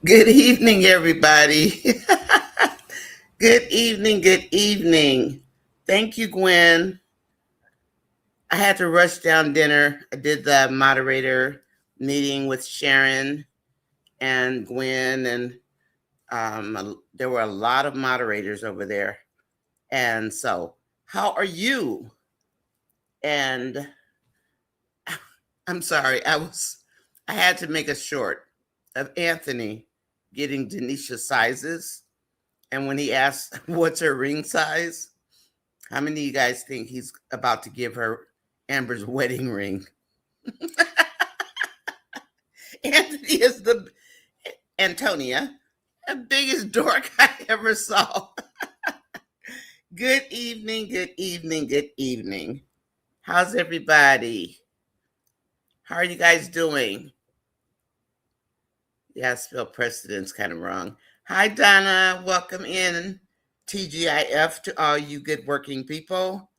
Good evening, everybody. Good evening. Good evening. Thank you, Gwen. I had to rush down dinner. I did the moderator meeting with Sharon and Gwen, and there were a lot of moderators over there. And so, how are you? And I'm sorry, I had to make a short of Anthony getting Denisha sizes. And when he asked, what's her ring size? How many of you guys think he's about to give her Amber's wedding ring? Anthony is Antonia, the biggest dork I ever saw. Good evening, good evening, good evening. How's everybody? How are you guys doing? Yeah, I spelled precedence kind of wrong. Hi, Donna. Welcome in. TGIF to all you good working people.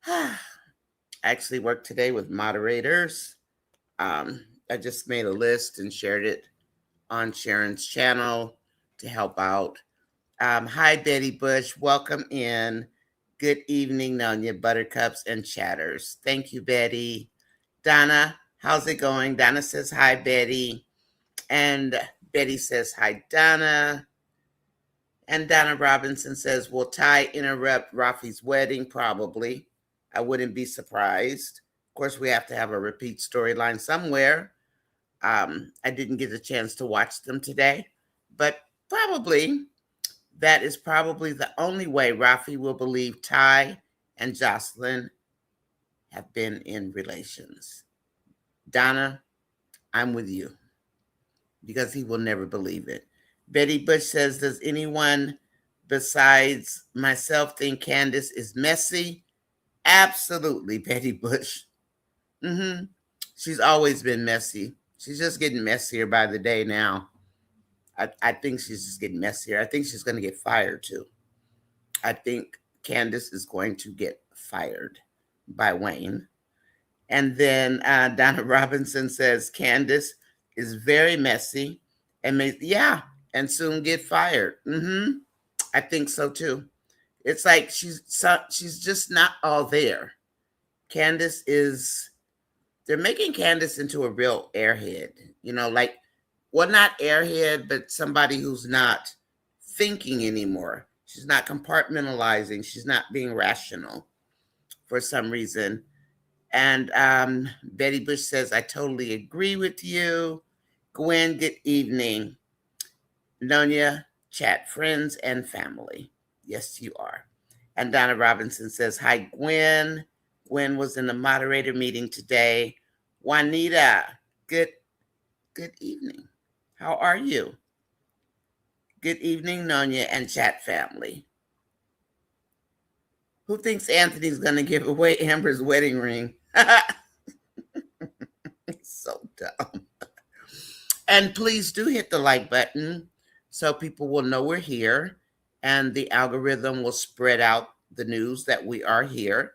I actually worked today with moderators. I just made a list and shared it on Sharon's channel to help out. Hi, Betty Bush. Welcome in. Good evening, Nonya Buttercups and Chatters. Thank you, Betty. Donna, how's it going? Donna says hi, Betty. And Betty says hi, Donna. And Donna Robinson says, will Ty interrupt Rafi's wedding? Probably. I wouldn't be surprised. Of course, we have to have a repeat storyline somewhere. I didn't get a chance to watch them today, but probably that is probably the only way Rafi will believe Ty and Jocelyn have been in relations. Donna, I'm with you because he will never believe it. Betty Bush says, does anyone besides myself think Candace is messy? Absolutely, Betty Bush. She's always been messy. She's just getting messier by the day now. I think she's just getting messier. I think she's going to get fired too. I think Candace is going to get fired by Wayne. And then Donna Robinson says Candace is very messy and and soon get fired. I think so too. It's like she's just not all there. Candace is they're making Candace into a real airhead, like, well, not airhead, but somebody who's not thinking anymore. She's not compartmentalizing. She's not being rational for some reason. And Betty Bush says, I totally agree with you. Gwen, good evening. Nonya, chat friends and family. Yes, you are. And Donna Robinson says, hi, Gwen. Gwen was in the moderator meeting today. Juanita, good evening. How are you? Good evening, Nonya and chat family. Who thinks Anthony's going to give away Amber's wedding ring? So dumb. And please do hit the like button so people will know we're here and the algorithm will spread out the news that we are here.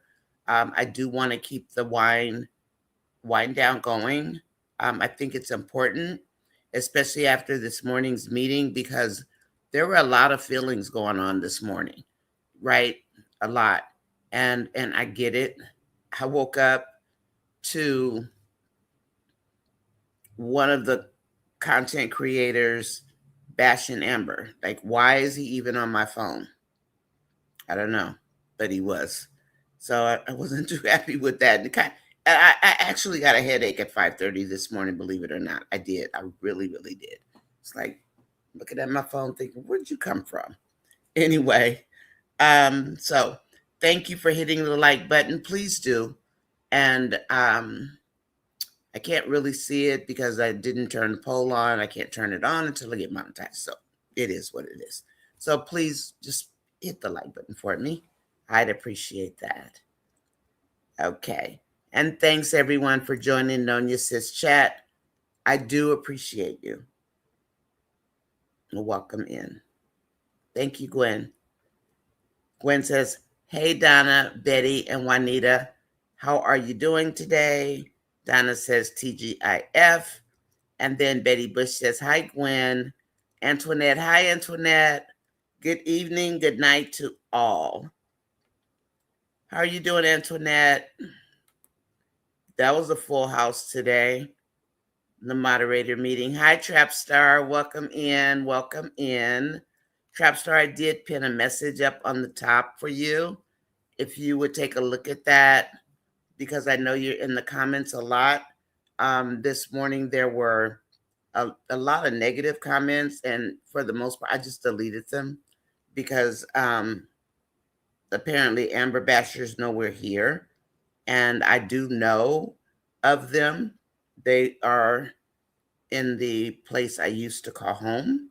I do want to keep the wind down going. I think it's important, especially after this morning's meeting, because there were a lot of feelings going on this morning, right? A lot. And I get it. I woke up to one of the content creators bashing Amber. Like, why is he even on my phone? I don't know, but he was. So I wasn't too happy with that. I actually got a headache at 5:30 this morning, believe it or not. I did. I really, really did. It's like looking at my phone thinking, where'd you come from? Anyway, so thank you for hitting the like button. Please do. And I can't really see it because I didn't turn the poll on. I can't turn it on until I get monetized. So it is what it is. So please just hit the like button for me. I'd appreciate that. Okay. And thanks everyone for joining Nonya Sis Chat. I do appreciate you. Welcome in. Thank you, Gwen. Gwen says, hey, Donna, Betty, and Juanita. How are you doing today? Donna says TGIF. And then Betty Bush says, hi, Gwen. Antoinette, hi, Antoinette. Good evening, good night to all. How are you doing, Antoinette? That was a full house today, the moderator meeting. Hi, Trapstar. Welcome in. Welcome in. Trapstar, I did pin a message up on the top for you. If you would take a look at that, because I know you're in the comments a lot. This morning, there were a lot of negative comments, and for the most part, I just deleted them because apparently Amber Bashers know we're here, and I do know of them. They are in the place I used to call home.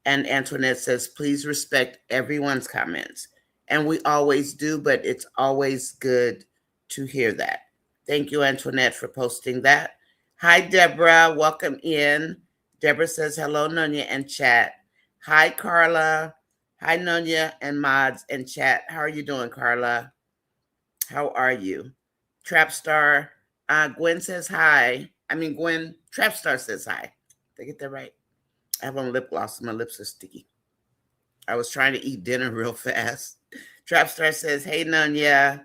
And Antoinette says, please respect everyone's comments. And we always do, but it's always good to hear that. Thank you, Antoinette, for posting that. Hi, Deborah. Welcome in. Deborah says, hello, Nonya and chat. Hi, Carla. Hi, Nonya and mods and chat. How are you doing, Carla? How are you? Trapstar. Gwen says hi. Gwen, Trapstar says hi. Did I get that right? I have on lip gloss. My lips are sticky. I was trying to eat dinner real fast. Trapstar says, hey, Nonya.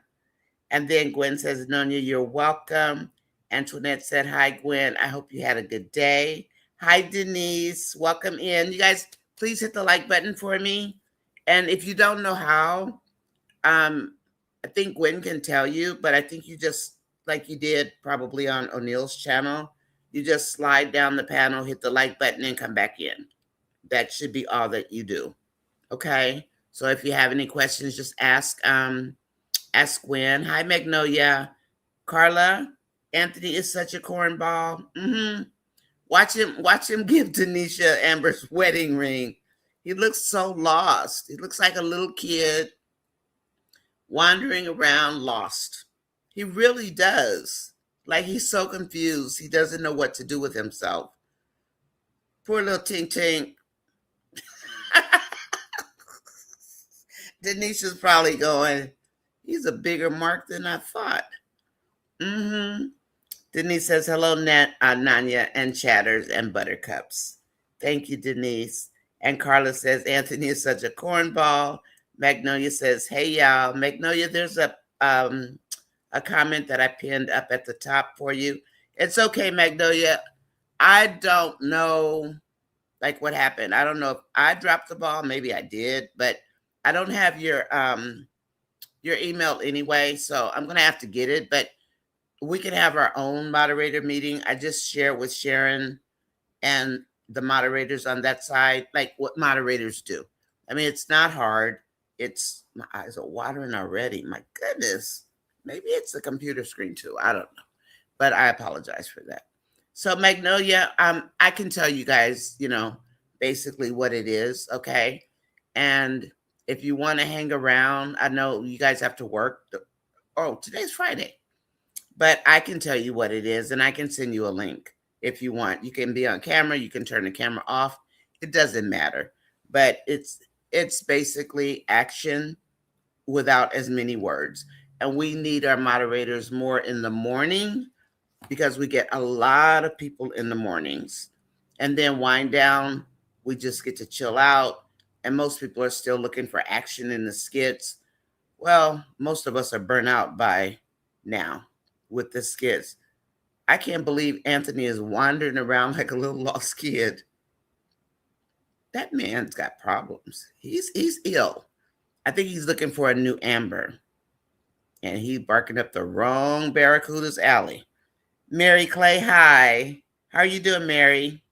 And then Gwen says, Nonya, you're welcome. Antoinette said, hi, Gwen. I hope you had a good day. Hi, Denise. Welcome in. You guys, please hit the like button for me. And if you don't know how, I think Gwen can tell you, but I think you just, like you did probably on O'Neill's channel, you just slide down the panel, hit the like button, and come back in. That should be all that you do. Okay? So if you have any questions, just ask Gwen. Hi, Magnolia. Carla, Anthony is such a cornball. Watch him give Denisha Amber's wedding ring. He looks so lost. He looks like a little kid wandering around lost. He really does. Like he's so confused. He doesn't know what to do with himself. Poor little Tink Tink. Denisha's probably going, he's a bigger mark than I thought. Denise says, hello, Nanya and Chatters and Buttercups. Thank you, Denise. And Carla says, Anthony is such a cornball. Magnolia says, hey, y'all. Magnolia, there's a comment that I pinned up at the top for you. It's okay, Magnolia. I don't know, like, what happened. I don't know if I dropped the ball. Maybe I did, but I don't have your email anyway, so I'm going to have to get it. But we can have our own moderator meeting. I just share with Sharon and the moderators on that side, like what moderators do. It's not hard. My eyes are watering already. My goodness. Maybe it's the computer screen too. I don't know. But I apologize for that. So Magnolia, I can tell you guys, basically what it is, okay? And if you want to hang around, I know you guys have to work. Today's Friday. But I can tell you what it is, and I can send you a link if you want. You can be on camera. You can turn the camera off. It doesn't matter. But it's basically action without as many words. And we need our moderators more in the morning because we get a lot of people in the mornings. And then wind down, we just get to chill out. And most people are still looking for action in the skits. Well, most of us are burnt out by now with the skits. I can't believe Anthony is wandering around like a little lost kid. That man's got problems. He's ill. I think he's looking for a new Amber. And he's barking up the wrong Barracuda's alley. Mary Clay, hi. How are you doing, Mary?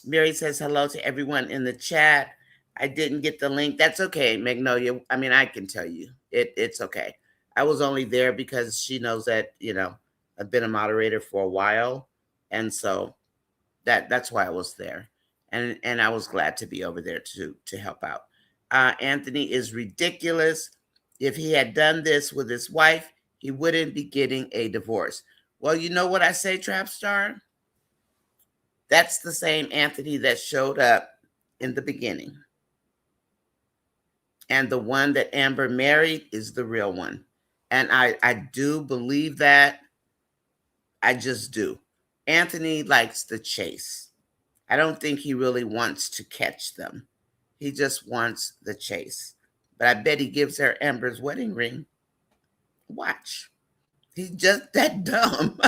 Mary says hello to everyone in the chat. I didn't get the link. That's okay, Magnolia. I can tell you. It's okay. I was only there because she knows that, I've been a moderator for a while. And so that's why I was there. And I was glad to be over there to help out. Anthony is ridiculous. If he had done this with his wife, he wouldn't be getting a divorce. Well, you know what I say, Trapstar? That's the same Anthony that showed up in the beginning. And the one that Amber married is the real one. And I do believe that. I just do. Anthony likes the chase. I don't think he really wants to catch them. He just wants the chase. But I bet he gives her Amber's wedding ring. Watch. He's just that dumb.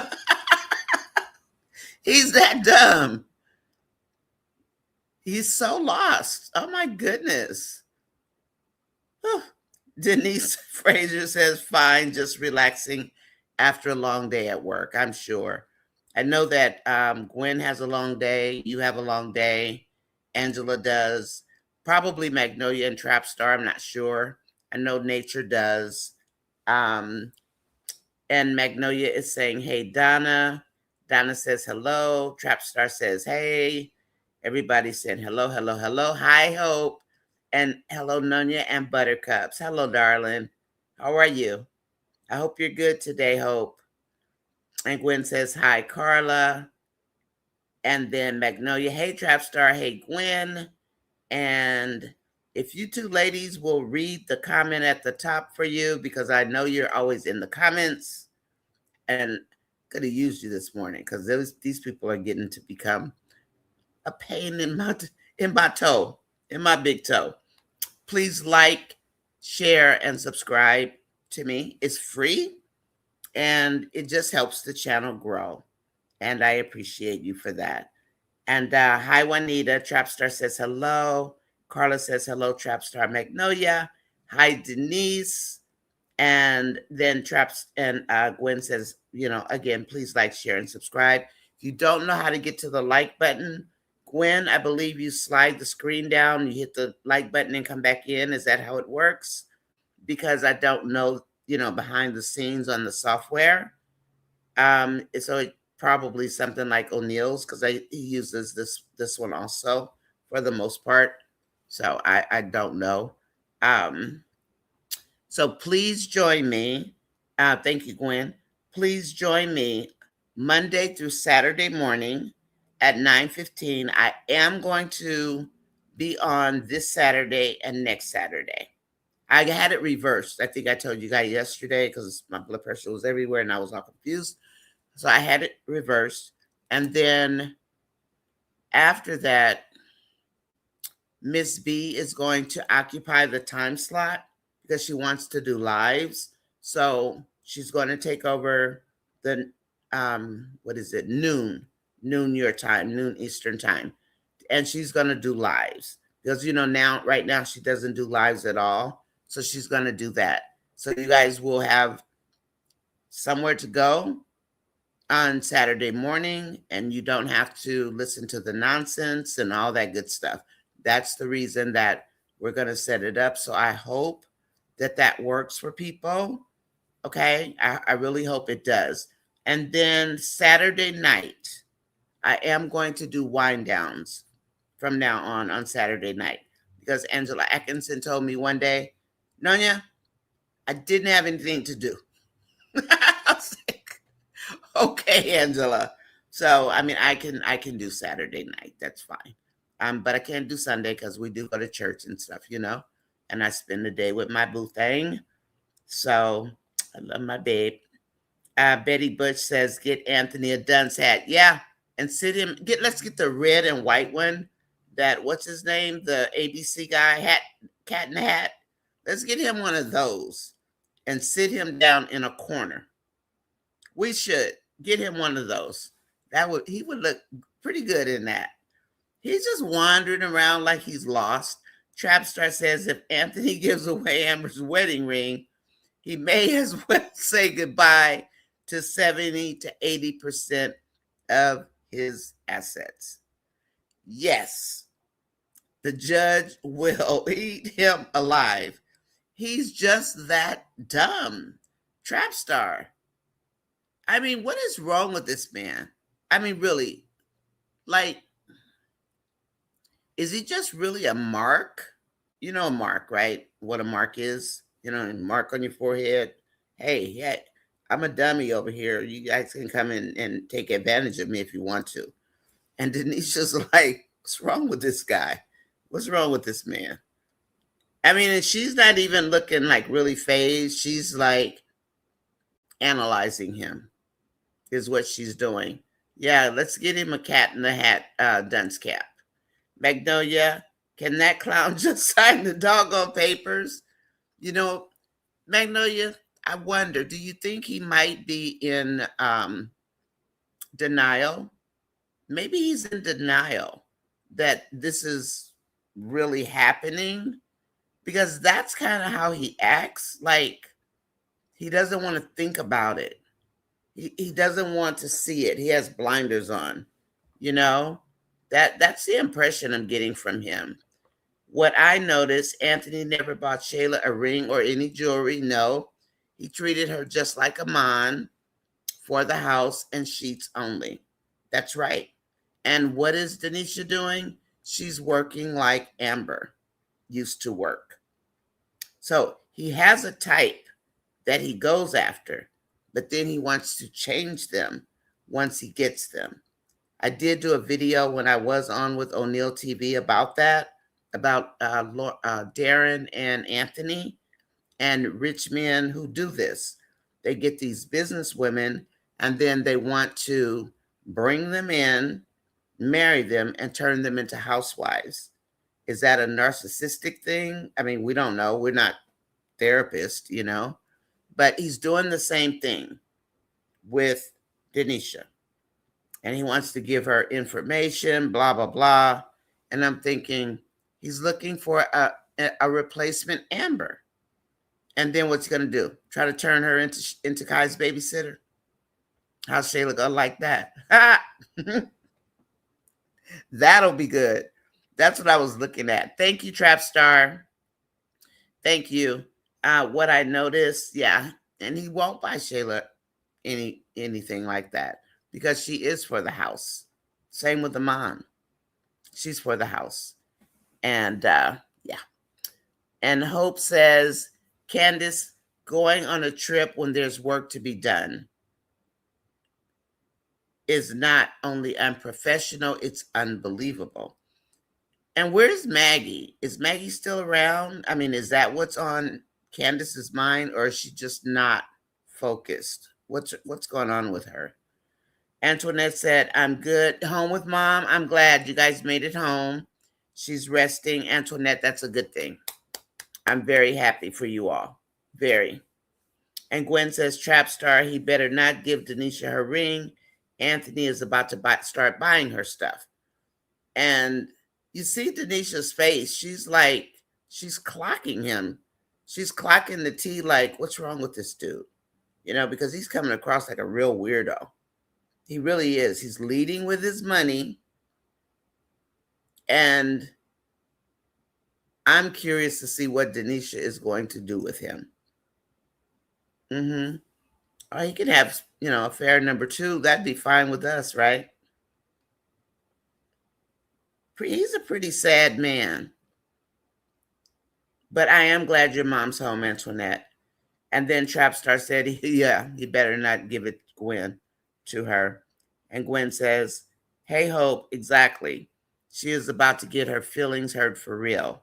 He's that dumb. He's so lost. Oh my goodness. Whew. Denise Fraser says, fine, just relaxing after a long day at work, I'm sure. I know that Gwen has a long day. You have a long day. Angela does. Probably Magnolia and Trapstar. I'm not sure. I know Nature does. Um, and Magnolia is saying, hey, Donna. Donna says hello. Trapstar says, hey. Everybody said hello, hello, hello. Hi, Hope. And hello, Nunya and Buttercups. Hello, darling. How are you? I hope you're good today, Hope. And Gwen says, hi, Carla. And then Magnolia, hey, Trapstar, hey, Gwen. And if you two ladies will read the comment at the top for you, because I know you're always in the comments, and could have used you this morning because these people are getting to become a pain in my toe, in my big toe. Please like, share, and subscribe to me. It's free, and it just helps the channel grow. And I appreciate you for that. And hi, Juanita. Trapstar says hello. Carla says hello, Trapstar Magnolia. Hi, Denise. And then Gwen says, again, please like, share, and subscribe. If you don't know how to get to the like button, Gwen, I believe you slide the screen down, you hit the like button and come back in. Is that how it works? Because I don't know, behind the scenes on the software. So it probably something like O'Neill's, because he uses this one also for the most part. So I don't know. So please join me. Thank you, Gwen. Please join me Monday through Saturday morning at 9:15. I am going to be on this Saturday and next Saturday. I had it reversed. I think I told you guys yesterday because my blood pressure was everywhere and I was all confused. So I had it reversed. And then after that, Miss B is going to occupy the time slot because she wants to do lives. So she's going to take over the noon your time, noon Eastern time. And she's going to do lives because, right now she doesn't do lives at all. So she's going to do that. So you guys will have somewhere to go on Saturday morning, and you don't have to listen to the nonsense and all that good stuff. That's the reason that we're going to set it up. So I hope that works for people. Okay. I really hope it does. And then Saturday night, I am going to do wind downs from now on Saturday night, because Angela Atkinson told me one day, Nonya, I didn't have anything to do. I was like, okay, Angela. So, I can do Saturday night. That's fine. But I can't do Sunday because we do go to church and stuff, and I spend the day with my boo thing. So I love my babe. Betty Bush says, get Anthony a dunce hat. Yeah. And let's get the red and white one. What's his name? The ABC guy, Cat in the Hat. Let's get him one of those and sit him down in a corner. We should get him one of those. He would look pretty good in that. He's just wandering around like he's lost. Trapstar says if Anthony gives away Amber's wedding ring, he may as well say goodbye to 70 to 80% of his assets. Yes, the judge will eat him alive. He's just that dumb. Trapstar. What is wrong with this man? Really, like, is he just really a mark? You know a mark, right? What a mark is? A mark on your forehead. Hey, I'm a dummy over here. You guys can come in and take advantage of me if you want to. And Denisha's like, what's wrong with this guy? What's wrong with this man? And she's not even looking like really phased. She's like analyzing him, is what she's doing. Yeah, let's get him a cat in the hat dunce cap. Magnolia, can that clown just sign the doggone papers? You know, Magnolia, I wonder, do you think he might be in denial? Maybe he's in denial that this is really happening because that's kind of how he acts. Like he doesn't want to think about it. He doesn't want to see it. He has blinders on. You know, that's the impression I'm getting from him. What I noticed, Anthony never bought Shayla a ring or any jewelry. No, he treated her just like a man for the house and sheets only. That's right. And what is Denisha doing? She's working like Amber used to work. So he has a type that he goes after, but then he wants to change them once he gets them. I did do a video when I was on with O'Neill TV about that, about Darren and Anthony and rich men who do this. They get these business women and then they want to bring them in, marry them, and turn them into housewives. Is that a narcissistic thing? I mean, we don't know. We're not therapists, you know, but he's doing the same thing with Denisha. And he wants to give her information, blah, blah, blah. And I'm thinking he's looking for a replacement Amber. And then what's he going to do? Try to turn her into Kai's babysitter? How's Shayla going to like that? That'll be good. That's what I was looking at. Thank you, Trap Star. Thank you. What I noticed, yeah, and he won't buy Shayla anything like that because she is for the house. Same with the mom. She's for the house. And yeah. And Hope says, Candace, going on a trip when there's work to be done is not only unprofessional, it's unbelievable. And where's Maggie? Is Maggie still around? I mean, is that what's on Candace's mind, or is she just not focused? What's going on with her? Antoinette said, I'm good. Home with mom. I'm glad you guys made it home. She's resting. Antoinette, that's a good thing. I'm very happy for you all. Very. And Gwen says, Trap Star, he better not give Denisha her ring. Anthony is about to start buying her stuff. And you see Denisha's face. She's like, she's clocking him. She's clocking the T like, what's wrong with this dude? You know, because he's coming across like a real weirdo. He really is. He's leading with his money. And I'm curious to see what Denisha is going to do with him. Mm-hmm. Or he could have, you know, affair number 2. That'd be fine with us, right? He's a pretty sad man. But I am glad your mom's home, Antoinette. And then Trapstar said, yeah, you better not give it Gwen to her. And Gwen says, hey, Hope, exactly. She is about to get her feelings hurt for real.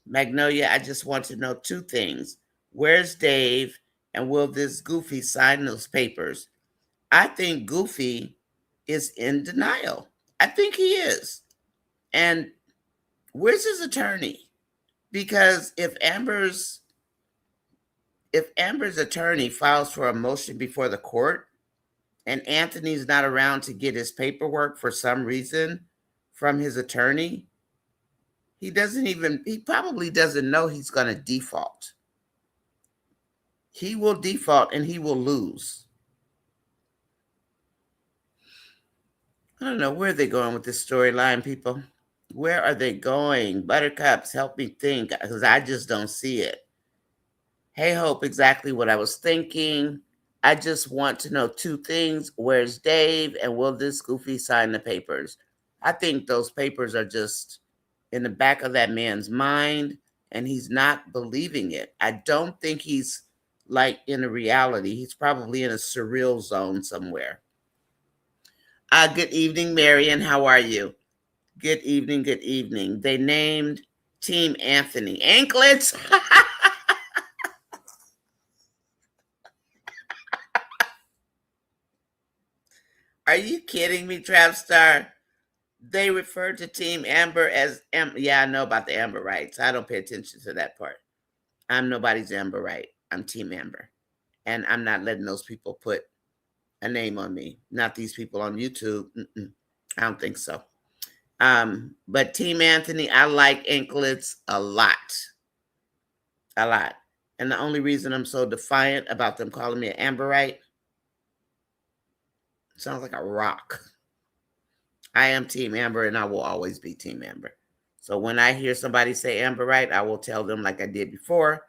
Magnolia, I just want to know 2 things. Where's Dave? And will this Goofy sign those papers? I think Goofy is in denial. I think he is. And where's his attorney? Because if Amber's attorney files for a motion before the court and Anthony's not around to get his paperwork for some reason from his attorney, he probably doesn't know he's going to default. He will default and he will lose. I don't know where they're going with this storyline, people. Where are they going? Buttercups, help me think, because I just don't see it. Hey, Hope, exactly what I was thinking. I just want to know 2 things. Where's Dave? And will this Goofy sign the papers? I think those papers are just in the back of that man's mind, and he's not believing it. I don't think he's like in a reality. He's probably in a surreal zone somewhere. Good evening, Marion. How are you? Good evening, good evening. They named Team Anthony. Anklets? Are you kidding me, Trap Star? They refer to Team Amber as yeah, I know about the Amber rights. I don't pay attention to that part. I'm nobody's Amber right. I'm Team Amber. And I'm not letting those people put a name on me. Not these people on YouTube. I don't think so. But Team Anthony, I like anklets a lot. A lot. And the only reason I'm so defiant about them calling me an Amberite sounds like a rock. I am Team Amber and I will always be Team Amber. So when I hear somebody say Amberite, I will tell them like I did before.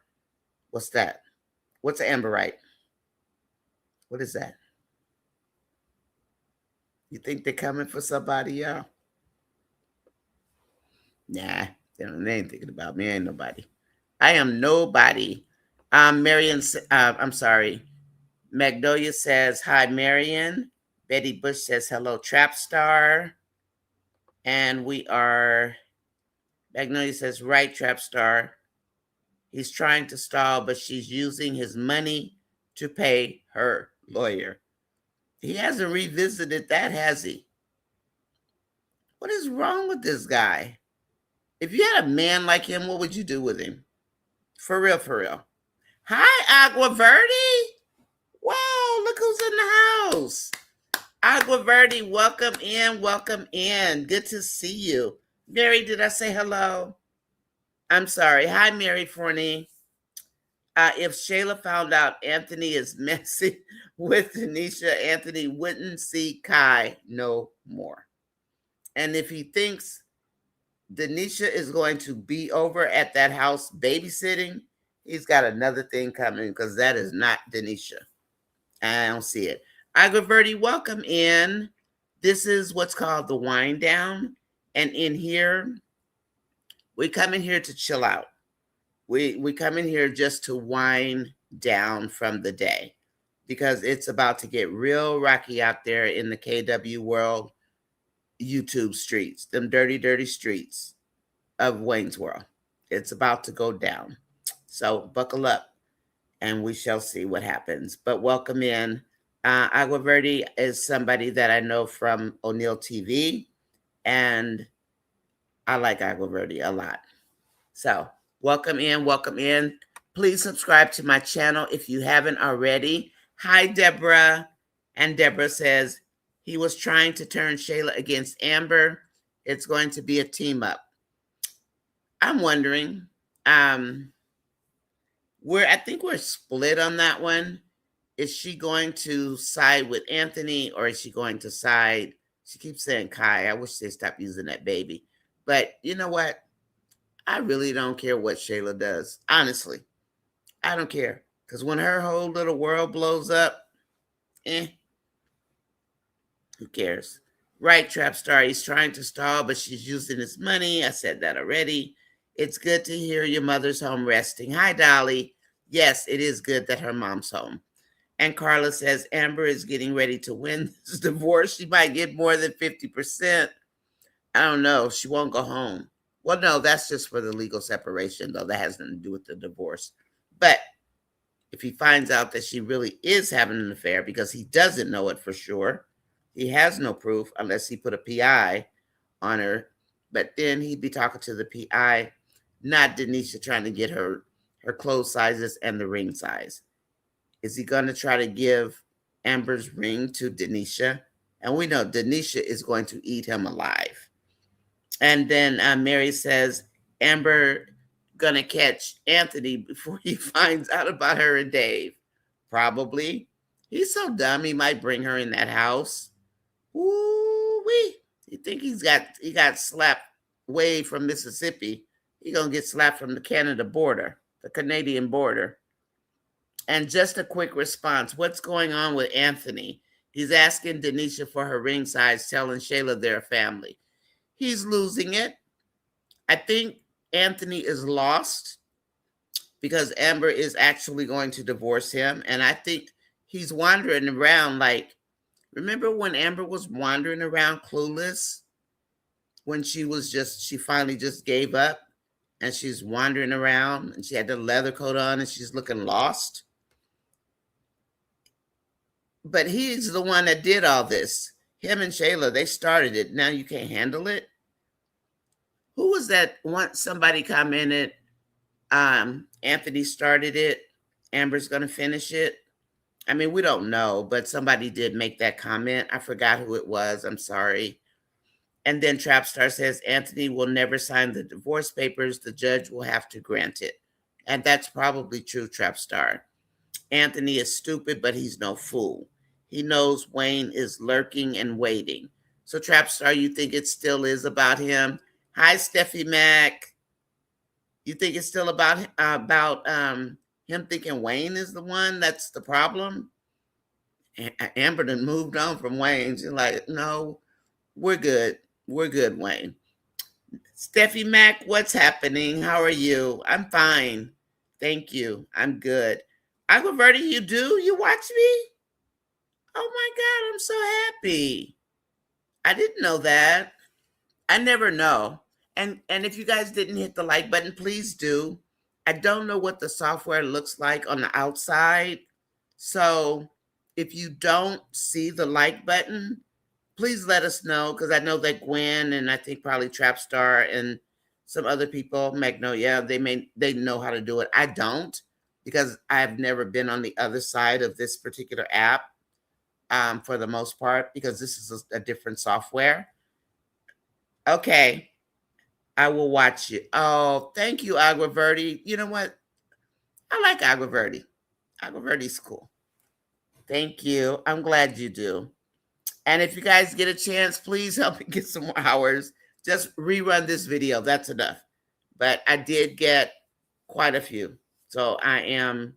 What's that? What's an Amberite? What is that? You think they're coming for somebody, y'all? Nah, they ain't thinking about me. I ain't nobody. I am nobody. Marion, I'm sorry. Magnolia says, hi, Marion. Betty Bush says, hello, Trap Star. And we are, Magnolia says, right, Trap Star. He's trying to stall, but she's using his money to pay her lawyer. He hasn't revisited that, has he? What is wrong with this guy? If you had a man like him, what would you do with him? For real, for real. Hi, Agua Verde. Wow, look who's in the house. Agua Verde, welcome in, welcome in. Good to see you. Mary, did I say hello? I'm sorry. Hi, Mary Forney. If Shayla found out Anthony is messing with Denisha, Anthony wouldn't see Kai no more. And if he thinks Denisha is going to be over at that house babysitting, he's got another thing coming because that is not Denisha. I don't see it. Agua Verde, welcome in. This is what's called the wind down. And in here, we come in here to chill out. We come in here just to wind down from the day because it's about to get real rocky out there in the KW world, YouTube streets, them dirty, dirty streets of Wayne's World. It's about to go down. So buckle up and we shall see what happens. But welcome in. Agua Verde is somebody that I know from O'Neill TV, and I like Agua Verde a lot. So welcome in, welcome in. Please subscribe to my channel if you haven't already. Hi, Deborah. And Deborah says, he was trying to turn Shayla against Amber. It's going to be a team up. I'm wondering, I think we're split on that one. Is she going to side with Anthony or is she going to side? She keeps saying Kai. I wish they stopped using that baby. But you know what? I really don't care what Shayla does. Honestly, I don't care. Because when her whole little world blows up, who cares? Right, Trap Star. He's trying to stall, but she's using his money. I said that already. It's good to hear your mother's home resting. Hi, Dolly. Yes, it is good that her mom's home. And Carla says Amber is getting ready to win this divorce. She might get more than 50%. I don't know. She won't go home. Well, no, that's just for the legal separation, though. That has nothing to do with the divorce. But if he finds out that she really is having an affair, because he doesn't know it for sure, he has no proof unless he put a PI on her. But then he'd be talking to the PI, not Denisha trying to get her clothes sizes and the ring size. Is he going to try to give Amber's ring to Denisha? And we know Denisha is going to eat him alive. And then Mary says, Amber going to catch Anthony before he finds out about her and Dave. Probably. He's so dumb he might bring her in that house. Ooh-wee. You think he got slapped way from Mississippi. He's going to get slapped from the Canada border, the Canadian border. And just a quick response. What's going on with Anthony? He's asking Denisha for her ring size, telling Shayla they're a family. He's losing it. I think Anthony is lost because Amber is actually going to divorce him. And I think he's wandering around like, remember when Amber was wandering around clueless? When she finally just gave up and she's wandering around and she had the leather coat on and she's looking lost. But he's the one that did all this. Him and Shayla, they started it. Now you can't handle it. Who was that? Once somebody commented, Anthony started it. Amber's going to finish it. I mean, we don't know, but somebody did make that comment. I forgot who it was. I'm sorry. And then Trapstar says Anthony will never sign the divorce papers. The judge will have to grant it. And that's probably true, Trapstar. Anthony is stupid, but he's no fool. He knows Wayne is lurking and waiting. So, Trapstar, you think it still is about him? Hi, Steffi Mac. You think it's still about him thinking Wayne is the one that's the problem? Amber done moved on from Wayne. She's like, no, we're good. We're good, Wayne. Steffi Mac, what's happening? How are you? I'm fine. Thank you. I'm good. Aguaverdi, you do? You watch me? Oh my God, I'm so happy. I didn't know that. I never know. And if you guys didn't hit the like button, please do. I don't know what the software looks like on the outside. So if you don't see the like button, please let us know, because I know that Gwen and I think probably Trapstar and some other people, Magnolia, they know how to do it. I don't, because I've never been on the other side of this particular app for the most part, because this is a different software. Okay. I will watch you. Oh, thank you, Aguaverdi. You know what? I like Aguaverdi. Aguaverdi's cool. Thank you. I'm glad you do. And if you guys get a chance, please help me get some more hours. Just rerun this video. That's enough. But I did get quite a few. So I am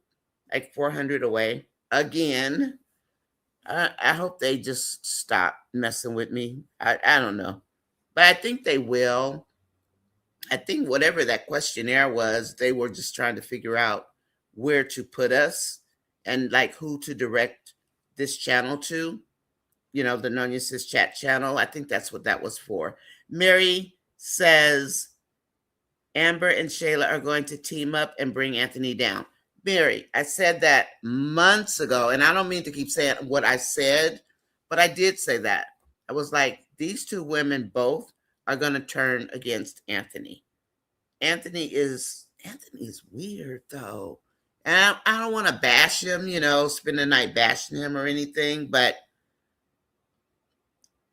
like 400 away again. I hope they just stop messing with me. I don't know. But I think they will. I think whatever that questionnaire was, they were just trying to figure out where to put us and like who to direct this channel to. You know, the Nonya Sis chat channel. I think that's what that was for. Mary says Amber and Shayla are going to team up and bring Anthony down. Mary, I said that months ago, and I don't mean to keep saying what I said, but I did say that. I was like, these two women both are going to turn against Anthony. Anthony is weird, though. And I don't want to bash him, you know, spend the night bashing him or anything, but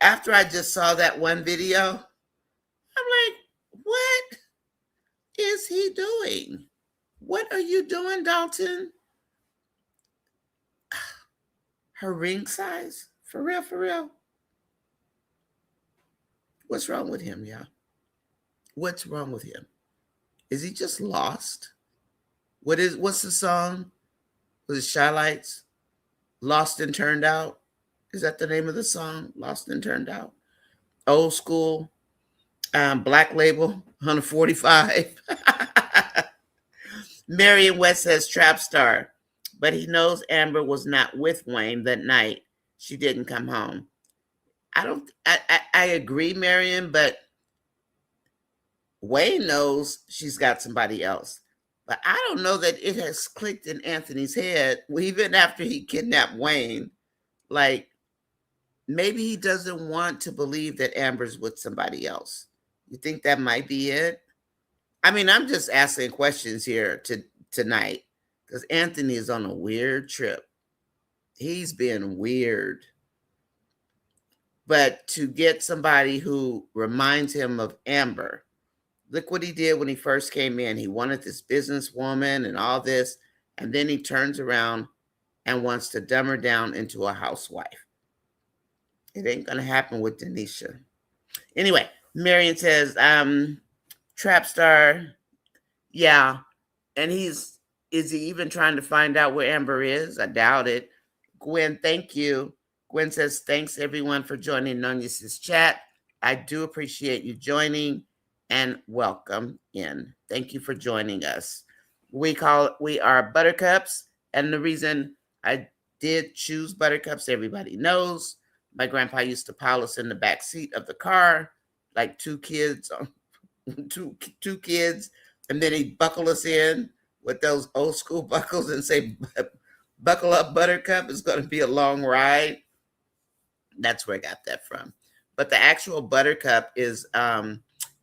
after I just saw that one video, I'm like, what is he doing? What are you doing, Dalton? Her ring size? For real, for real? What's wrong with him, y'all? What's wrong with him? Is he just lost? What's the song? Was it Shy Lights? Lost and Turned Out? Is that the name of the song? Lost and Turned Out? Old school, Black Label, 145. Marion West says Trapstar, but he knows Amber was not with Wayne that night. She didn't come home. I agree, Marion, but Wayne knows she's got somebody else. But I don't know that it has clicked in Anthony's head, even after he kidnapped Wayne. Like, maybe he doesn't want to believe that Amber's with somebody else. You think that might be it? I mean, I'm just asking questions here tonight because Anthony is on a weird trip. He's been weird. But to get somebody who reminds him of Amber, look what he did when he first came in. He wanted this businesswoman and all this, and then he turns around and wants to dumb her down into a housewife. It ain't going to happen with Denisha. Anyway, Marion says, Trapstar, yeah. And is he even trying to find out where Amber is? I doubt it. Gwen, thank you. Gwen says, thanks everyone for joining Nonia's chat. I do appreciate you joining and welcome in. Thank you for joining us. We are Buttercups. And the reason I did choose Buttercups, everybody knows. My grandpa used to pile us in the back seat of the car, like two kids, two kids, and then he'd buckle us in with those old school buckles and say, buckle up, Buttercup. It's going to be a long ride. That's where I got that from. But the actual buttercup is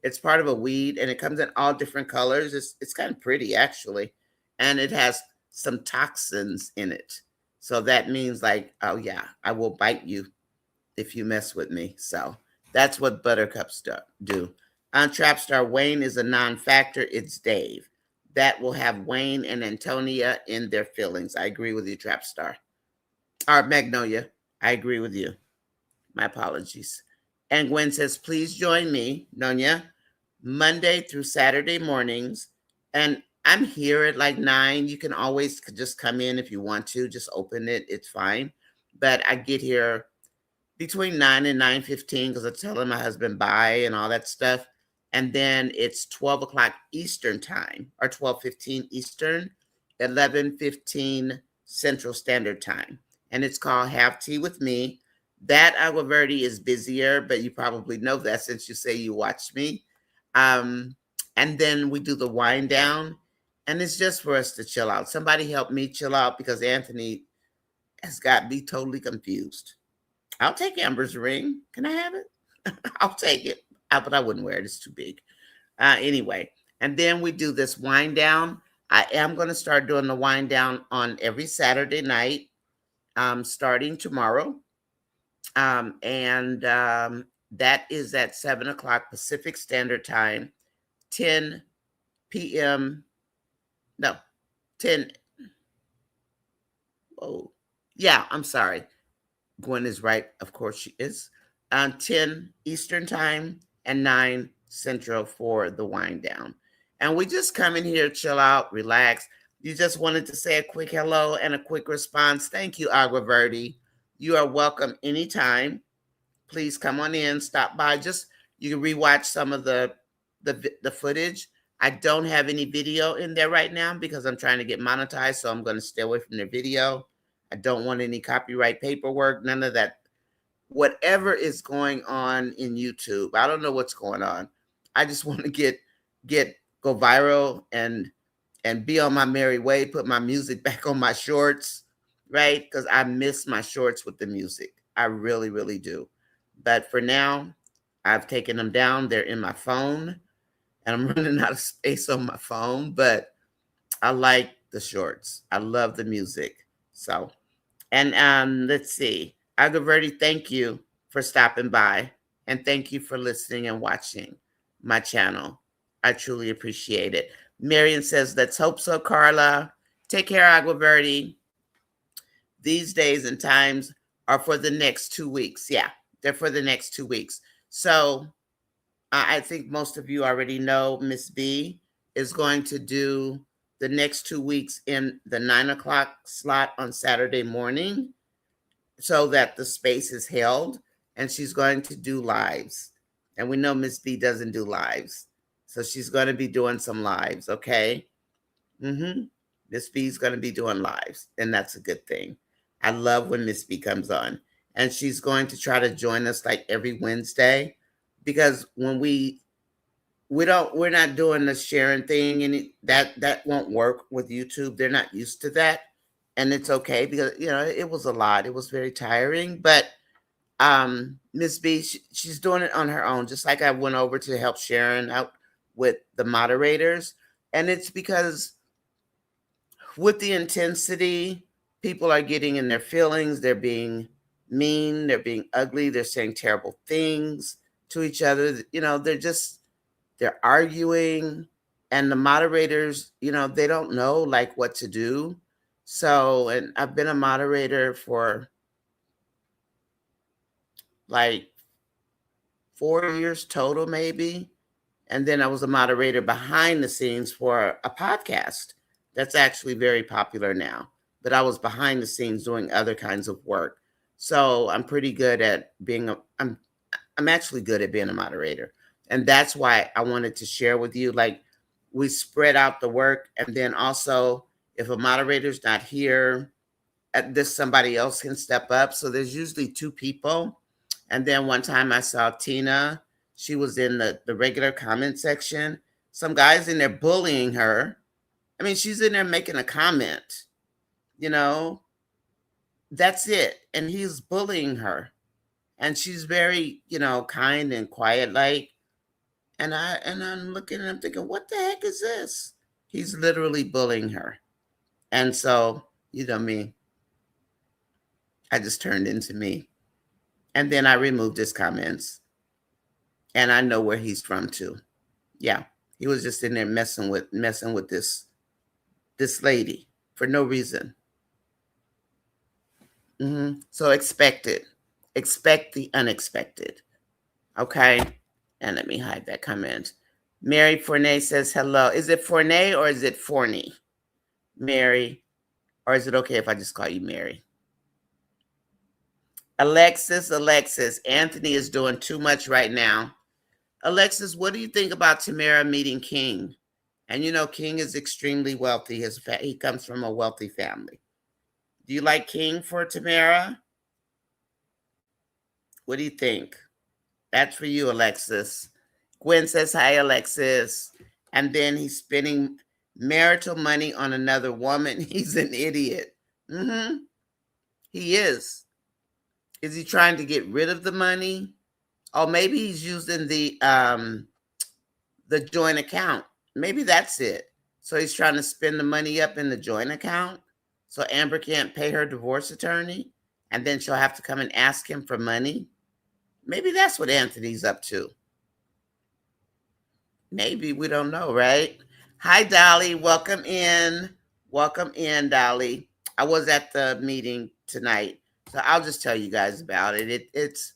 it's part of a weed and it comes in all different colors. It's kind of pretty actually. And it has some toxins in it. So that means like, oh yeah, I will bite you if you mess with me. So that's what buttercups do. On Trapstar, Wayne is a non-factor. It's Dave. That will have Wayne and Antonia in their feelings. I agree with you, Trapstar. Or Magnolia. I agree with you. My apologies. And Gwen says, please join me, Nonya, Monday through Saturday mornings. And I'm here at like 9. You can always just come in if you want to. Just open it. It's fine. But I get here between 9 and 9:15 because I tell my husband bye and all that stuff. And then it's 12 o'clock Eastern time or 12:15 Eastern, 11:15 Central Standard Time. And it's called Have Tea with Me. That Agua Verde is busier, but you probably know that since you say you watch me. And then we do the wind down, and it's just for us to chill out. Somebody help me chill out because Anthony has got me totally confused. I'll take Amber's ring. Can I have it? I'll take it. But I wouldn't wear it. It's too big. Anyway, and then we do this wind down. I am going to start doing the wind down on every Saturday night, starting tomorrow. That is at 7 o'clock Pacific Standard Time, 10 p.m. No, 10. Oh, yeah, I'm sorry. Gwen is right. Of course she is. 10 Eastern Time and 9 Central for the wind down. And we just come in here, chill out, relax. You just wanted to say a quick hello and a quick response. Thank you, Agua Verde. You are welcome anytime. Please come on in, stop by. Just you can rewatch some of the footage. I don't have any video in there right now because I'm trying to get monetized, so I'm going to stay away from the video. I don't want any copyright paperwork, none of that. Whatever is going on in YouTube, I don't know what's going on. I just want to go viral and be on my merry way, put my music back on my shorts, right? Because I miss my shorts with the music. I really, really do. But for now, I've taken them down. They're in my phone, and I'm running out of space on my phone. But I like the shorts. I love the music. So, and let's see. Agua Verde, thank you for stopping by, and thank you for listening and watching my channel. I truly appreciate it. Marion says, let's hope so, Carla. Take care, Agua Verde. These days and times are for the next 2 weeks. Yeah, they're for the next 2 weeks. So I think most of you already know Miss B is going to do the next 2 weeks in the 9 o'clock slot on Saturday morning so that the space is held, and she's going to do lives. And we know Miss B doesn't do lives. So she's going to be doing some lives, okay? Miss B's going to be doing lives, and that's a good thing. I love when Miss B comes on. And she's going to try to join us like every Wednesday, because when we're not doing the sharing thing, and that won't work with YouTube. They're not used to that. And it's okay because, it was a lot. It was very tiring, but Miss B, she's doing it on her own, just like I went over to help Sharon out with the moderators. And it's because with the intensity, people are getting in their feelings. They're being mean. They're being ugly. They're saying terrible things to each other. They're arguing. And the moderators, they don't know like what to do. So, and I've been a moderator for like 4 years total, maybe. And then I was a moderator behind the scenes for a podcast that's actually very popular now. But I was behind the scenes doing other kinds of work. So I'm pretty good at I'm actually good at being a moderator. And that's why I wanted to share with you, like, we spread out the work. And then also, if a moderator's not here, somebody else can step up. So there's usually 2 people. And then one time I saw Tina. She was in the regular comment section. Some guy's in there bullying her. I mean, she's in there making a comment, that's it. And he's bullying her. And she's very, kind and quiet like. And I'm looking and I'm thinking, what the heck is this? He's literally bullying her. And so, me, I just turned into me. And then I removed his comments. And I know where he's from too. Yeah. He was just in there messing with this lady for no reason. So expect it. Expect the unexpected. Okay. And let me hide that comment. Mary Fournay says hello. Is it Fournay or is it Forney? Mary. Or is it okay if I just call you Mary? Alexis, Anthony is doing too much right now. Alexis, what do you think about Tamara meeting King? And King is extremely wealthy. He comes from a wealthy family. Do you like King for Tamara? What do you think? That's for you, Alexis. Gwen says, hi, Alexis. And then he's spending marital money on another woman. He's an idiot. He is. Is he trying to get rid of the money? Or maybe he's using the joint account. Maybe that's it. So he's trying to spend the money up in the joint account so Amber can't pay her divorce attorney, and then she'll have to come and ask him for money. Maybe that's what Anthony's up to. Maybe, we don't know, right? Hi, Dolly. Welcome in. Welcome in, Dolly. I was at the meeting tonight, so I'll just tell you guys about it. It's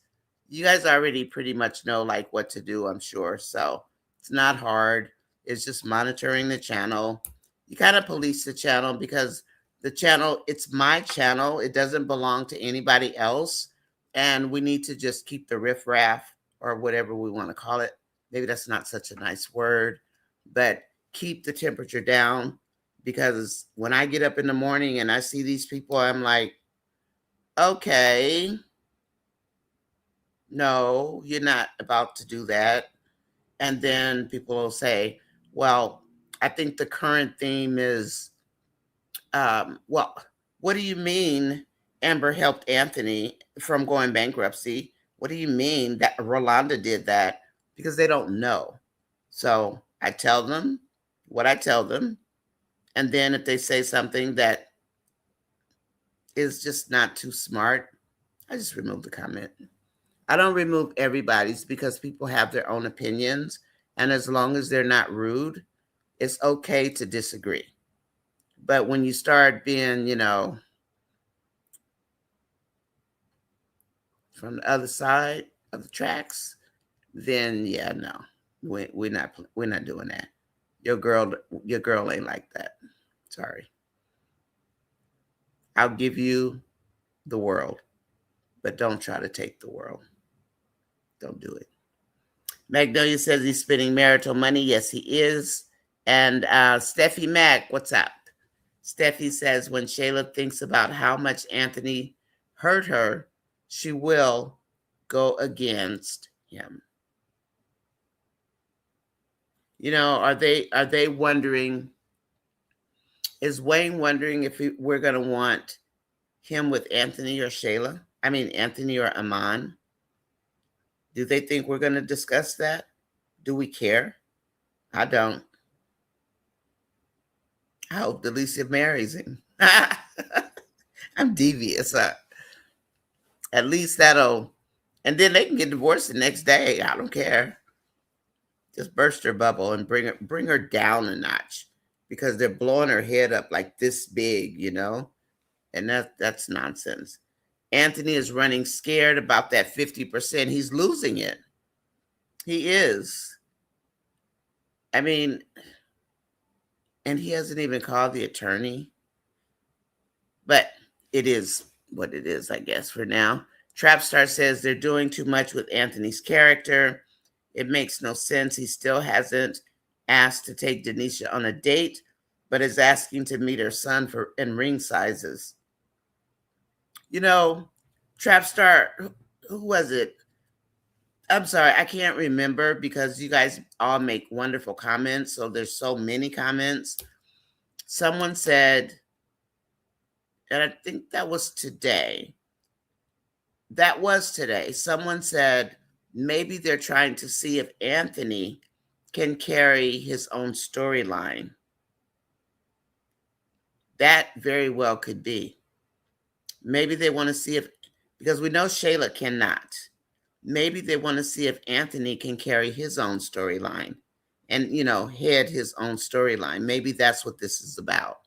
you guys already pretty much know like what to do, I'm sure. So it's not hard. It's just monitoring the channel. You kind of police the channel because the channel, it's my channel. It doesn't belong to anybody else. And we need to just keep the riffraff or whatever we want to call it. Maybe that's not such a nice word, but keep the temperature down, because when I get up in the morning and I see these people, I'm like, okay, no, you're not about to do that. And then people will say, well, I think the current theme is, well, what do you mean Amber helped Anthony from going bankruptcy? What do you mean that Rolanda did that? Because they don't know. So I tell them what I tell them. And then if they say something that is just not too smart, I just remove the comment. I don't remove everybody's because people have their own opinions. And as long as they're not rude, it's okay to disagree. But when you start being, from the other side of the tracks, then yeah, no, we're not doing that. Your girl ain't like that. Sorry. I'll give you the world, but don't try to take the world. Don't do it. Magnolia says he's spending marital money. Yes, he is. And Steffi Mack, what's up? Steffi says when Shayla thinks about how much Anthony hurt her, she will go against him. Are they wondering, is Wayne wondering if we're going to want him with Anthony or Shayla? I mean, Anthony or Amon? Do they think we're going to discuss that? Do we care? I don't. I hope Delicia marries him. I'm devious. At least that'll, and then they can get divorced the next day. I don't care. Just burst her bubble and bring her down a notch, because they're blowing her head up like this big, and that's nonsense. Anthony is running scared about that 50%. He's losing it. He is. I mean, and he hasn't even called the attorney. But it is what it is, I guess, for now. Trapstar says they're doing too much with Anthony's character. It makes no sense. He still hasn't asked to take Denisha on a date, but is asking to meet her son in ring sizes. Trapstar, who was it? I'm sorry, I can't remember because you guys all make wonderful comments. So there's so many comments. Someone said, and I think that was today, That was today. Someone said maybe they're trying to see if Anthony can carry his own storyline. That very well could be. Maybe they want to see if, because we know Shayla cannot. Maybe they want to see if Anthony can carry his own storyline and, head his own storyline. Maybe that's what this is about,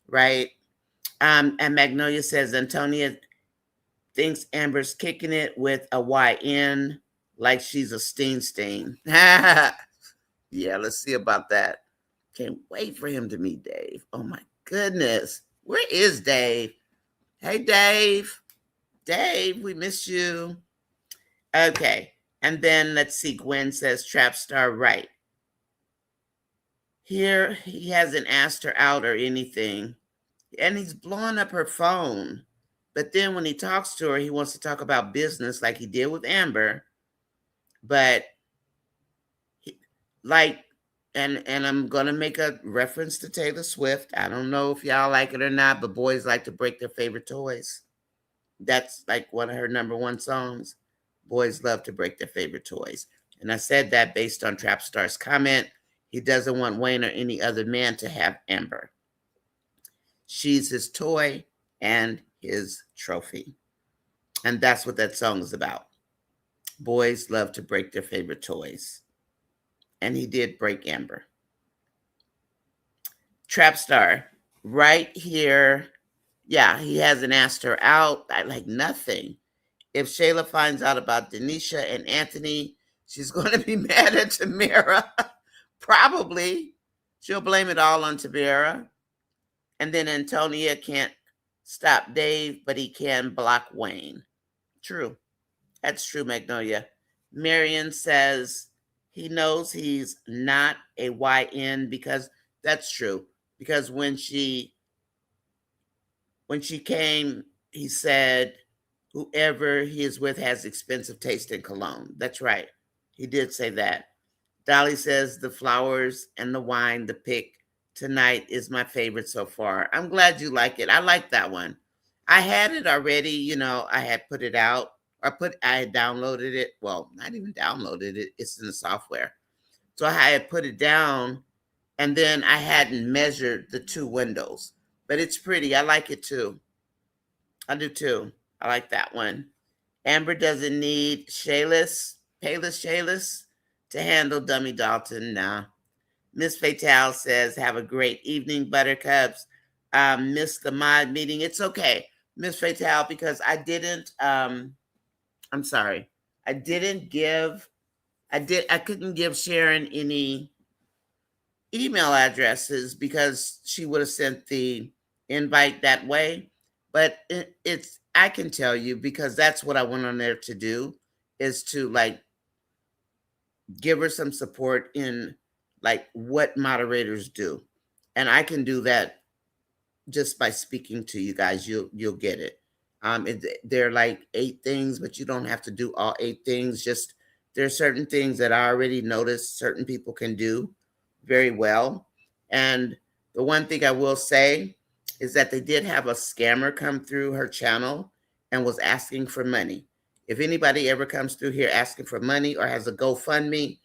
right? And Magnolia says Antonia thinks Amber's kicking it with a YN like she's a Steen. Yeah, let's see about that. Can't wait for him to meet Dave. Oh my goodness. Where is Dave? Hey, Dave. Dave, we miss you. Okay. And then let's see. Gwen says Trap Star, right. Here, he hasn't asked her out or anything. And he's blowing up her phone. But then when he talks to her, he wants to talk about business like he did with Amber. But and I'm going to make a reference to Taylor Swift. I don't know if y'all like it or not, but boys like to break their favorite toys. That's like one of her #1 songs. Boys love to break their favorite toys. And I said that based on Trapstar's comment. He doesn't want Wayne or any other man to have Amber. She's his toy and his trophy. And that's what that song is about. Boys love to break their favorite toys. And he did break Amber. Trapstar, right here. Yeah, he hasn't asked her out. I like nothing. If Shayla finds out about Denisha and Anthony, she's going to be mad at Tamara. Probably. She'll blame it all on Tamara. And then Antonia can't stop Dave, but he can block Wayne. True. That's true, Magnolia. Marion says he knows he's not a YN because that's true. Because when she came, he said, whoever he is with has expensive taste in cologne. That's right. He did say that. Dolly says the flowers and the wine, the pick tonight is my favorite so far. I'm glad you like it. I like that one. I had it already. I had put it out. I had downloaded it. Well, not even downloaded it. It's in the software. So I had put it down, and then I hadn't measured the 2 windows. But it's pretty. I like it too. I do too. I like that one. Amber doesn't need Payless to handle Dummy Dalton. Nah. Miss Fatale says, have a great evening, Buttercups. Missed the mod meeting. It's okay, Miss Fatale, because I didn't, I'm sorry. I couldn't give Sharon any email addresses because she would have sent the invite that way. But I can tell you, because that's what I went on there to do, is to give her some support in what moderators do. And I can do that just by speaking to you guys. You'll get it. There are 8 things, but you don't have to do all 8 things. Just there are certain things that I already noticed certain people can do very well. And the one thing I will say is that they did have a scammer come through her channel and was asking for money. If anybody ever comes through here asking for money or has a GoFundMe,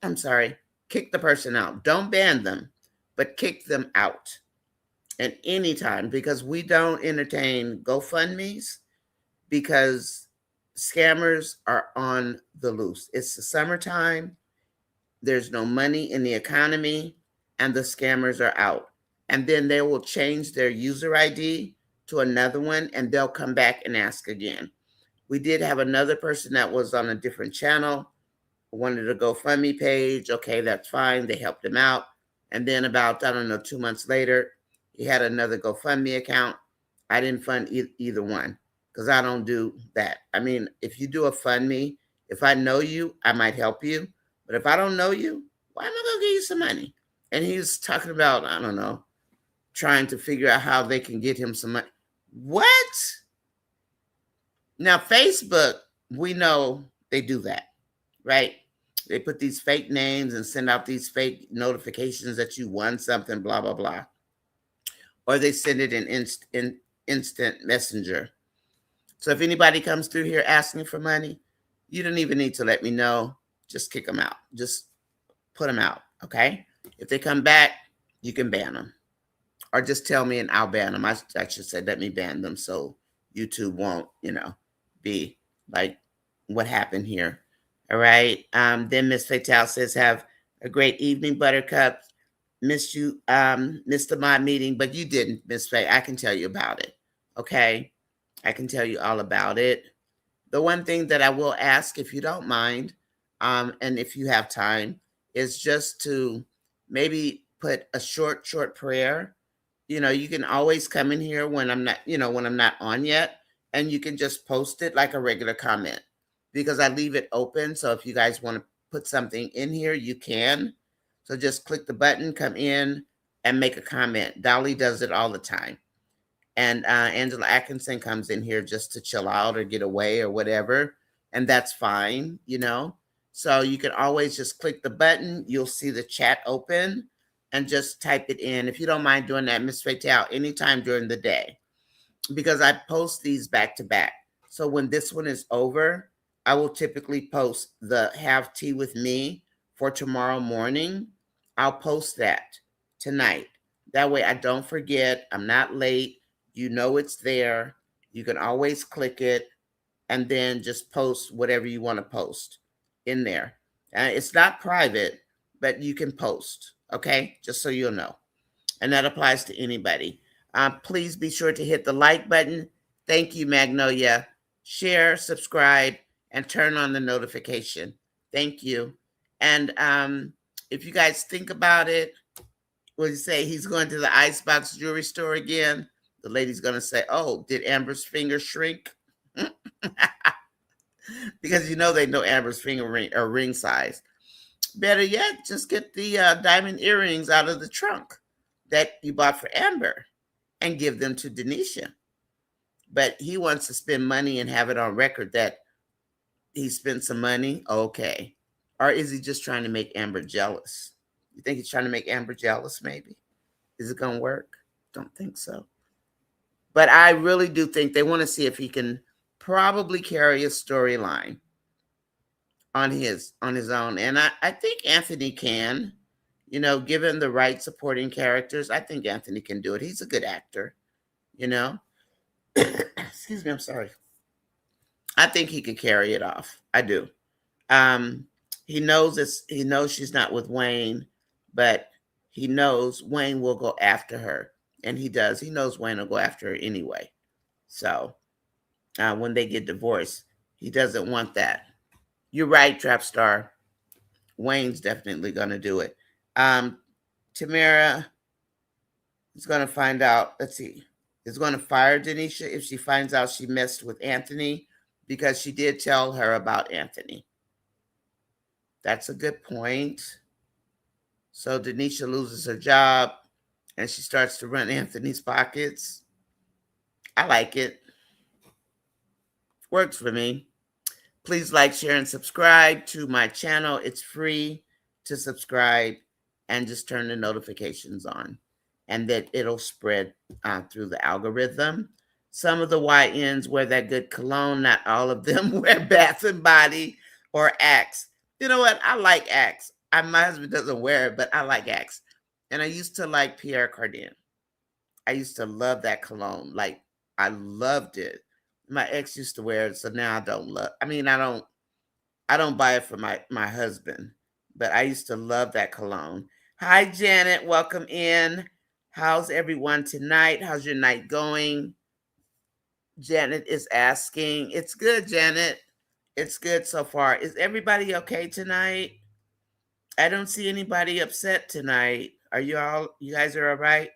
I'm sorry, kick the person out. Don't ban them, but kick them out at any time, because we don't entertain GoFundMes, because scammers are on the loose. It's the summertime. There's no money in the economy, and the scammers are out. And then they will change their user ID to another one, and they'll come back and ask again. We did have another person that was on a different channel, wanted a GoFundMe page. Okay, that's fine. They helped him out. And then about, 2 months later, he had another GoFundMe account. I didn't fund either one because I don't do that. I mean, if you do a fund me, if I know you, I might help you. But if I don't know you, why am I going to give you some money? And he's talking about, I don't know, trying to figure out how they can get him some money. What? Now, Facebook, we know they do that, right? They put these fake names and send out these fake notifications that you won something, blah, blah, blah. Or they send it in instant messenger. So if anybody comes through here asking for money, you don't even need to let me know. Just kick them out. Just put them out, okay? If they come back, you can ban them. Or just tell me and I'll ban them. I should say, let me ban them so YouTube won't, be like what happened here. All right. Then Miss Fatal says, have a great evening, Buttercup. Missed you, missed the mod meeting, but you didn't, Miss Faye. I can tell you about it. Okay. I can tell you all about it. The one thing that I will ask, if you don't mind, and if you have time, is just to maybe put a short prayer. You can always come in here when I'm not, when I'm not on yet, and you can just post it like a regular comment because I leave it open. So if you guys want to put something in here, you can. So just click the button, come in, and make a comment. Dolly does it all the time. And Angela Atkinson comes in here just to chill out or get away or whatever. And that's fine. So you can always just click the button. You'll see the chat open and just type it in. If you don't mind doing that, Miss Fatal, anytime during the day, because I post these back to back. So when this one is over, I will typically post the have tea with me for tomorrow morning. I'll post that tonight. That way I don't forget. I'm not late. It's there. You can always click it and then just post whatever you want to post in there. It's not private, but you can post, okay? Just so you'll know. And that applies to anybody. Please be sure to hit the like button. Thank you, Magnolia. Share, subscribe, and turn on the notification. Thank you. And if you guys think about it, when you say he's going to the Icebox jewelry store again, the lady's going to say, oh, did Amber's finger shrink? Because they know Amber's finger ring size. Better yet, just get the diamond earrings out of the trunk that you bought for Amber and give them to Denisha. But he wants to spend money and have it on record that he spent some money. Okay. Or is he just trying to make Amber jealous? You think he's trying to make Amber jealous, maybe? Is it going to work? Don't think so. But I really do think they want to see if he can probably carry a storyline on his own. And I think Anthony can, given the right supporting characters. I think Anthony can do it. He's a good actor, Excuse me, I'm sorry. I think he could carry it off. I do. He knows this. He knows she's not with Wayne, but he knows Wayne will go after her. And he does. He knows Wayne will go after her anyway. So when they get divorced, he doesn't want that. You're right, Trapstar. Wayne's definitely going to do it. Tamara is going to find out. Let's see. Is going to fire Denisha if she finds out she messed with Anthony, because she did tell her about Anthony. That's a good point. So Denisha loses her job and she starts to run Anthony's pockets. I like it. Works for me. Please like, share, and subscribe to my channel. It's free to subscribe, and just turn the notifications on, and that it'll spread through the algorithm. Some of the YNs wear that good cologne. Not all of them wear Bath and Body or Axe. You know what? I like Axe. My husband doesn't wear it, but I like Axe. And I used to like Pierre Cardin. I used to love that cologne. Like, I loved it. My ex used to wear it, so now I don't love. I mean, I don't buy it for my husband, but I used to love that cologne. Hi, Janet. Welcome in. How's everyone tonight? How's your night going? Janet is asking. It's good, Janet. It's good so far. Is everybody okay tonight? I don't see anybody upset tonight. You guys are all right?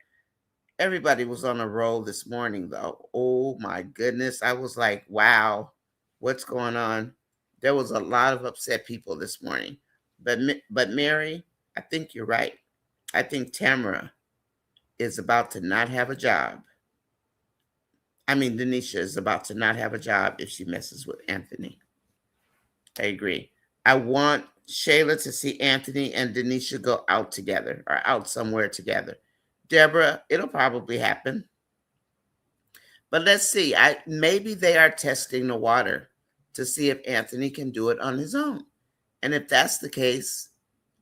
Everybody was on a roll this morning, though. Oh, my goodness. I was like, wow, what's going on? There was a lot of upset people this morning. But Mary, I think you're right. I think Tamara is about to not have a job. I mean, Denisha is about to not have a job if she messes with Anthony. I agree. I want Shayla to see Anthony and Denisha go out together or out somewhere together. Deborah, it'll probably happen. But let's see. Maybe they are testing the water to see if Anthony can do it on his own. And if that's the case,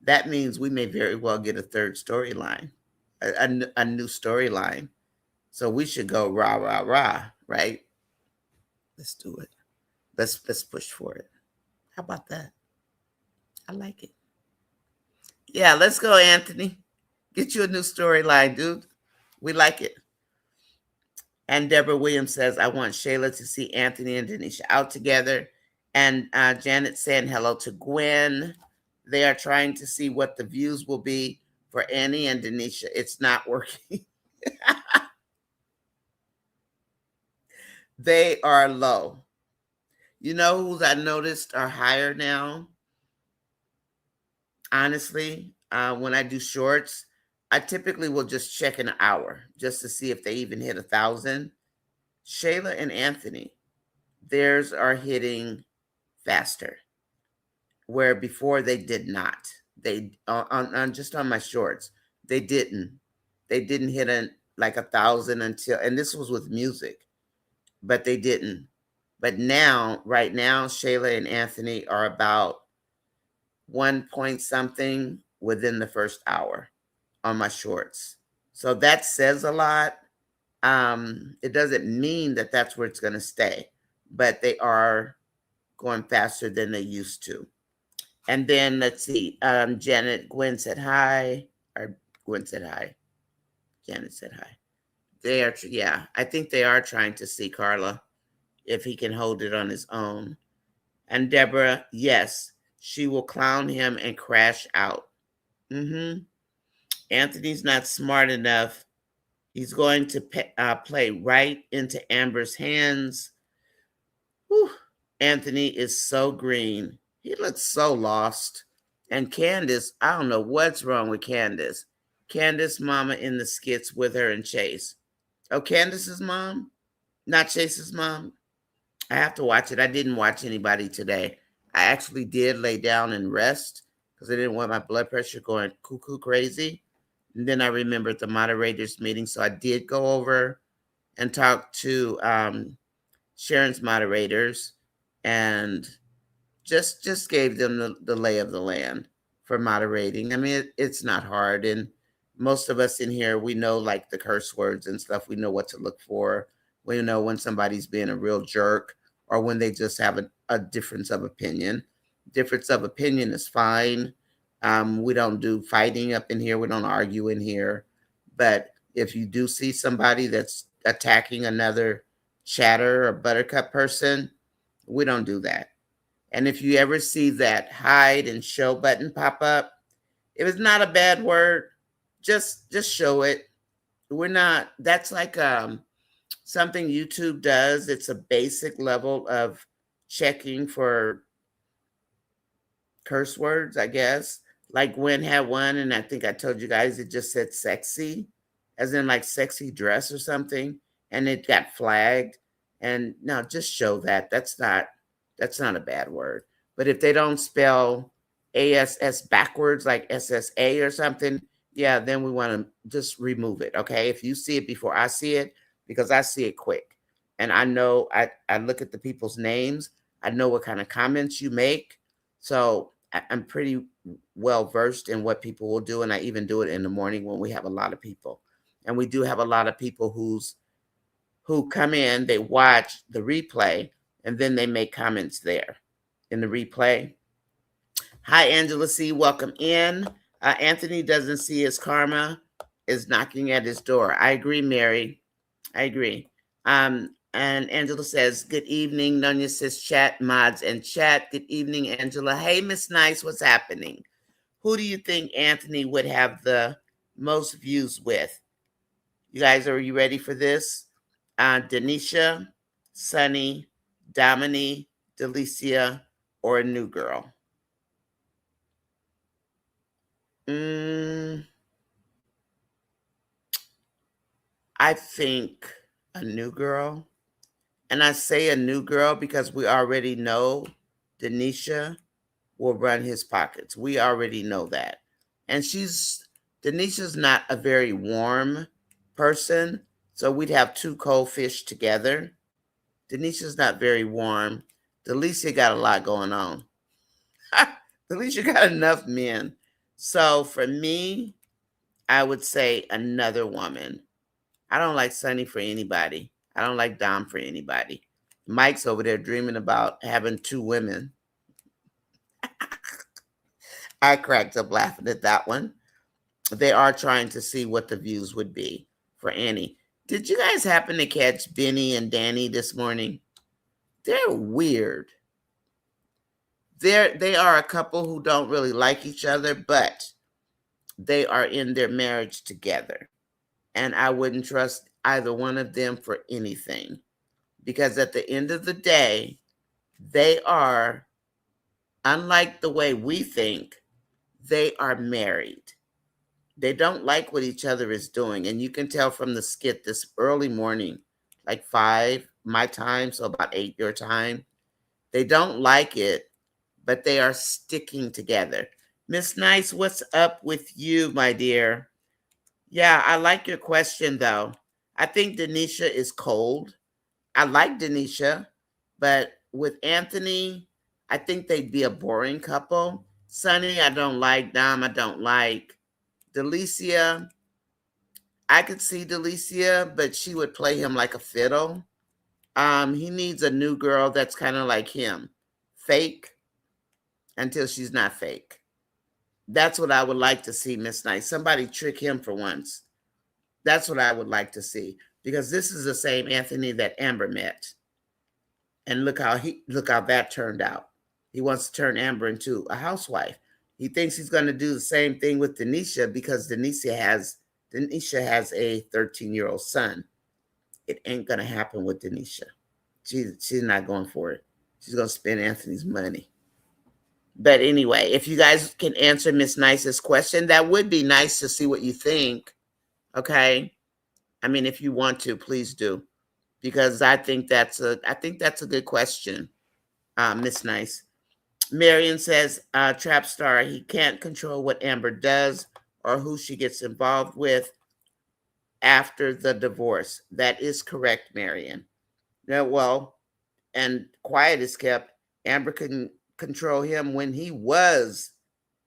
that means we may very well get a third storyline, a new storyline. So we should go rah rah rah, right? Let's do it. Let's push for it. How about that? I like it. Yeah, let's go, Anthony. Get you a new storyline, dude. We like it. And Deborah Williams says, I want Shayla to see Anthony and Denisha out together. And Janet saying hello to Gwen. They are trying to see what the views will be for Annie and Denisha. It's not working. They are low. You know who's I noticed are higher now? Honestly, when I do shorts, I typically will just check an hour just to see if they even hit 1,000. Shayla and Anthony, theirs are hitting faster, where before they did not. They on just on my shorts, they didn't. They didn't hit like 1,000 until, and this was with music, but they didn't. But now, right now, Shayla and Anthony are about 1 point something within the first hour on my shorts. So that says a lot. It doesn't mean that that's where it's going to stay, but they are going faster than they used to. And then let's see, Gwen said hi, or Gwen said hi. Janet said hi. They are, yeah, I think they are trying to see Carla if he can hold it on his own. And Deborah, yes, she will clown him and crash out. Anthony's not smart enough. He's going to play right into Amber's hands. Whew. Anthony is so green. He looks so lost. And Candace, I don't know what's wrong with Candace. Candace mama in the skits with her and Chase. Oh, Candace's mom? Not Chase's mom? I have to watch it. I didn't watch anybody today. I actually did lay down and rest because I didn't want my blood pressure going cuckoo crazy. And then I remembered the moderators meeting. So I did go over and talk to Sharon's moderators and just gave them the lay of the land for moderating. I mean, it's not hard. And most of us in here, we know like the curse words and stuff. We know what to look for. We know when somebody's being a real jerk or when they just have a difference of opinion. Difference of opinion is fine. We don't do fighting up in here. We don't argue in here. But if you do see somebody that's attacking another chatter or buttercup person, we don't do that. And if you ever see that hide and show button pop up, if it's not a bad word, just show it. We're not, that's like something YouTube does. It's a basic level of checking for curse words, I guess. Like Gwen had one, and I think I told you guys it just said sexy, as in like sexy dress or something, and it got flagged. And no, just show that. That's not a bad word. But if they don't spell ASS backwards, like SSA or something, yeah, then we want to just remove it. Okay. If you see it before I see it, because I see it quick. And I know I look at the people's names. I know what kind of comments you make. So I'm pretty well versed in what people will do. And I even do it in the morning when we have a lot of people. And we do have a lot of people who come in, they watch the replay, and then they make comments there in the replay. Hi, Angela C. Welcome in. Anthony doesn't see his karma is knocking at his door. I agree, Mary. I agree. And Angela says, good evening. Nonya says, chat, mods, and chat. Good evening, Angela. Hey, Miss Nice, what's happening? Who do you think Anthony would have the most views with? You guys, are you ready for this? Denisha, Sunny, Domini, Delicia, or a new girl? I think a new girl. And I say a new girl because we already know Denisha will run his pockets. We already know that. And Denisha's not a very warm person. So we'd have two cold fish together. Denisha's not very warm. Delicia got a lot going on. Delicia got enough men. So for me, I would say another woman. I don't like Sonny for anybody. I don't like Dom for anybody. Mike's over there dreaming about having two women. I cracked up laughing at that one. They are trying to see what the views would be for Annie. Did you guys happen to catch Benny and Danny this morning? They're weird. They are a couple who don't really like each other, but they are in their marriage together. And I wouldn't trust either one of them for anything. Because at the end of the day, they are, unlike the way we think, they are married. They don't like what each other is doing. And you can tell from the skit this early morning, like 5 my time, so about 8 your time. They don't like it, but they are sticking together. Miss Nice, what's up with you, my dear? Yeah, I like your question, though. I think Denisha is cold. I like Denisha, but with Anthony, I think they'd be a boring couple. Sonny, I don't like. Dom, I don't like. Delicia, I could see Delicia, but she would play him like a fiddle. He needs a new girl that's kind of like him. Fake until she's not fake. That's what I would like to see, Miss Nice. Somebody trick him for once. That's what I would like to see. Because this is the same Anthony that Amber met. And look how that turned out. He wants to turn Amber into a housewife. He thinks he's going to do the same thing with Denisha because Denisha has a 13-year-old son. It ain't going to happen with Denisha. She's not going for it. She's going to spend Anthony's money. But anyway, if you guys can answer Miss Nice's question, that would be nice to see what you think. Okay? I mean, if you want to, please do. Because I think that's a good question, Miss Nice. Marion says, Trap Star, he can't control what Amber does or who she gets involved with after the divorce. That is correct, Marion. Yeah, well, and quiet is kept. Amber couldn't control him when he was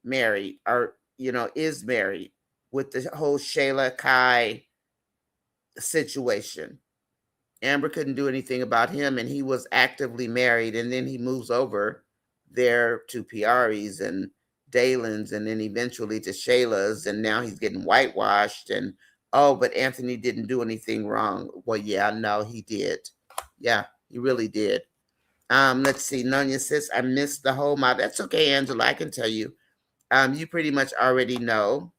married or, is married with the whole Shayla Kai situation. Amber couldn't do anything about him, and he was actively married, and then he moves over there to Piari's and Dalen's, and then eventually to Shayla's, and now he's getting whitewashed, and but Anthony didn't do anything wrong. Well, yeah, no, he did. Yeah, he really did. Let's see. Nonya says, I missed the whole mod. That's okay, Angela. I can tell you. You pretty much already know.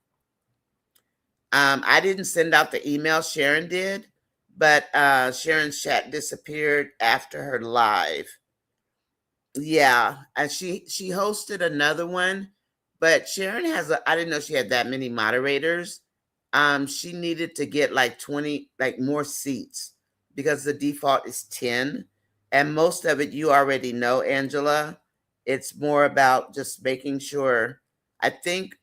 I didn't send out the email. Sharon did. But Sharon's chat disappeared after her live. Yeah, and she hosted another one, but Sharon I didn't know she had that many moderators. She needed to get like 20 more seats because the default is 10, and most of it you already know, Angela. It's more about just making sure. I think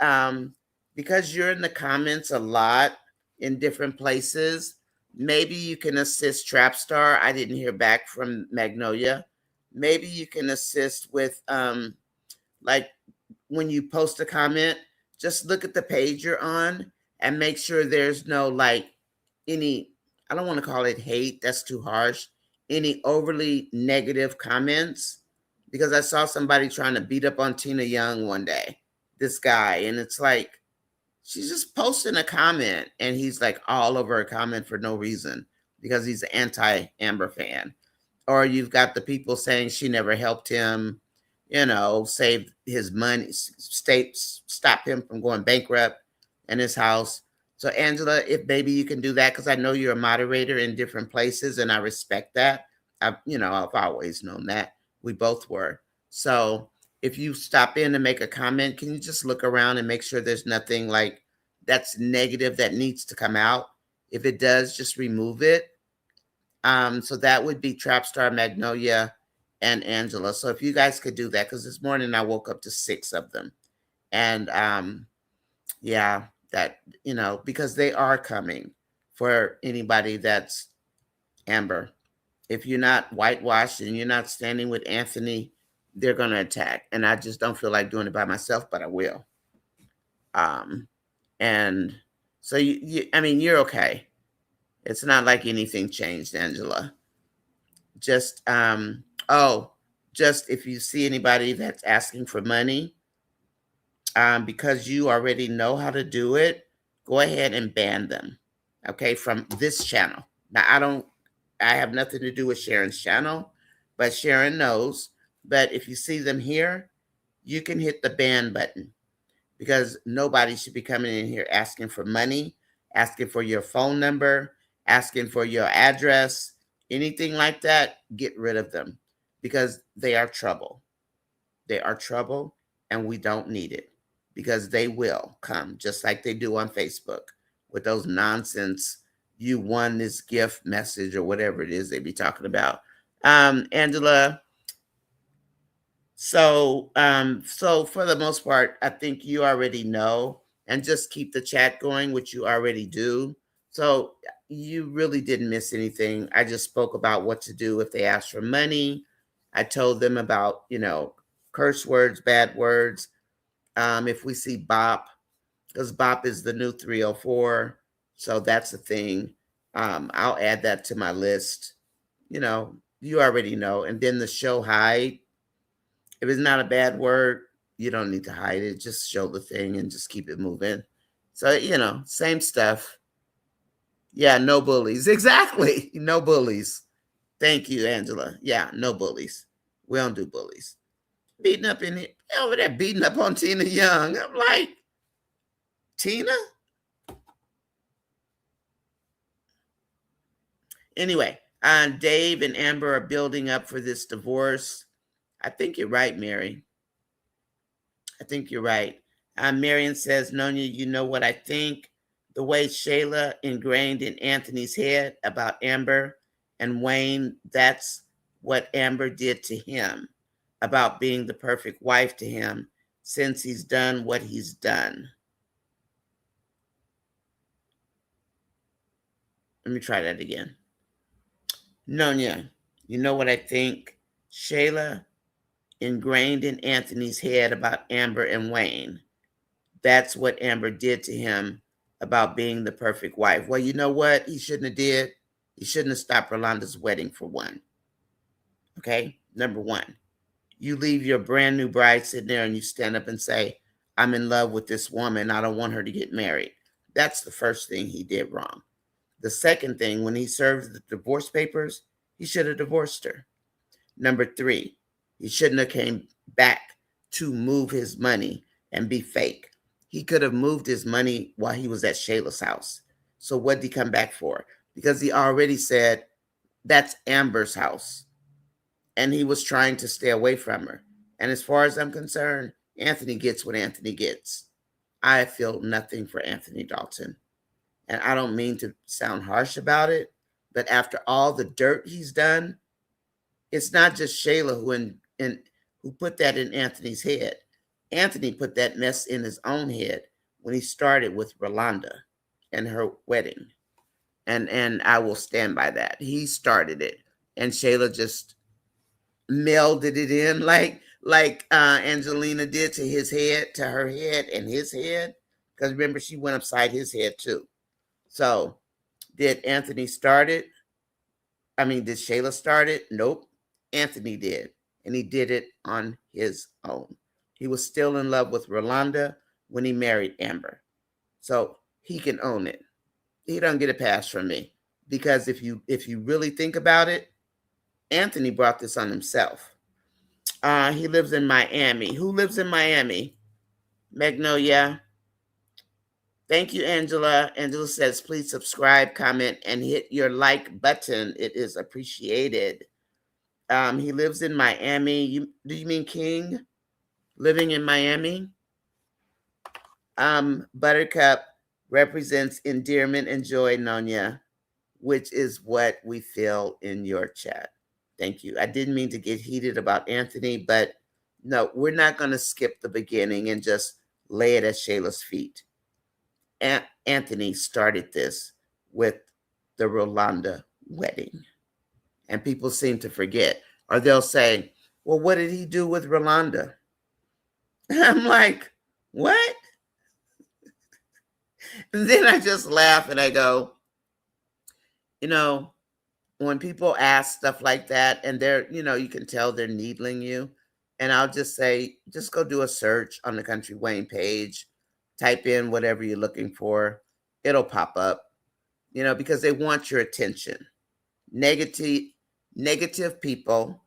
because you're in the comments a lot in different places, maybe you can assist Trapstar. I didn't hear back from Magnolia. Maybe you can assist with like when you post a comment, just look at the page you're on and make sure there's no any, I don't want to call it hate, that's too harsh, any overly negative comments. Because I saw somebody trying to beat up on Tina Young one day, this guy, and it's like, she's just posting a comment and he's like all over a comment for no reason because he's an anti-Amber fan. Or you've got the people saying she never helped him, save his money, stop him from going bankrupt in his house. So Angela, if maybe you can do that, because I know you're a moderator in different places and I respect that. I've always known that. We both were. So if you stop in and make a comment, can you just look around and make sure there's nothing like that's negative that needs to come out? If it does, just remove it. So that would be Trapstar, Magnolia, and Angela. So if you guys could do that, because this morning I woke up to 6 of them. And yeah, that, because they are coming. for anybody that's Amber. If you're not whitewashed and you're not standing with Anthony, they're going to attack. And I just don't feel like doing it by myself, but I will. Um, and so, I mean, you're okay. It's not like anything changed, Angela. Just, just if you see anybody that's asking for money, because you already know how to do it, go ahead and ban them, okay, from this channel. Now, I have nothing to do with Sharon's channel, but Sharon knows. But if you see them here, you can hit the ban button, because nobody should be coming in here asking for money, asking for your phone number, asking for your address, anything like that. Get rid of them, because they are trouble. They are trouble, and we don't need it, because they will come just like they do on Facebook with those nonsense, you won this gift message or whatever it is they be talking about. Angela, so for the most part, I think you already know, and just keep the chat going, which you already do. So you really didn't miss anything. I just spoke about what to do if they ask for money. I told them about, curse words, bad words. If we see BOP, because BOP is the new 304, so that's a thing. I'll add that to my list. You already know. And then the show hide. If it's not a bad word, you don't need to hide it. Just show the thing and just keep it moving. So, same stuff. Yeah, no bullies. Exactly. No bullies. Thank you, Angela. Yeah, no bullies. We don't do bullies. Beating up in it. Over there beating up on Tina Young. I'm like, Tina? Anyway, Dave and Amber are building up for this divorce. I think you're right, Mary. I think you're right. Marion says, Nonya, you know what I think? The way Shayla ingrained in Anthony's head about Amber and Wayne, that's what Amber did to him about being the perfect wife to him since he's done what he's done. Let me try that again. Nonya, you know what I think? Shayla ingrained in Anthony's head about Amber and Wayne. That's what Amber did to him about being the perfect wife. Well, you know what he shouldn't have did? He shouldn't have stopped Rolanda's wedding, for one. Okay? Number one, you leave your brand new bride sitting there and you stand up and say, I'm in love with this woman. I don't want her to get married. That's the first thing he did wrong. The second thing, when he served the divorce papers, he should have divorced her. Number three, he shouldn't have came back to move his money and be fake. He could have moved his money while he was at Shayla's house. So what did he come back for? Because he already said that's Amber's house. And he was trying to stay away from her. And as far as I'm concerned, Anthony gets what Anthony gets. I feel nothing for Anthony Dalton. And I don't mean to sound harsh about it, but after all the dirt he's done, it's not just Shayla who put that in Anthony's head. Anthony put that mess in his own head when he started with Rolanda and her wedding. And I will stand by that. He started it. And Shayla just melded it in like Angelina did to his head, to her head and his head. Because remember, she went upside his head too. So did Anthony start it? I mean, did Shayla start it? Nope. Anthony did. And he did it on his own. He was still in love with Rolanda when he married Amber. So he can own it. He don't get a pass from me. Because if you really think about it, Anthony brought this on himself. He lives in Miami. Who lives in Miami? Magnolia. Thank you, Angela. Angela says, please subscribe, comment, and hit your like button. It is appreciated. He lives in Miami. Do you mean King? Living in Miami? Buttercup represents endearment and joy, Nonya, which is what we feel in your chat. Thank you. I didn't mean to get heated about Anthony, but no, we're not going to skip the beginning and just lay it at Shayla's feet. Anthony started this with the Rolanda wedding. And people seem to forget. Or they'll say, well, what did he do with Rolanda? I'm like, what? And then I just laugh and I go, you know, when people ask stuff like that and they're, you can tell they're needling you. And I'll just say, just go do a search on the Country Wayne page, type in whatever you're looking for. It'll pop up, because they want your attention. Negative, negative people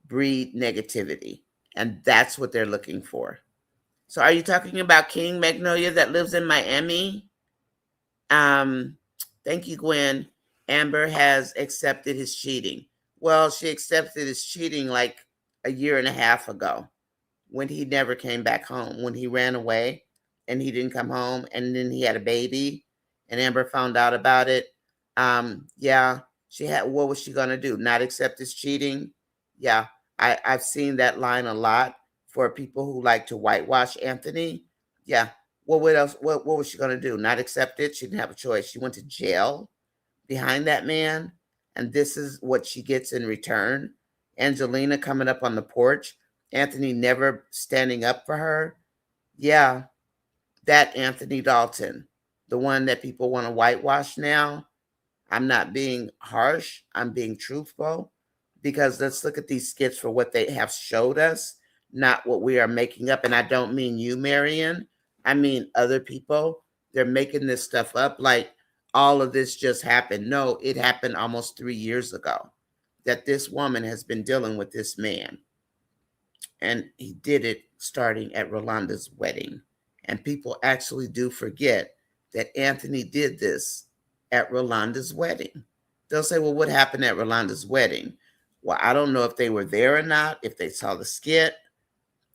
breed negativity. And that's what they're looking for. So are you talking about King Magnolia that lives in Miami? Um, Thank you, Gwen. Amber has accepted his cheating. Well, she accepted his cheating like a year and a half ago when he never came back home, when he ran away and he didn't come home, and then he had a baby and Amber found out about it. Yeah, what was she gonna do? Not accept his cheating? Yeah, I've seen that line a lot for people who like to whitewash Anthony. Yeah. Well, what else? What was she gonna do? Not accept it? She didn't have a choice. She went to jail behind that man, and this is what she gets in return. Angelina coming up on the porch, Anthony never standing up for her. Yeah, that Anthony Dalton, the one that people want to whitewash now. I'm not being harsh, I'm being truthful, because let's look at these skits for what they have showed us, not what we are making up. And I don't mean you, Marion. I mean other people. They're making this stuff up like all of this just happened. No, it happened almost 3 years ago that this woman has been dealing with this man. And he did it starting at Rolanda's wedding. And people actually do forget that Anthony did this at Rolanda's wedding. They'll say, well, what happened at Rolanda's wedding? Well, I don't know if they were there or not, if they saw the skit.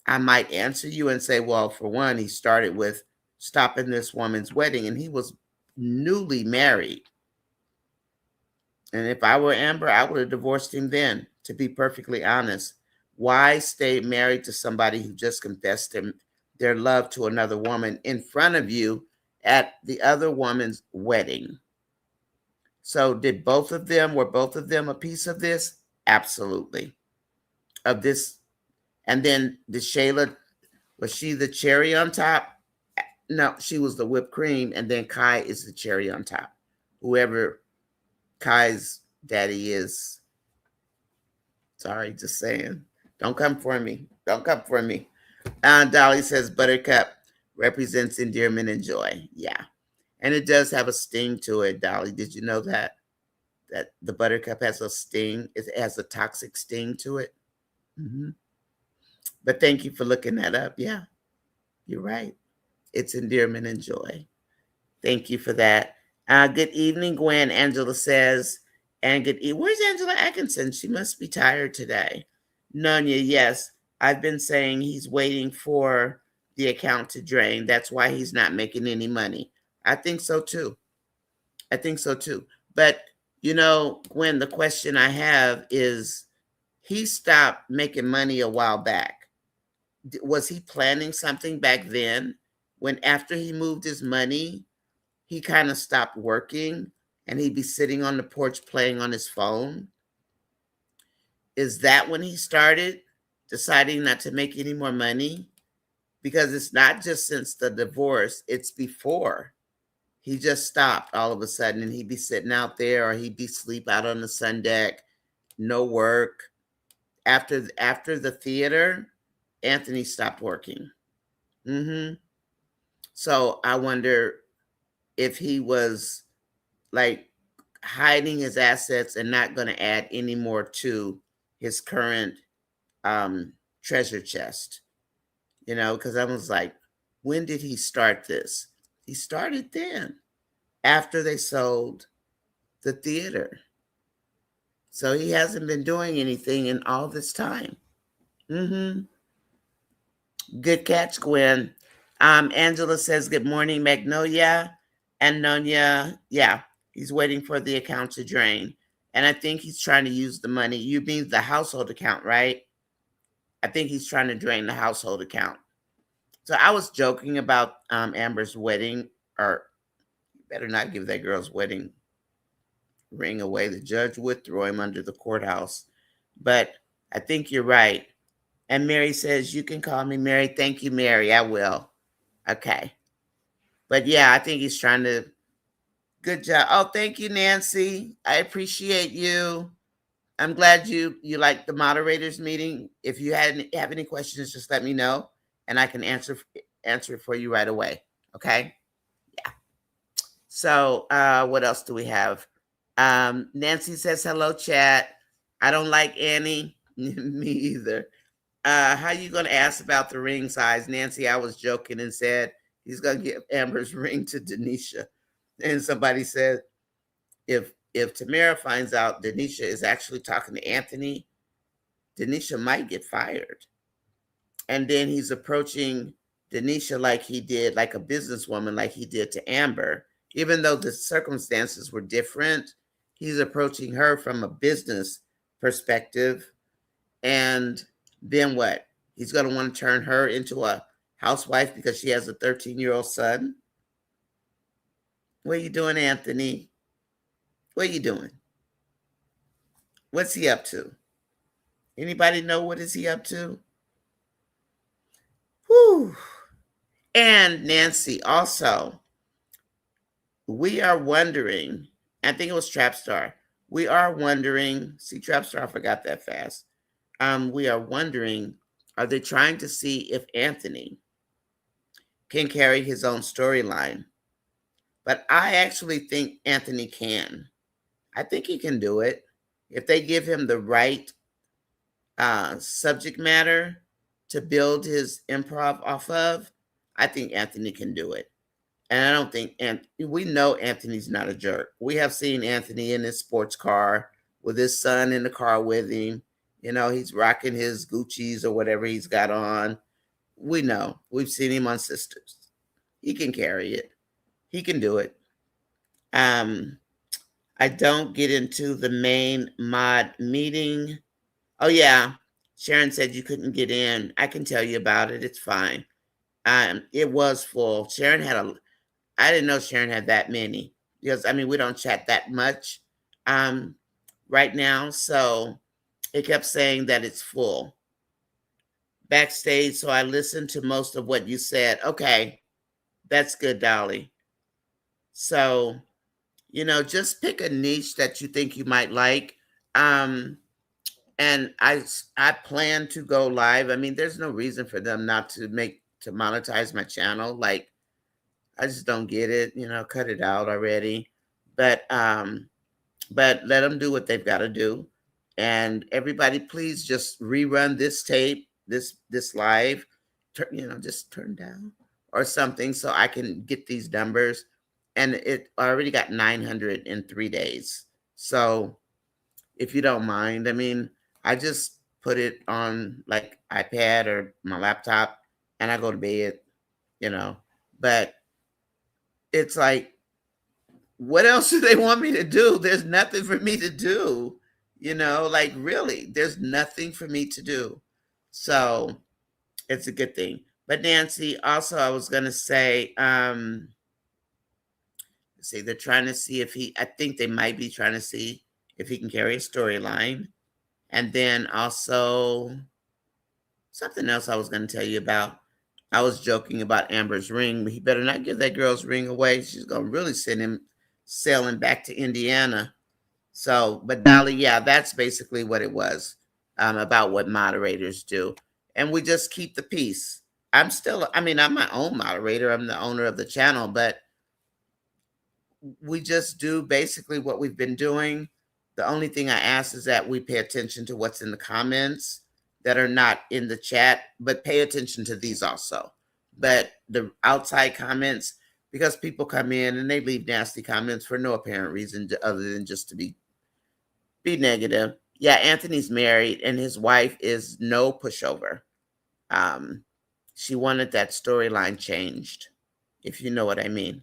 I might answer you and say, well, for one, he started with stopping this woman's wedding and he was newly married. And if I were Amber, I would have divorced him then, to be perfectly honest. Why stay married to somebody who just confessed their love to another woman in front of you at the other woman's wedding? So were both of them a piece of this? Absolutely. Of this. And then did Shayla, was she the cherry on top? No, she was the whipped cream. And then Kai is the cherry on top. Whoever Kai's daddy is. Sorry, just saying. Don't come for me. Don't come for me. Dolly says Buttercup represents endearment and joy. Yeah. And it does have a sting to it, Dolly. Did you know that? That the Buttercup has a sting. It has a toxic sting to it. Mm-hmm. But thank you for looking that up. Yeah, you're right. It's endearment and joy. Thank you for that. Good evening, Gwen, Angela says. And where's Angela Atkinson? She must be tired today. Nunya, yes. I've been saying he's waiting for the account to drain. That's why he's not making any money. I think so too. I think so too. But, Gwen, the question I have is, he stopped making money a while back. Was he planning something back then when after he moved his money, he kind of stopped working and he'd be sitting on the porch playing on his phone? Is that when he started deciding not to make any more money? Because it's not just since the divorce, it's before. He just stopped all of a sudden and he'd be sitting out there or he'd be asleep out on the sun deck, no work. After the theater, Anthony stopped working. Mm-hmm. So I wonder if he was like hiding his assets and not going to add any more to his current treasure chest, because I was like, when did he start this? He started then, after they sold the theater. So he hasn't been doing anything in all this time. Mm-hmm. Good catch, Gwen. Angela says, good morning, Magnolia. And Nonya, yeah, he's waiting for the account to drain. And I think he's trying to use the money. You mean the household account, right? I think he's trying to drain the household account. So I was joking about Amber's wedding, or better not give that girl's wedding ring away, the judge would throw him under the courthouse. But I think you're right. And Mary says, you can call me Mary. Thank you, Mary. I will. Okay. But yeah, I think he's trying to. Good job. Oh, thank you, Nancy. I appreciate you. I'm glad you like the moderators meeting. If you have any questions, just let me know, and I can answer it for you right away. Okay. Yeah. So what else do we have? Nancy says hello, chat. I don't like Annie. Me either. How you gonna ask about the ring size, Nancy? I was joking and said he's gonna give Amber's ring to Denisha, and somebody said if Tamara finds out Denisha is actually talking to Anthony, Denisha might get fired. And then he's approaching Denisha like he did, like a businesswoman, like he did to Amber. Even though the circumstances were different, he's approaching her from a business perspective. And then what? He's going to want to turn her into a housewife because she has a 13-year-old son. What are you doing, Anthony? What are you doing? What's he up to? Anybody know what is he up to? Whew. And Nancy, also, we are wondering, I think it was Trapstar. We are wondering, see, Trapstar, I forgot that fast. We are wondering, are they trying to see if Anthony can carry his own storyline? But I actually think Anthony can. I think he can do it. If they give him the right subject matter to build his improv off of, I think Anthony can do it. And I don't think, and we know Anthony's not a jerk. We have seen Anthony in his sports car with his son in the car with him. You know, he's rocking his Gucci's or whatever he's got on. We know. We've seen him on Sisters. He can carry it. He can do it. I don't get into the main mod meeting. Oh yeah, Sharon said you couldn't get in. I can tell you about it. It's fine. It was full. I didn't know Sharon had that many because I mean we don't chat that much right now. So it kept saying that it's full. Backstage, so I listened to most of what you said. Okay, that's good, Dolly. So, just pick a niche that you think you might like. And I plan to go live. I mean, there's no reason for them not to monetize my channel. Like, I just don't get it. Cut it out already. But let them do what they've got to do. And everybody, please just rerun this tape, this live. Just turn down or something so I can get these numbers. And it already got 900 in 3 days. So if you don't mind, I mean, I just put it on like iPad or my laptop and I go to bed, but it's like, what else do they want me to do? There's nothing for me to do, like really, there's nothing for me to do. So it's a good thing. But Nancy, also, I was going to say, they're trying to see I think they might be trying to see if he can carry a storyline. And then also something else I was going to tell you about. I was joking about Amber's ring, but he better not give that girl's ring away. She's going to really send him sailing back to Indiana. So, but Dolly, yeah, that's basically what it was about what moderators do. And we just keep the peace. I'm my own moderator. I'm the owner of the channel, but we just do basically what we've been doing. The only thing I ask is that we pay attention to what's in the comments that are not in the chat, but pay attention to these also. But the outside comments, because people come in and they leave nasty comments for no apparent reason other than just to be negative. Yeah, Anthony's married and his wife is no pushover. She wanted that storyline changed, if you know what I mean.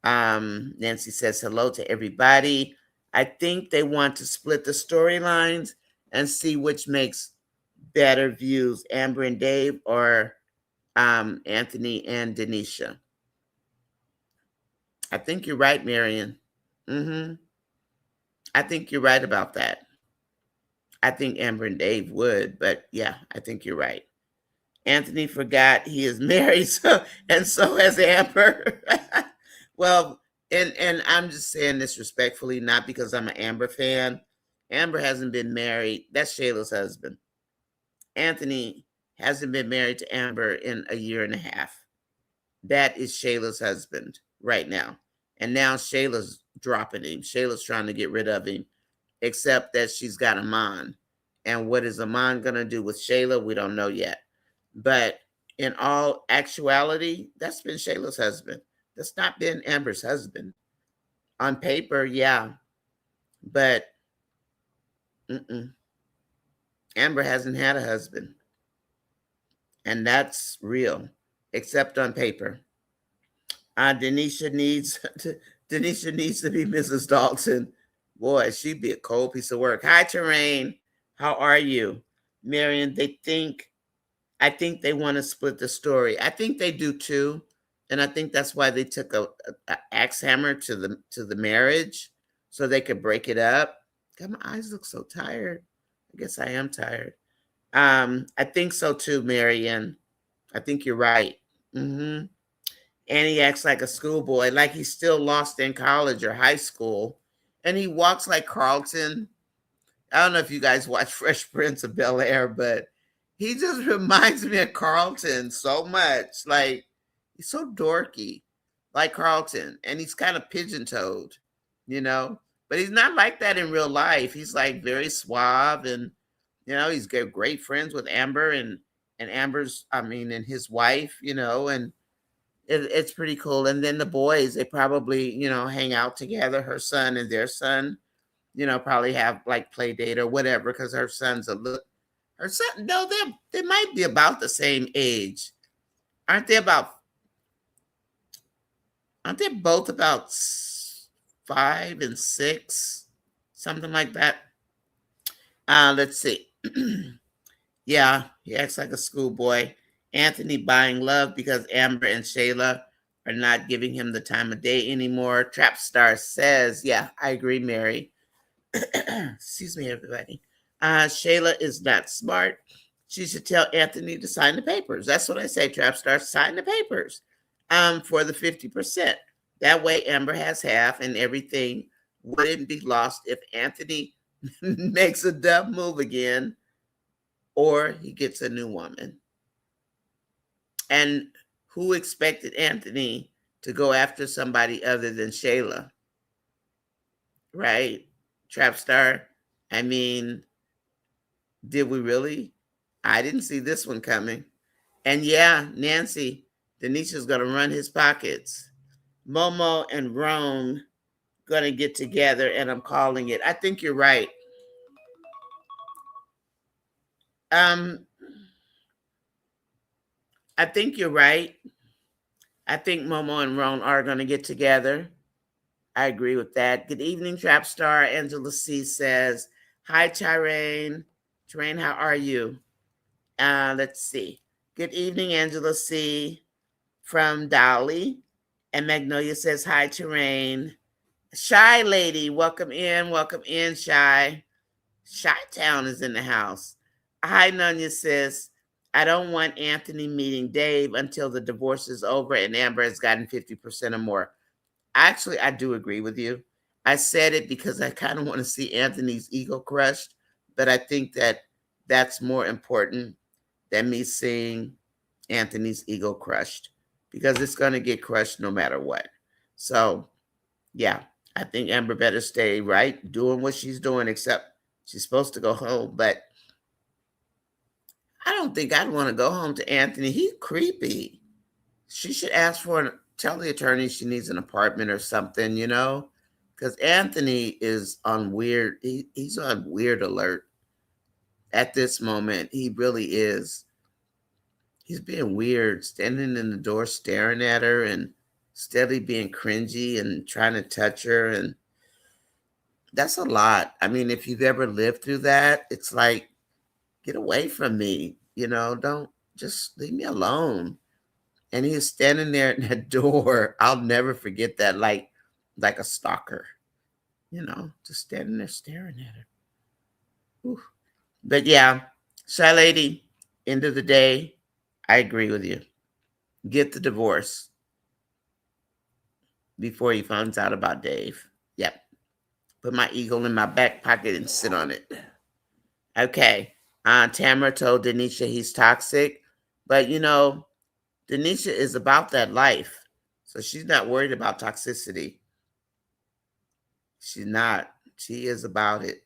Nancy says hello to everybody. I think they want to split the storylines and see which makes better views, Amber and Dave or Anthony and Denisha. I think you're right, Marion. I think you're right about that. I think Amber and Dave would, but yeah, I think you're right. Anthony forgot he is married, so has Amber. Well, and I'm just saying this respectfully, not because I'm an Amber fan. Amber hasn't been married. That's Shayla's husband. Anthony hasn't been married to Amber in a year and a half. That is Shayla's husband right now. And now Shayla's dropping him. Shayla's trying to get rid of him, except that she's got Amon. And what is Amon going to do with Shayla? We don't know yet. But in all actuality, that's been Shayla's husband. That's not been Amber's husband. On paper, yeah. But mm-mm. Amber hasn't had a husband. And that's real, except on paper. Denisha needs Denisha needs to be Mrs. Dalton. Boy, she'd be a cold piece of work. Hi, Terrain. How are you? Marion, I think they want to split the story. I think they do too. And I think that's why they took a axe hammer to the marriage so they could break it up. God, my eyes look so tired. I guess I am tired. I think so too, Marion. I think you're right. Mm-hmm. And he acts like a schoolboy, like he's still lost in college or high school. And he walks like Carlton. I don't know if you guys watch Fresh Prince of Bel Air, but he just reminds me of Carlton so much. Like, he's so dorky, like Carlton. And he's kind of pigeon toed, you know? But he's not like that in real life. He's like very suave and, he's great friends with Amber and and his wife, and it's pretty cool. And then the boys, they probably, hang out together, her son and their son, probably have like play date or whatever, because her son's her son, no, they might be about the same age. Aren't they about, aren't they both about 5 and 6? Something like that. Let's see. Yeah, he acts like a schoolboy. Anthony buying love because Amber and Shayla are not giving him the time of day anymore. Trap Star says, yeah, I agree, Mary. Excuse me, everybody. Shayla is not smart. She should tell Anthony to sign the papers. That's what I say, Trap Star, sign the papers for the 50%. That way Amber has half and everything wouldn't be lost if Anthony makes a dumb move again or he gets a new woman. And who expected Anthony to go after somebody other than Shayla? Right? Trap Star. I mean, did we really? I didn't see this one coming. And yeah, Nancy, Denisha's going to run his pockets. Momo and Roan going to get together, and I'm calling it. I think you're right. I think you're right. I think Momo and Roan are going to get together. I agree with that. Good evening, Trap Star. Angela C says, hi, Tyraine. Tyraine, how are you? Let's see. Good evening, Angela C. from Dolly. And Magnolia says, hi, Tyraine. Shy Lady, welcome in, Shy. Chi-Town is in the house. Hi, Nunya says, I don't want Anthony meeting Dave until the divorce is over and Amber has gotten 50% or more. Actually, I do agree with you. I said it because I kind of want to see Anthony's ego crushed, but I think that that's more important than me seeing Anthony's ego crushed, because it's going to get crushed no matter what. So, yeah, I think Amber better stay right doing what she's doing, except she's supposed to go home. But I don't think I'd want to go home to Anthony. He's creepy. She should tell the attorney she needs an apartment or something, because Anthony is on he's on weird alert at this moment. He really is. He's being weird, standing in the door, staring at her and steadily being cringy and trying to touch her. And that's a lot. I mean, if you've ever lived through that, it's like, get away from me, don't, just leave me alone. And he was standing there at the door. I'll never forget that, like a stalker. just standing there staring at her. Whew. But yeah, Shy Lady, end of the day, I agree with you. Get the divorce before he finds out about Dave. Yep. Put my eagle in my back pocket and sit on it. Okay. Tamara told Denisha he's toxic, but Denisha is about that life. So she's not worried about toxicity. She's not. She is about it.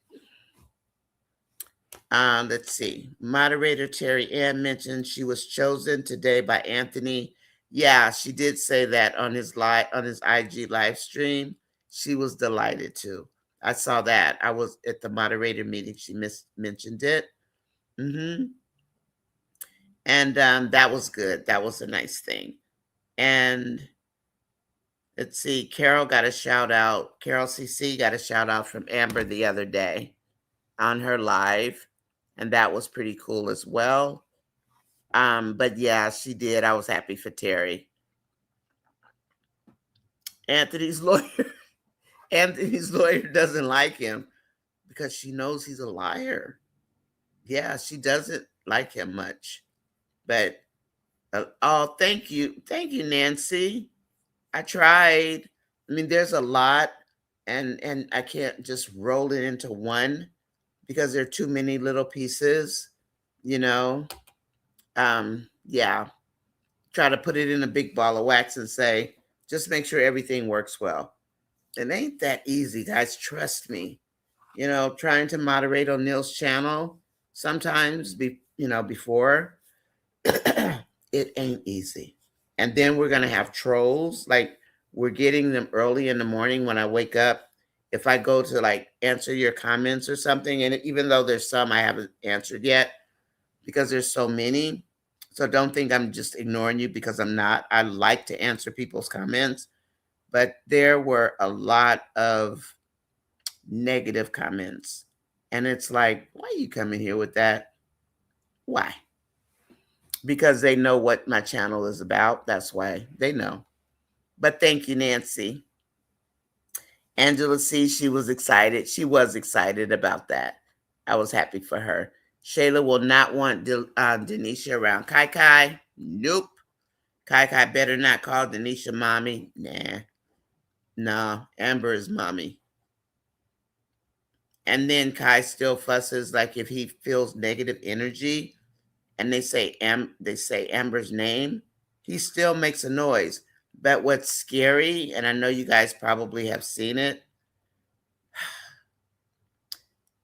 Let's see. Moderator Terry Ann mentioned she was chosen today by Anthony. Yeah, she did say that on his IG live stream. She was delighted to. I saw that. I was at the moderator meeting. She mentioned it. And that was good. That was a nice thing. And let's see. Carol got a shout out. Carol CC got a shout out from Amber the other day on her live, and that was pretty cool as well. But yeah, she did. I was happy for Terry. Anthony's lawyer Anthony's lawyer doesn't like him because she knows he's a liar. Yeah, she doesn't like him much. But oh, thank you. Thank you, Nancy. I tried. I mean, there's a lot, and I can't just roll it into one because there are too many little pieces, you know. Yeah. Try to put it in a big ball of wax and say, just make sure everything works well. It ain't that easy, guys. Trust me. Trying to moderate on Neil's channel sometimes before it ain't easy. And then we're gonna have trolls. Like, we're getting them early in the morning when I wake up. If I go to like answer your comments or something, and even though there's some I haven't answered yet because there's so many, so don't think I'm just ignoring you, because I'm not. I like to answer people's comments, but there were a lot of negative comments. And it's like, why are you coming here with that? Why? Because they know what my channel is about. That's why they know. But thank you, Nancy. Angela C, she was excited. She was excited about that. I was happy for her. Shayla will not want Denisha around Kai Kai. Nope. Kai Kai better not call Denisha mommy. Nah. No, Amber is mommy. And then Kai still fusses like if he feels negative energy and they say Amber's name, he still makes a noise. But what's scary, and I know you guys probably have seen it,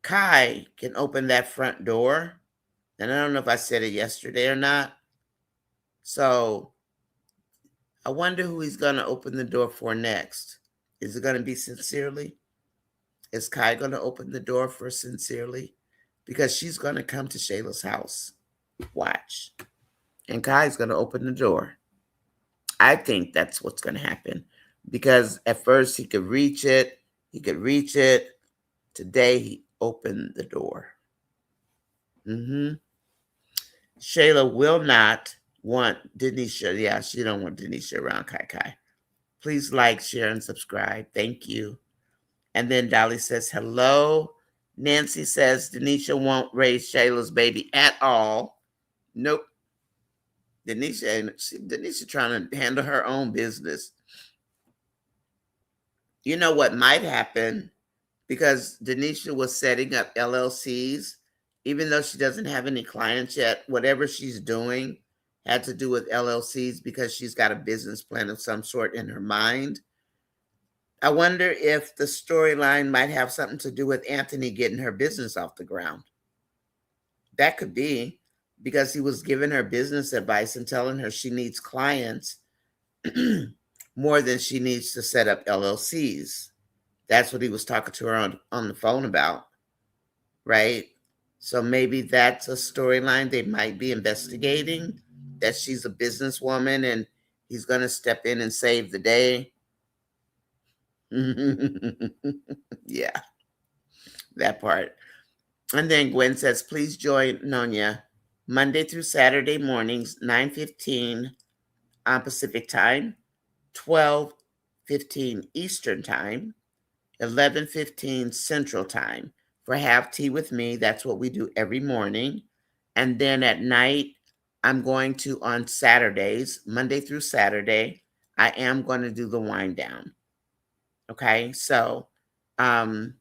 Kai can open that front door. And I don't know if I said it yesterday or not. So I wonder who he's going to open the door for next. Is it going to be Sincerely? Is Kai going to open the door for Sincerely? Because she's going to come to Shayla's house. Watch. And Kai's going to open the door. I think that's what's going to happen. Because at first he could reach it. Today he opened the door. Shayla will not want Denisha. Yeah, she don't want Denisha around Kai Kai. Please like, share, and subscribe. Thank you. And then Dolly says, hello. Nancy says, Denisha won't raise Shayla's baby at all. Nope. Denisha trying to handle her own business. You know what might happen? Because Denisha was setting up LLCs, even though she doesn't have any clients yet, whatever she's doing had to do with LLCs because she's got a business plan of some sort in her mind. I wonder if the storyline might have something to do with Anthony getting her business off the ground. That could be, because he was giving her business advice and telling her she needs clients more than she needs to set up LLCs. That's what he was talking to her on the phone about, right? So maybe that's a storyline they might be investigating, that she's a businesswoman and he's going to step in and save the day. Yeah, that part. And then Gwen says, please join Nonya Monday through Saturday mornings, 9:15 on Pacific time, 12:15 Eastern time, 11:15 Central Time for Have Tea with Me. That's what we do every morning. And then at night, I'm going to, on Saturdays, Monday through Saturday, I am going to do the wind down. Okay. So um,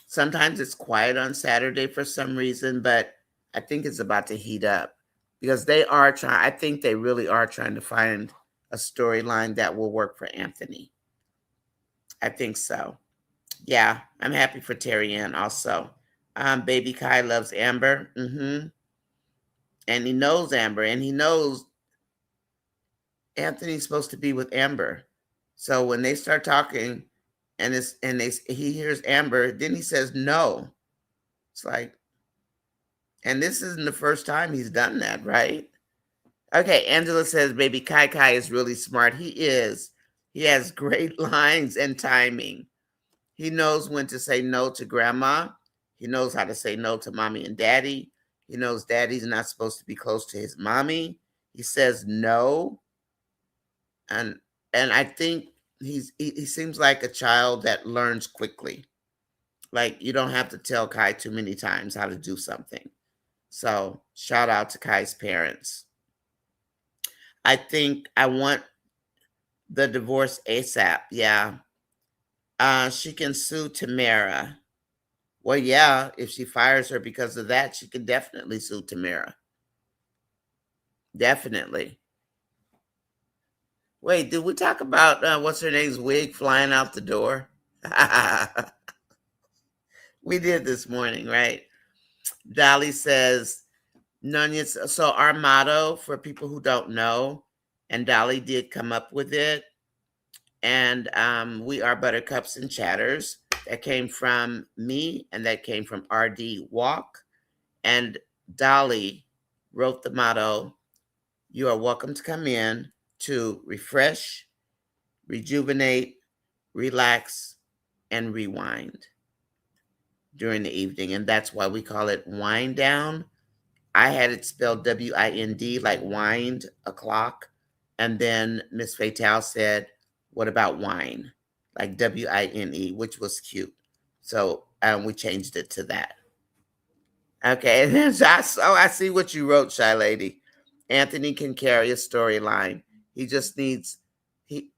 sometimes it's quiet on Saturday for some reason, but I think it's about to heat up because they are trying, I think they really are trying to find a storyline that will work for Anthony. I think so. Yeah, I'm happy for Terry Ann also. Baby Kai loves Amber. And he knows Amber, and he knows Anthony's supposed to be with Amber. So when they start talking, he hears Amber, then he says no. It's like, and this isn't the first time he's done that, right? Okay, Angela says Baby Kai Kai is really smart. He is. He has great lines and timing. He knows when to say no to grandma. He knows how to say no to mommy and daddy. He knows daddy's not supposed to be close to his mommy. He says no. And I think he seems like a child that learns quickly. Like you don't have to tell Kai too many times how to do something. So shout out to Kai's parents. I think I want the divorce ASAP. Yeah. She can sue Tamara. Well, yeah, if she fires her because of that, she can definitely sue Tamara. Definitely. Wait, did we talk about what's her name's wig flying out the door? We did this morning, right? Dolly says, Nunez, so our motto for people who don't know, and Dolly did come up with it, and we are Buttercups and Chatters. That came from me, and that came from RD Walk. And Dolly wrote the motto, you are welcome to come in to refresh, rejuvenate, relax, and rewind during the evening. And that's why we call it wind down. I had it spelled WIND, like wind o'clock. And then Miss Fatal said, what about wine? Like WINE, which was cute. So we changed it to that. Okay, and then I see what you wrote, Shy Lady. Anthony can carry a storyline. He just needs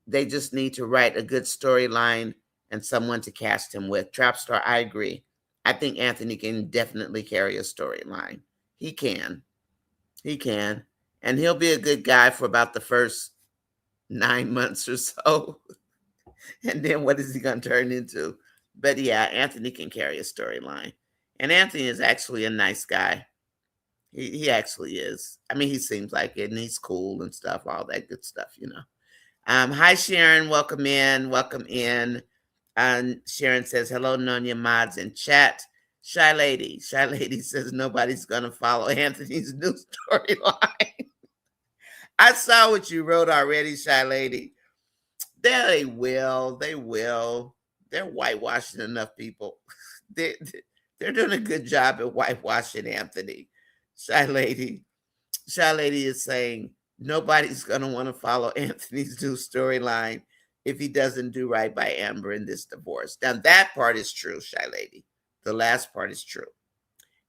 they just need to write a good storyline and someone to cast him with. Trapstar, I agree. I think Anthony can definitely carry a storyline. He can. He can. And he'll be a good guy for about the first 9 months or so. And then what is he going to turn into? But yeah, Anthony can carry a storyline. And Anthony is actually a nice guy. He actually is. I mean, he seems like it, and he's cool and stuff, all that good stuff, you know. Hi, Sharon. Welcome in. Welcome in. Sharon says, hello, Nonya mods in chat. Shy Lady. Shy Lady says nobody's going to follow Anthony's new storyline. I saw what you wrote already, Shy Lady. They will. They will. They're whitewashing enough people. They, they're doing a good job at whitewashing Anthony. Shy Lady. Shy Lady is saying nobody's going to want to follow Anthony's new storyline if he doesn't do right by Amber in this divorce. Now, that part is true, Shy Lady. The last part is true.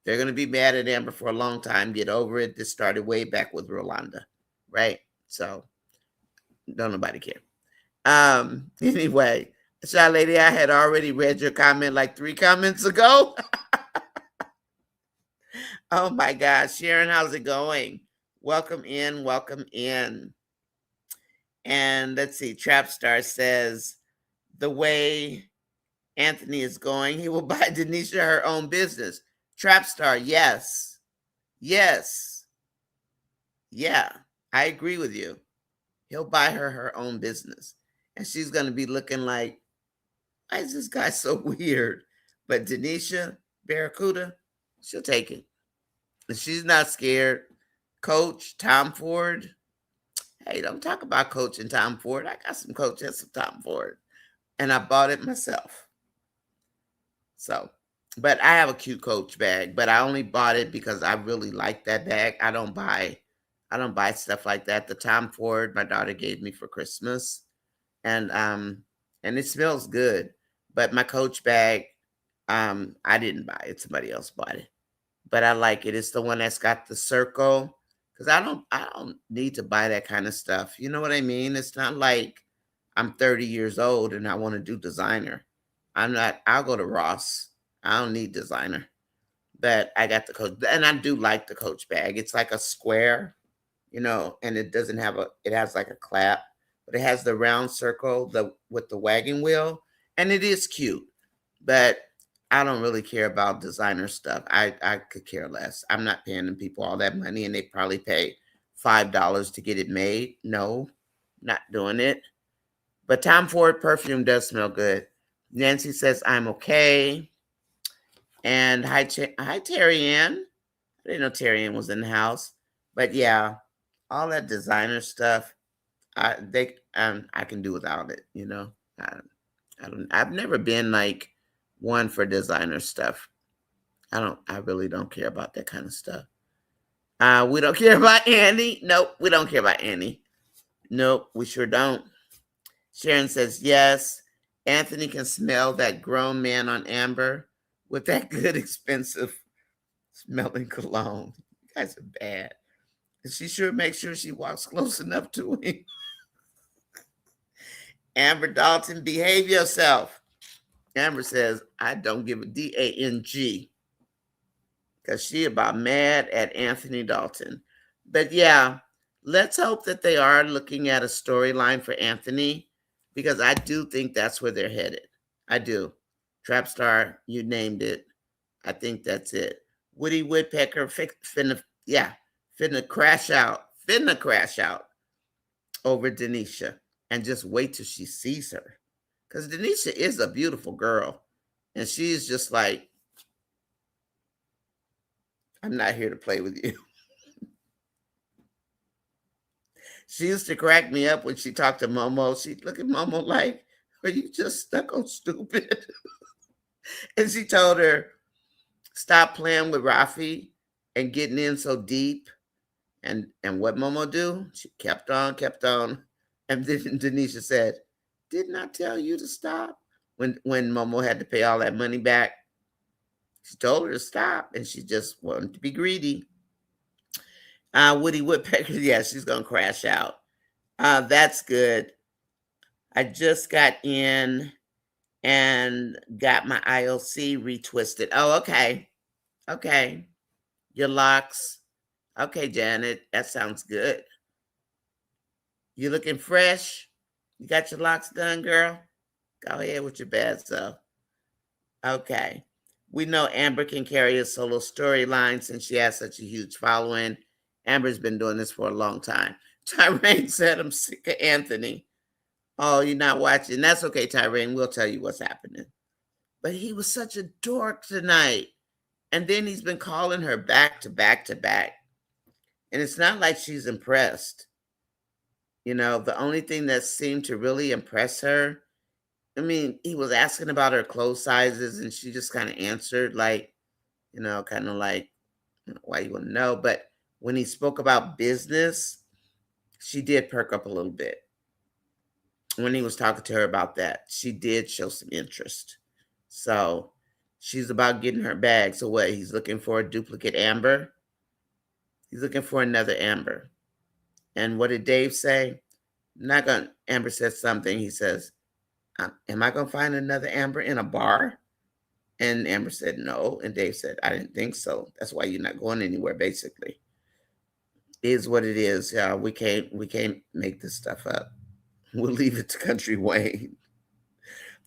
They're going to be mad at Amber for a long time. Get over it. This started way back with Rolanda, right? So, don't nobody care. Anyway, Shy Lady, I had already read your comment like 3 comments ago. Oh my gosh, Sharon, how's it going? Welcome in, welcome in. And let's see, Trapstar says, the way Anthony is going, he will buy Denisha her own business. Trapstar, yes. Yes. Yeah, I agree with you. He'll buy her own business. And she's going to be looking like, why is this guy so weird? But Denisha Barracuda, she'll take it. And she's not scared. Coach Tom Ford. Hey, don't talk about Coach and Tom Ford. I got some Coach and some Tom Ford. And I bought it myself. So, but I have a cute Coach bag, but I only bought it because I really like that bag. I don't buy stuff like that. The Tom Ford my daughter gave me for Christmas. And it smells good. But my Coach bag, I didn't buy it. Somebody else bought it. But I like it. It's the one that's got the circle. Because I don't need to buy that kind of stuff. You know what I mean? It's not like I'm 30 years old and I want to do designer. I'll go to Ross. I don't need designer. But I got the Coach, and I do like the Coach bag. It's like a square, and it doesn't have it has like a clap, but it has the round circle, with the wagon wheel, and it is cute. But I don't really care about designer stuff. I could care less. I'm not paying them people all that money, and they probably pay $5 to get it made. No, not doing it. But Tom Ford perfume does smell good. Nancy says I'm okay. And hi Terry Ann. I didn't know Terry Ann was in the house. But yeah, all that designer stuff, I can do without it, I've never been like one for designer stuff. I really don't care about that kind of stuff. We don't care about Annie. Nope, we don't care about Annie. Nope, we sure don't. Sharon says yes. Anthony can smell that grown man on Amber with that good expensive smelling cologne. You guys are bad. And she sure makes sure she walks close enough to him. Amber Dalton, behave yourself. Amber says, I don't give a DANG. Because she about mad at Anthony Dalton. But yeah, let's hope that they are looking at a storyline for Anthony, because I do think that's where they're headed. I do. Trap Star, you named it. I think that's it. Woody Woodpecker finna crash out. Finna crash out over Denisha. And just wait till she sees her. Because Denisha is a beautiful girl. And she's just like, I'm not here to play with you. She used to crack me up when she talked to Momo. She'd look at Momo like, are you just stuck on stupid? And she told her, stop playing with Rafi and getting in so deep. And what Momo do? She kept on, kept on. And then Denisha said, didn't I tell you to stop? When Momo had to pay all that money back, she told her to stop, and she just wanted to be greedy. Woody Woodpecker, yeah, she's going to crash out. That's good. I just got in and got my IOC retwisted. Oh, okay. Okay. Your locks. Okay, Janet, that sounds good. You looking fresh? You got your locks done, girl? Go ahead with your bad self. Okay. We know Amber can carry a solo storyline since she has such a huge following. Amber's been doing this for a long time. Tyrone said, I'm sick of Anthony. Oh, you're not watching. That's okay, Tyrone. We'll tell you what's happening. But he was such a dork tonight. And then he's been calling her back to back to back. And it's not like she's impressed. The only thing that seemed to really impress her, I mean, he was asking about her clothes sizes, and she just kind of answered like, kind of like, why you want to know? But when he spoke about business, she did perk up a little bit. When he was talking to her about that, she did show some interest. So she's about getting her bag. So what? He's looking for a duplicate Amber. He's looking for another Amber. And what did Dave say? Amber says something. He says, am I going to find another Amber in a bar? And Amber said, no. And Dave said, I didn't think so. That's why you're not going anywhere, basically. It is what it is. We can't make this stuff up. We'll leave it to Country Wayne.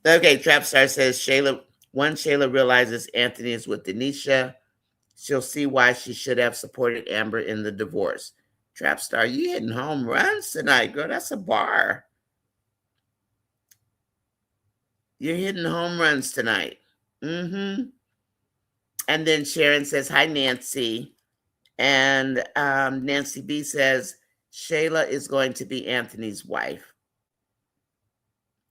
Okay, Trapstar says, Shayla realizes Anthony is with Denisha. She'll see why she should have supported Amber in the divorce. Trapstar, you hitting home runs tonight, girl. That's a bar. You're hitting home runs tonight. And then Sharon says, hi, Nancy. And Nancy B says, Shayla is going to be Anthony's wife.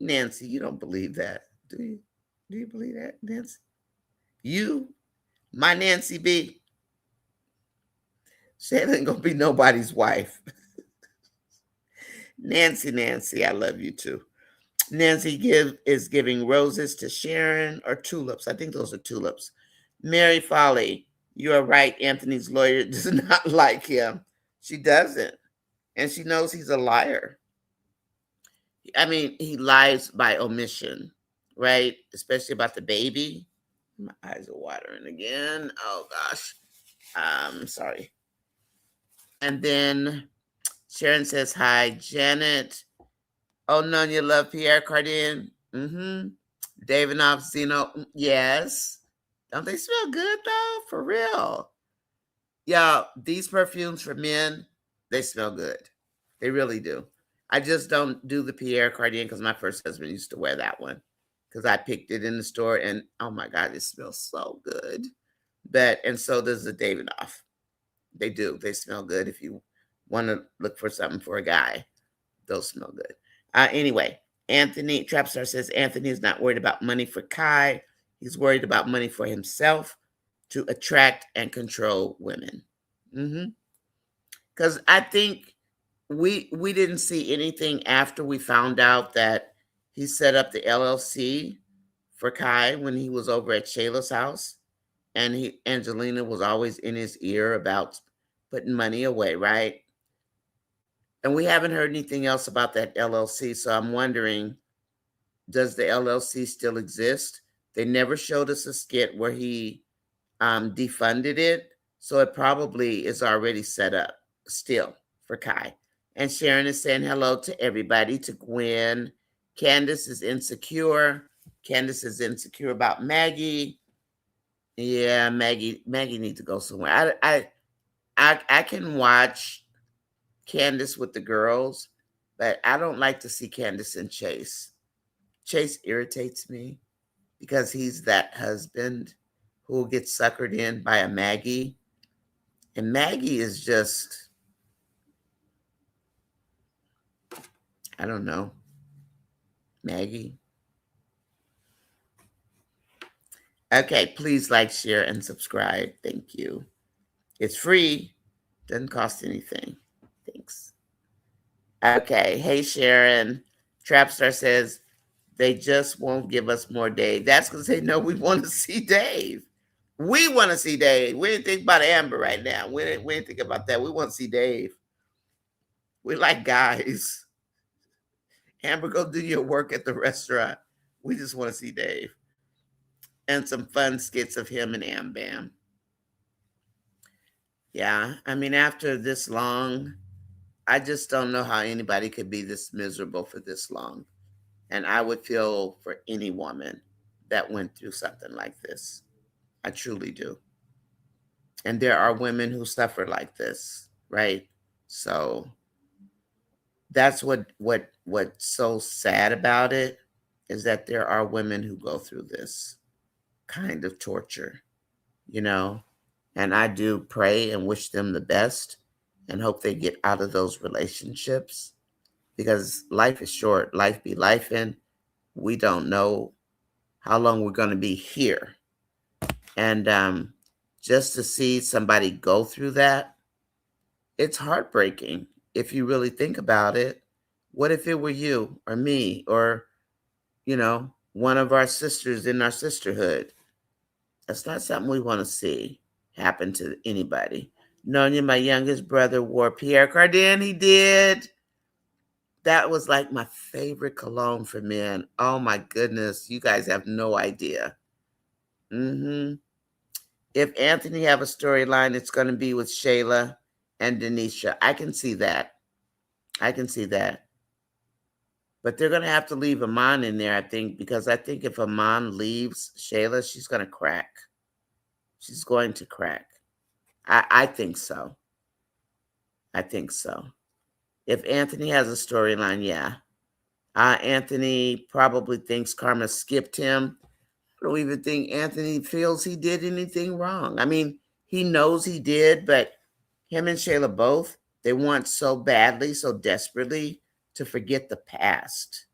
Nancy, you don't believe that, do you? Do you believe that, Nancy? You, my Nancy B. Shayla ain't going to be nobody's wife. Nancy, I love you too. Nancy is giving roses to Sharon, or tulips. I think those are tulips. Mary Folly, you are right. Anthony's lawyer does not like him. She doesn't. And she knows he's a liar. I mean, he lies by omission, right? Especially about the baby. My eyes are watering again. Oh gosh. Sorry. And then Sharon says hi. Janet. Oh no, you love Pierre Cardin. Mm-hmm. Davidoff Zeno. Yes. Don't they smell good though? For real. Yeah, these perfumes for men, they smell good. They really do. I just don't do the Pierre Cardin because my first husband used to wear that one because I picked it in the store and oh my God, it smells so good. But and so does the Davidoff. They do. They smell good. If you want to look for something for a guy, those smell good. Anyway, Anthony Trapstar says Anthony is not worried about money for Kai. He's worried about money for himself to attract and control women. Because I think we didn't see anything after we found out that he set up the LLC for Kai when he was over at Shayla's house, and Angelina was always in his ear about putting money away, right? And we haven't heard anything else about that LLC, so I'm wondering, does the LLC still exist? They never showed us a skit where he defunded it, so it probably is already set up still for Kai. And Sharon is saying hello to everybody, to Gwen. Candace is insecure. Candace is insecure about Maggie. Yeah, Maggie needs to go somewhere. I can watch Candace with the girls, but I don't like to see Candace and Chase. Chase irritates me because he's that husband who gets suckered in by a Maggie. And Maggie is just, I don't know. Maggie. Okay, please like, share, and subscribe. Thank you. It's free. Doesn't cost anything. Thanks. Okay. Hey, Sharon. Trapstar says they just won't give us more Dave. That's because they know we want to see Dave. We want to see Dave. We didn't think about Amber right now. We didn't think about that. We want to see Dave. We like guys. Amber, go do your work at the restaurant. We just want to see Dave. And some fun skits of him and Am Bam. Yeah, I mean, after this long, I just don't know how anybody could be this miserable for this long. And I would feel for any woman that went through something like this. I truly do. And there are women who suffer like this, right? So that's what's so sad about it, is that there are women who go through this kind of torture, you know? And I do pray and wish them the best and hope they get out of those relationships, because life is short. Life be lifing. We don't know how long we're going to be here. And just to see somebody go through that, it's heartbreaking if you really think about it. What if it were you or me or, one of our sisters in our sisterhood? That's not something we want to see happen to anybody. Nonya, my youngest brother, wore Pierre Cardin. He did. That was like my favorite cologne for men. Oh my goodness. You guys have no idea. If Anthony have a storyline, it's going to be with Shayla and Denisha. I can see that. I can see that. But they're going to have to leave Amon in there, I think, because I think if Amon leaves Shayla, she's going to crack. She's going to crack. I think so. I think so. If Anthony has a storyline, yeah. Anthony probably thinks Karma skipped him. I don't even think Anthony feels he did anything wrong. I mean, he knows he did, but him and Shayla both, they want so badly, so desperately to forget the past.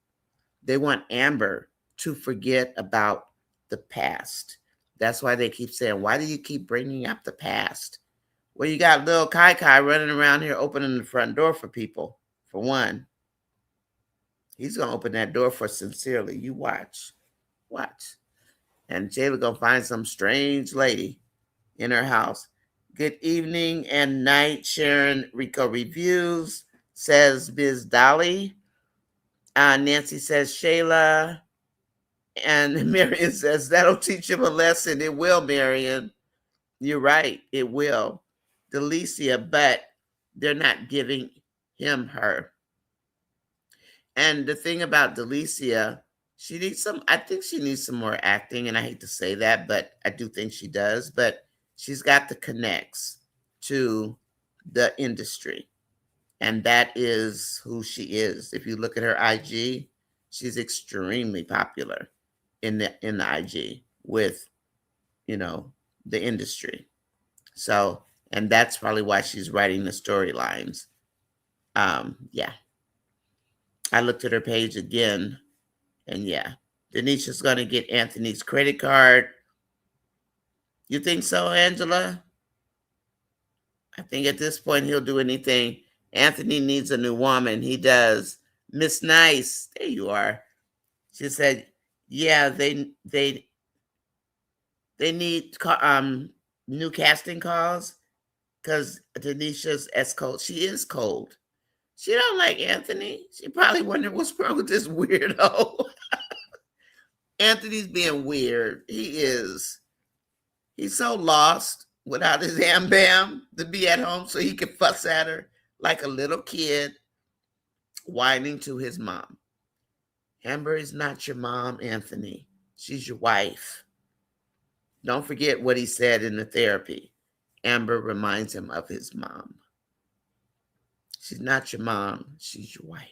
They want Amber to forget about the past. That's why they keep saying, why do you keep bringing up the past? Well, you got little Kai Kai running around here opening the front door for people, for one. He's gonna open that door for Sincerely. You watch. Watch. And Jayla gonna find some strange lady in her house. Good evening and night, Sharon Rico Reviews, says Biz Dolly. Nancy says Shayla. And Marion says, that'll teach him a lesson. It will, Marion. You're right. It will. Delicia, but they're not giving him her. And the thing about Delicia, she needs some, I think she needs some more acting. And I hate to say that, but I do think she does. But she's got the connects to the industry. And that is who she is. If you look at her IG, she's extremely popular in the IG with, you know, the industry. So, and that's probably why she's writing the storylines. Yeah. I looked at her page again, and yeah, Denisha's gonna get Anthony's credit card. You think so, Angela? I think at this point he'll do anything. Anthony needs a new woman. He does. Miss Nice, there you are. She said, "Yeah, they need new casting calls because Denisha's as cold. She is cold. She don't like Anthony. She probably wondered what's wrong with this weirdo." Anthony's being weird. He is. He's so lost without his Am Bam to be at home so he could fuss at her like a little kid, whining to his mom. Amber is not your mom, Anthony. She's your wife. Don't forget what he said in the therapy. Amber reminds him of his mom. She's not your mom. She's your wife.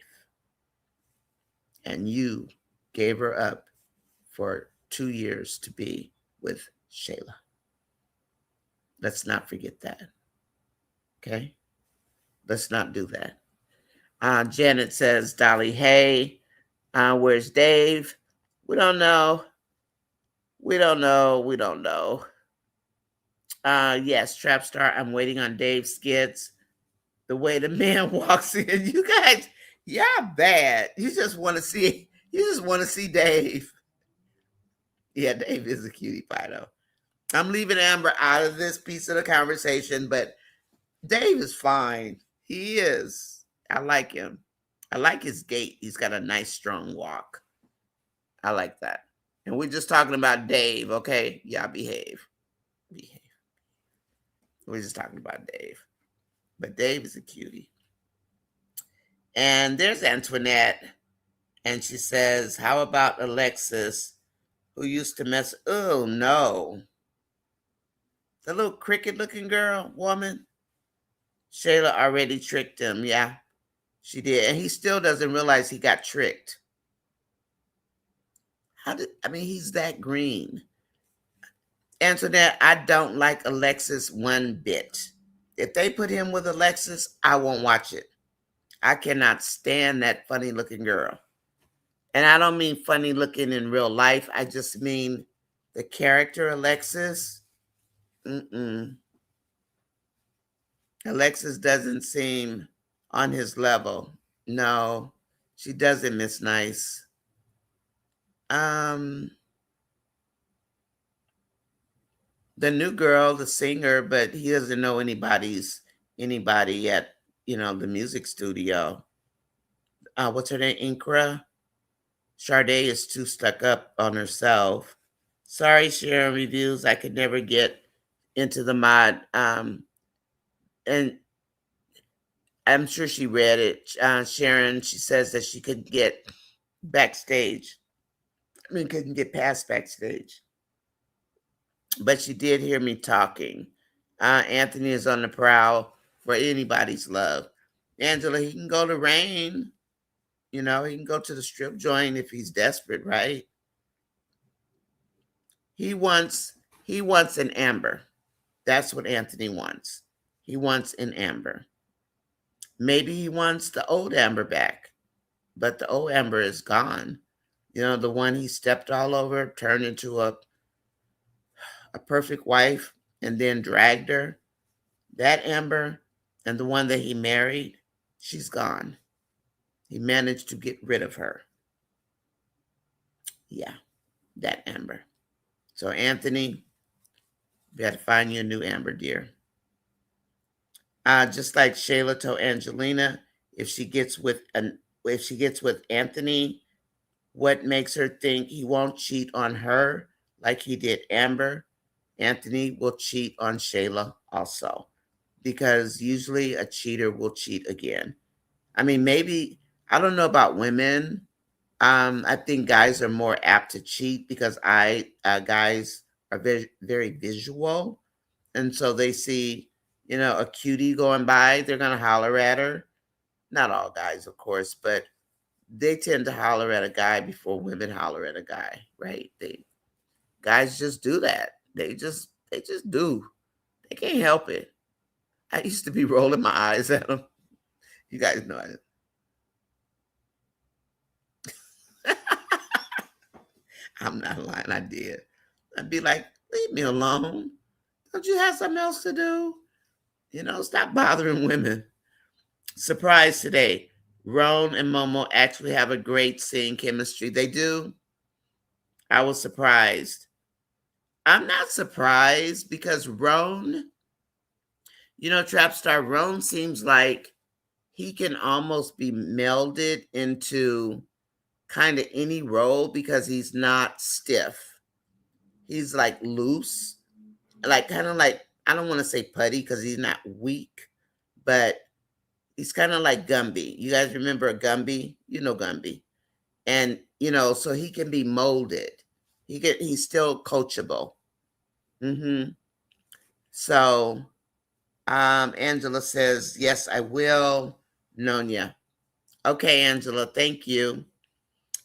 And you gave her up for 2 years to be with Shayla. Let's not forget that. Okay? Let's not do that. Janet says, Dolly, hey, where's Dave? We don't know. We don't know. We don't know. Yes, Trapstar, I'm waiting on Dave's skits. The way the man walks in. You guys, y'all bad. You just want to see Dave. Yeah, Dave is a cutie pie though. I'm leaving Amber out of this piece of the conversation, but Dave is fine. He is. I like him. I like his gait. He's got a nice, strong walk. I like that. And we're just talking about Dave, okay? Y'all behave. Behave. We're just talking about Dave. But Dave is a cutie. And there's Antoinette. And she says, how about Alexis, who used to mess? Oh, no. The little cricket-looking woman. Shayla already tricked him. Yeah, she did. And he still doesn't realize he got tricked. He's that green. Antoinette, I don't like Alexis one bit. If they put him with Alexis, I won't watch it. I cannot stand that funny looking girl. And I don't mean funny looking in real life. I just mean the character Alexis. Alexis doesn't seem on his level. No, she doesn't, Miss Nice. The new girl, the singer, but he doesn't know anybody at, the music studio. What's her name? Inkra? Sade is too stuck up on herself. Sorry, Sharon Reviews. I could never get into the mod. And I'm sure she read it. Sharon, she says that she couldn't get backstage. Couldn't get past backstage. But she did hear me talking. Anthony is on the prowl for anybody's love. Angela, he can go to Rain. He can go to the strip joint if he's desperate, right? He wants an Amber. That's what Anthony wants. He wants an Amber. Maybe he wants the old Amber back, but the old Amber is gone. The one he stepped all over, turned into a perfect wife, and then dragged her. That Amber and the one that he married, she's gone. He managed to get rid of her. Yeah, that Amber. So Anthony, you got to find you a new Amber, dear. Just like Shayla told Angelina, if she gets with Anthony, what makes her think he won't cheat on her like he did Amber? Anthony will cheat on Shayla also, because usually a cheater will cheat again. I mean, maybe I don't know about women. I think guys are more apt to cheat because guys are very, very visual, and so they see, a cutie going by, they're gonna holler at her. Not all guys, of course, but they tend to holler at a guy before women holler at a guy, right? Guys just do that. They just do. They can't help it. I used to be rolling my eyes at them. You guys know it. I'm not lying. I did. I'd be like, leave me alone. Don't you have something else to do? Stop bothering women. Surprise today. Roan and Momo actually have a great scene chemistry. They do. I was surprised. I'm not surprised because Roan, Trap Star Roan seems like he can almost be melded into kind of any role because he's not stiff. He's like loose, like kind of like, I don't want to say putty because he's not weak, but he's kind of like Gumby. You guys remember Gumby? You know Gumby. And, so he can be molded. He's still coachable. So, Angela says, yes, I will. Nonya. Okay, Angela, thank you.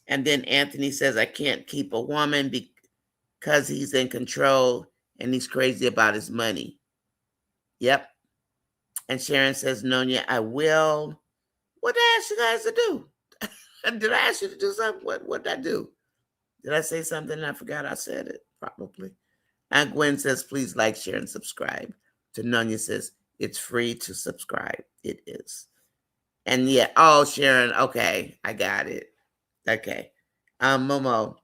And then Anthony says, I can't keep a woman because he's in control and he's crazy about his money. Yep. And Sharon says, Nonya, I will. What did I ask you guys to do? Did I ask you to do something? What did I do? Did I say something and I forgot I said it? Probably. And Gwen says, please like, share, and subscribe. To Nonya says, it's free to subscribe. It is. And yeah, oh, Sharon, okay, I got it. Okay. Momo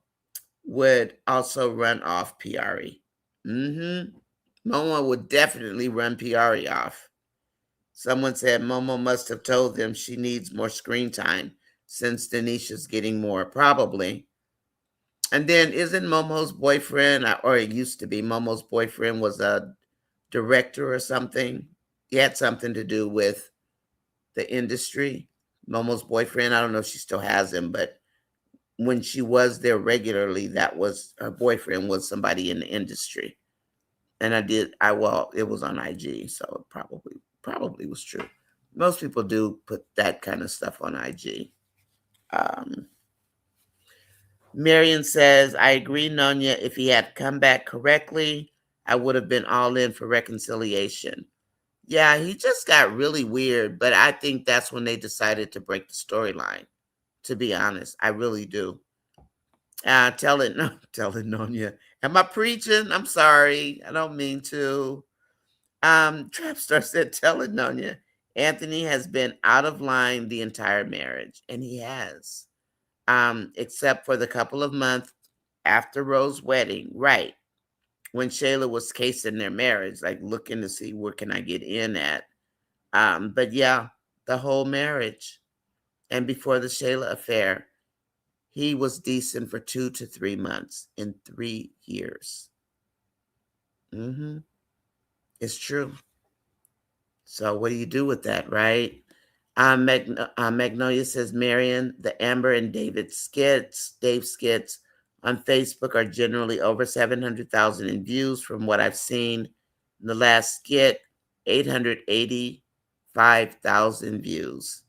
would also run off PRE. Momo would definitely run PRE off. Someone said Momo must have told them she needs more screen time since Denisha's getting more, probably. And then isn't Momo's boyfriend, or it used to be, Momo's boyfriend was a director or something? He had something to do with the industry. Momo's boyfriend, I don't know if she still has him, but when she was there regularly, that was her boyfriend, was somebody in the industry. And it was on IG, so it probably was true. Most people do put that kind of stuff on IG. Marion says, I agree, Nonya. If he had come back correctly, I would have been all in for reconciliation. Yeah, he just got really weird, but I think that's when they decided to break the storyline, to be honest. I really do. Tell it, Nonya. Am I preaching? I'm sorry. I don't mean to. Trapstar said, tell it, Nonya. Anthony has been out of line the entire marriage, and he has. Except for the couple of months after Rose's wedding, right, when Shayla was casing their marriage, like looking to see where can I get in at. But yeah, the whole marriage. And before the Shayla affair, he was decent for 2 to 3 months in 3 years. It's true. So what do you do with that, right? Magnolia says, Marion, the Amber and Dave skits on Facebook are generally over 700,000 in views from what I've seen. In the last skit, 885,000 views.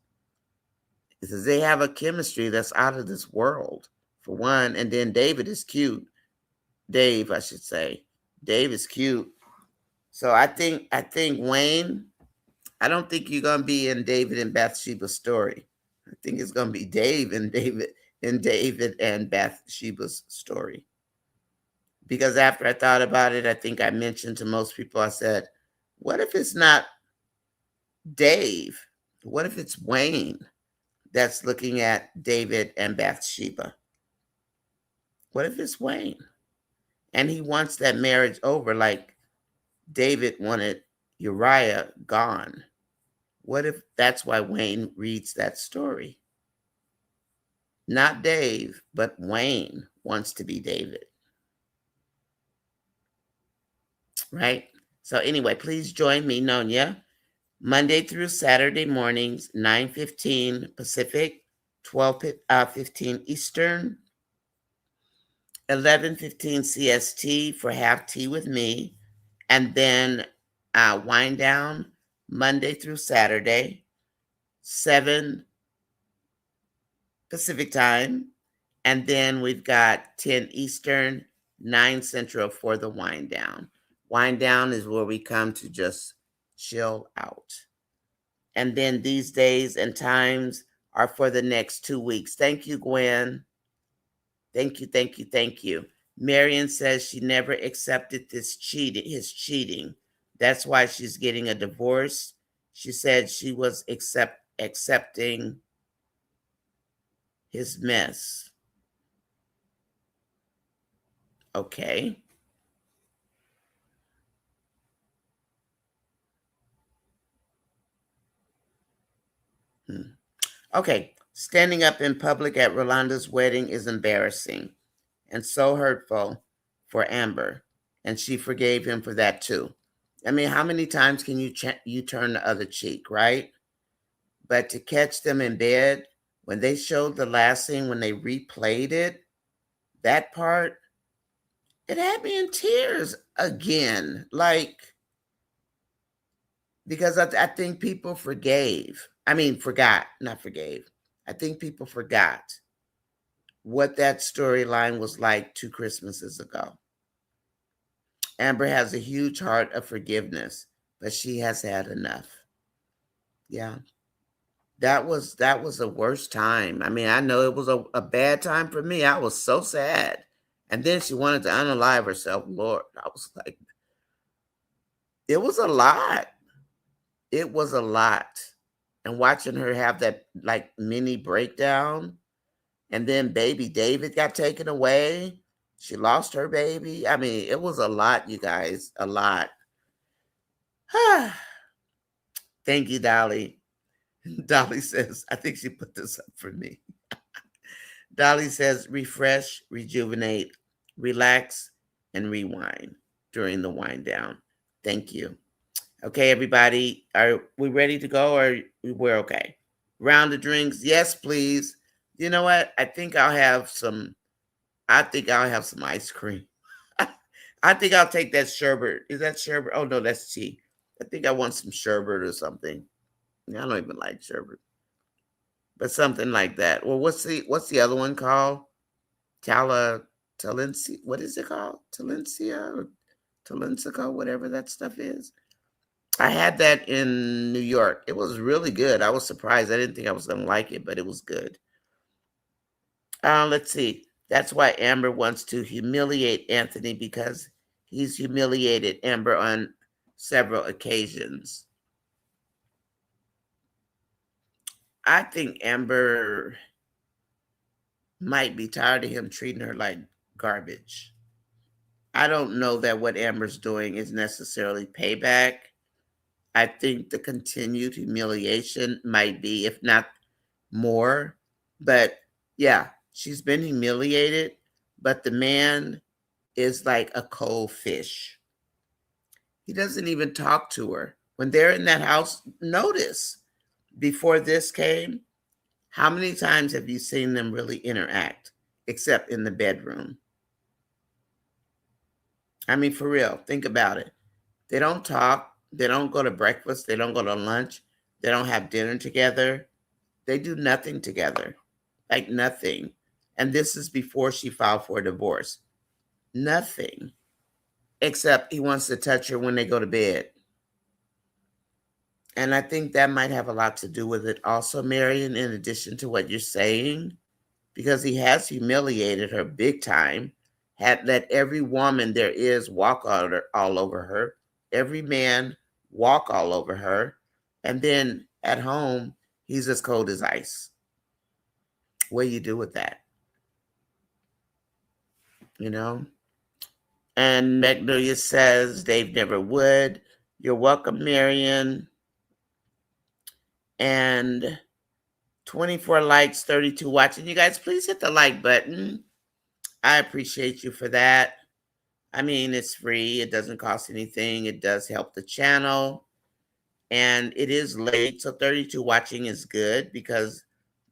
It says they have a chemistry that's out of this world, for one. And then David is cute. Dave, I should say. Dave is cute. So I think Wayne, I don't think you're gonna be in David and Bathsheba's story. I think it's gonna be David and Bathsheba's story. Because after I thought about it, I think I mentioned to most people, I said, what if it's not Dave? What if it's Wayne? that's looking at David and Bathsheba? What if it's Wayne? And he wants that marriage over like David wanted Uriah gone. What if that's why Wayne reads that story? Not Dave, but Wayne wants to be David, right? So anyway, please join me, Nonya, Monday through Saturday mornings, 9:15 Pacific, 12:15 Eastern, 11:15 CST for Have Tea with Me, and then wind down Monday through Saturday, 7 Pacific time, and then we've got 10 Eastern, 9 Central for the wind down. Wind down is where we come to just chill out. And then these days and times are for the next 2 weeks. Thank you, Gwen. Thank you, thank you, thank you. Marion says she never accepted his cheating. That's why she's getting a divorce. She said she was accepting his mess. Okay. Okay. Standing up in public at Rolanda's wedding is embarrassing and so hurtful for Amber, and she forgave him for that too. I mean, how many times can you turn the other cheek, right? But to catch them in bed when they showed the last scene, when they replayed it, that part, it had me in tears again. Like, because I think people forgot, not forgave. I think people forgot what that storyline was like 2 Christmases ago. Amber has a huge heart of forgiveness, but she has had enough. Yeah. That was the worst time. I mean, I know it was a bad time for me. I was so sad. And then she wanted to unalive herself. Lord, I was like, it was a lot. It was a lot. And watching her have that like mini breakdown, and then baby David got taken away. She lost her baby. I mean, it was a lot, you guys, a lot. Thank you, Dolly. Dolly says, I think she put this up for me. Dolly says, refresh, rejuvenate, relax, and rewind during the wind down. Thank you. Okay, everybody, are we ready to go or we're okay? Round of drinks, yes, please. You know what? I think I'll have some ice cream. I think I'll take that sherbet. Is that sherbet? Oh no, that's tea. I think I want some sherbet or something. I don't even like sherbet. But something like that. Well, what's the other one called? Talencia. What is it called? Talencia or Talensico, whatever that stuff is. I had that in New York. It was really good. I was surprised. I didn't think I was going to like it, but it was good. Let's see. That's why Amber wants to humiliate Anthony because he's humiliated Amber on several occasions. I think Amber might be tired of him treating her like garbage. I don't know that what Amber's doing is necessarily payback. I think the continued humiliation might be, if not more. But yeah, she's been humiliated, but the man is like a cold fish. He doesn't even talk to her. When they're in that house, notice before this came, how many times have you seen them really interact, except in the bedroom? I mean, for real, think about it. They don't talk. They don't go to breakfast. They don't go to lunch. They don't have dinner together. They do nothing together, like nothing. And this is before she filed for a divorce. Nothing, except he wants to touch her when they go to bed. And I think that might have a lot to do with it also, Marion, in addition to what you're saying, because he has humiliated her big time, had let every woman there is walk all over her, every man walk all over her. And then at home, he's as cold as ice. What do you do with that? You know? And Magnolia says Dave never would. You're welcome, Marion. And 24 likes, 32 watching. You guys, please hit the like button. I appreciate you for that. I mean, it's free. It doesn't cost anything. It does help the channel. And it is late, so 32 watching is good because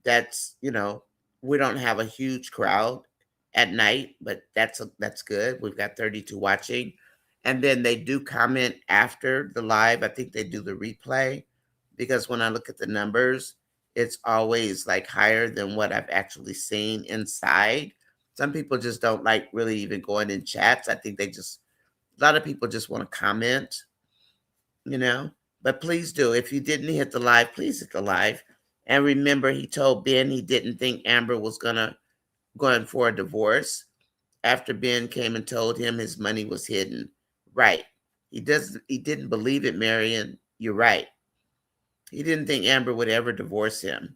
that's, we don't have a huge crowd at night, but that's good. We've got 32 watching. And then they do comment after the live. I think they do the replay because when I look at the numbers, it's always like higher than what I've actually seen inside. Some people just don't like really even going in chats. I think a lot of people just want to comment, you know. But please do. If you didn't hit the live, please hit the live. And remember, he told Ben he didn't think Amber was going for a divorce after Ben came and told him his money was hidden. Right. He didn't believe it, Marion. You're right. He didn't think Amber would ever divorce him.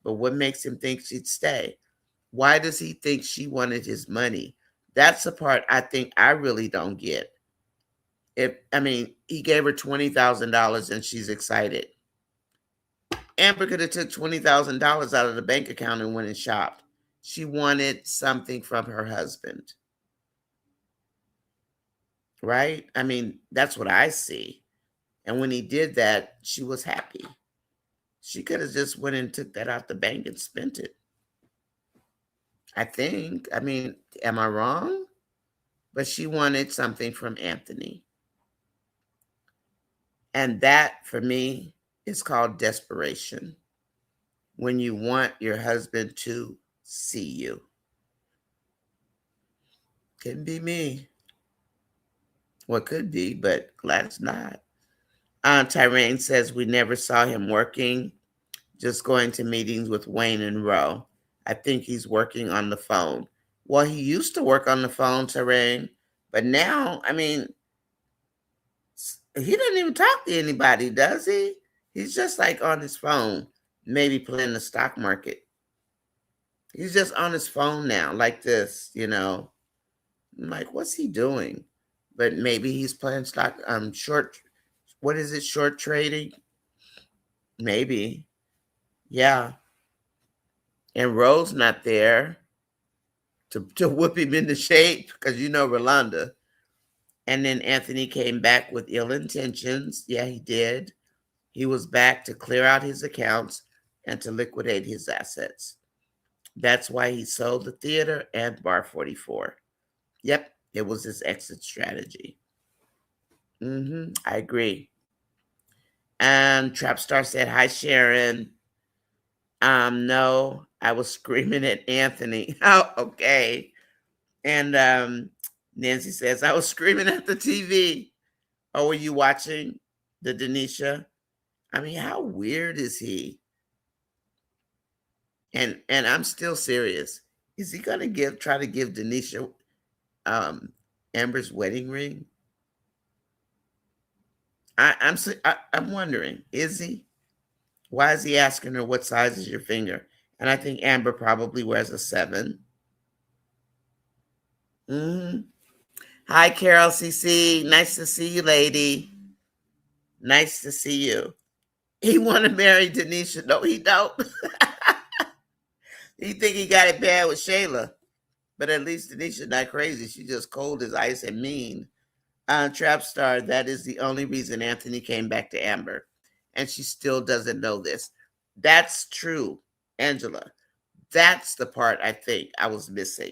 But what makes him think she'd stay? Why does he think she wanted his money? That's the part I think I really don't get. He gave her $20,000 and she's excited. Amber could have took $20,000 out of the bank account and went and shopped. She wanted something from her husband, right? That's what I see. And when he did that, she was happy. She could have just went and took that out the bank and spent it. I think. Am I wrong? But she wanted something from Anthony. And that, for me, is called desperation. When you want your husband to see you. Couldn't be me. Well, it could be, but glad it's not. Tyrone says we never saw him working, just going to meetings with Wayne and Roe. I think he's working on the phone. Well, he used to work on the phone, Tyrone, but now, he doesn't even talk to anybody, does he? He's just like on his phone, maybe playing the stock market. He's just on his phone now, like this, I'm like, what's he doing? But maybe he's playing stock, what is it, short trading? Maybe. Yeah. And Roe's not there to whip him into shape because Rolanda. And then Anthony came back with ill intentions. Yeah, he did. He was back to clear out his accounts and to liquidate his assets. That's why he sold the theater and Bar 44. Yep, it was his exit strategy. I agree. And Trapstar said, hi, Sharon. No, I was screaming at Anthony. Oh, okay. And Nancy says, I was screaming at the TV. Oh, were you watching the Denisha? How weird is he? And I'm still serious. Is he gonna try to give Denisha Amber's wedding ring? I'm wondering, is he? Why is he asking her what size is your finger? And I think Amber probably wears a 7. Hi, Carol CC. Nice to see you, lady. Nice to see you. He want to marry Denisha. No, he don't. He think he got it bad with Shayla. But at least Denisha not crazy. She just cold as ice and mean. Trapstar, that is the only reason Anthony came back to Amber. And she still doesn't know this. That's true, Angela. That's the part I think I was missing.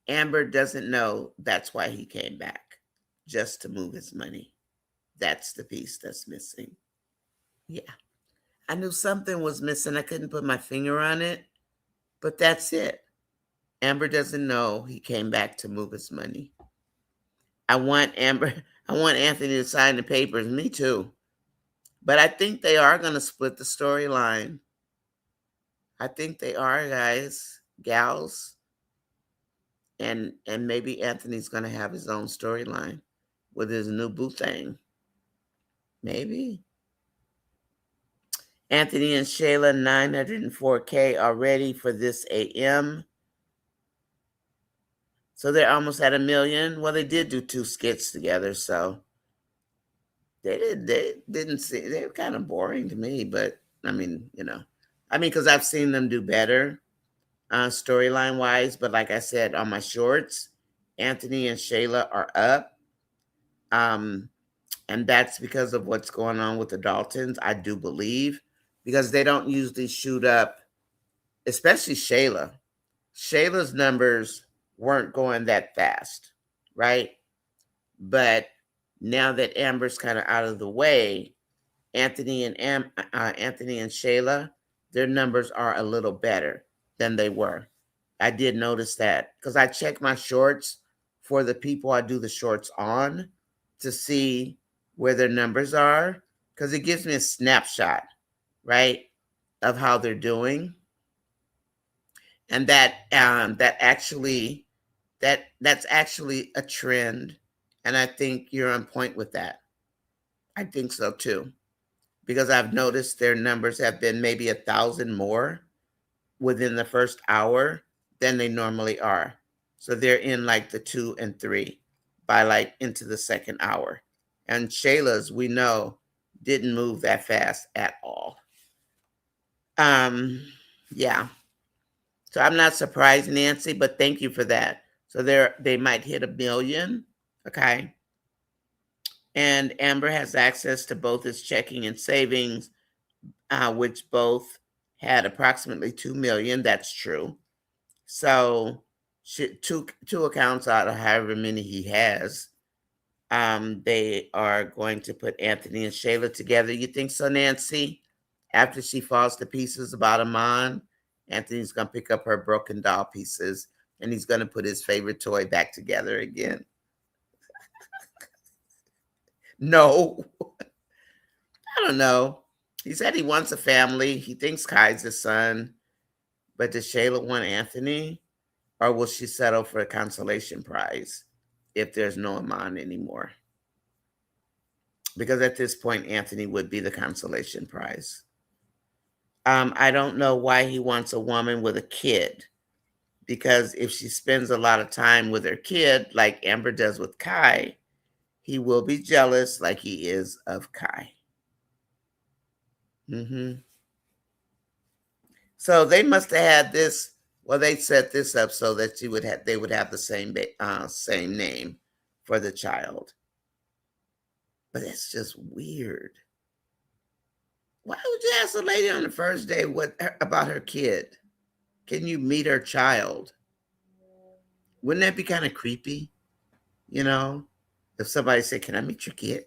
Amber doesn't know that's why he came back, just to move his money. That's the piece that's missing. Yeah. I knew something was missing. I couldn't put my finger on it, but that's it. Amber doesn't know he came back to move his money. I want Anthony to sign the papers. Me too. But I think they are going to split the storyline. I think they are, guys, gals. And maybe Anthony's going to have his own storyline with his new boo thing. Maybe. Anthony and Shayla, 904K already for this AM. So they're almost at 1 million. Well, they did do 2 skits together, so they didn't see, they were kind of boring to me, but I mean, because I've seen them do better storyline wise, but like I said, on my shorts, Anthony and Shayla are up. And that's because of what's going on with the Daltons, I do believe, because they don't usually shoot up, especially Shayla. Shayla's numbers weren't going that fast, right? But now that Amber's kind of out of the way, Anthony and Shayla, their numbers are a little better than they were. I did notice that because I check my shorts for the people I do the shorts on to see where their numbers are, because it gives me a snapshot, right, of how they're doing, and that's actually a trend, and I think you're on point with that. I think so too, because I've noticed their numbers have been maybe 1,000 more within the first hour than they normally are. So they're in like the 2 and 3 by like into the second hour. And Shayla's, we know, didn't move that fast at all. Um, yeah. So I'm not surprised, Nancy, but thank you for that. So they might hit 1 million. Okay. And Amber has access to both his checking and savings, which both had approximately 2 million. That's true. So two accounts out of however many he has, they are going to put Anthony and Shayla together. You think so, Nancy? After she falls to pieces about Amon, Anthony's going to pick up her broken doll pieces and he's going to put his favorite toy back together again. No, I don't know. He said he wants a family. He thinks Kai's his son. But does Shayla want Anthony? Or will she settle for a consolation prize if there's no Amon anymore? Because at this point, Anthony would be the consolation prize. I don't know why he wants a woman with a kid. Because if she spends a lot of time with her kid, like Amber does with Kai, he will be jealous like he is of Kai. So they must have had this. Well, they set this up so that they would have the same name for the child. But it's just weird. Why would you ask a lady on the first day about her kid? Can you meet her child? Wouldn't that be kind of creepy? If somebody said, "Can I meet your kid?"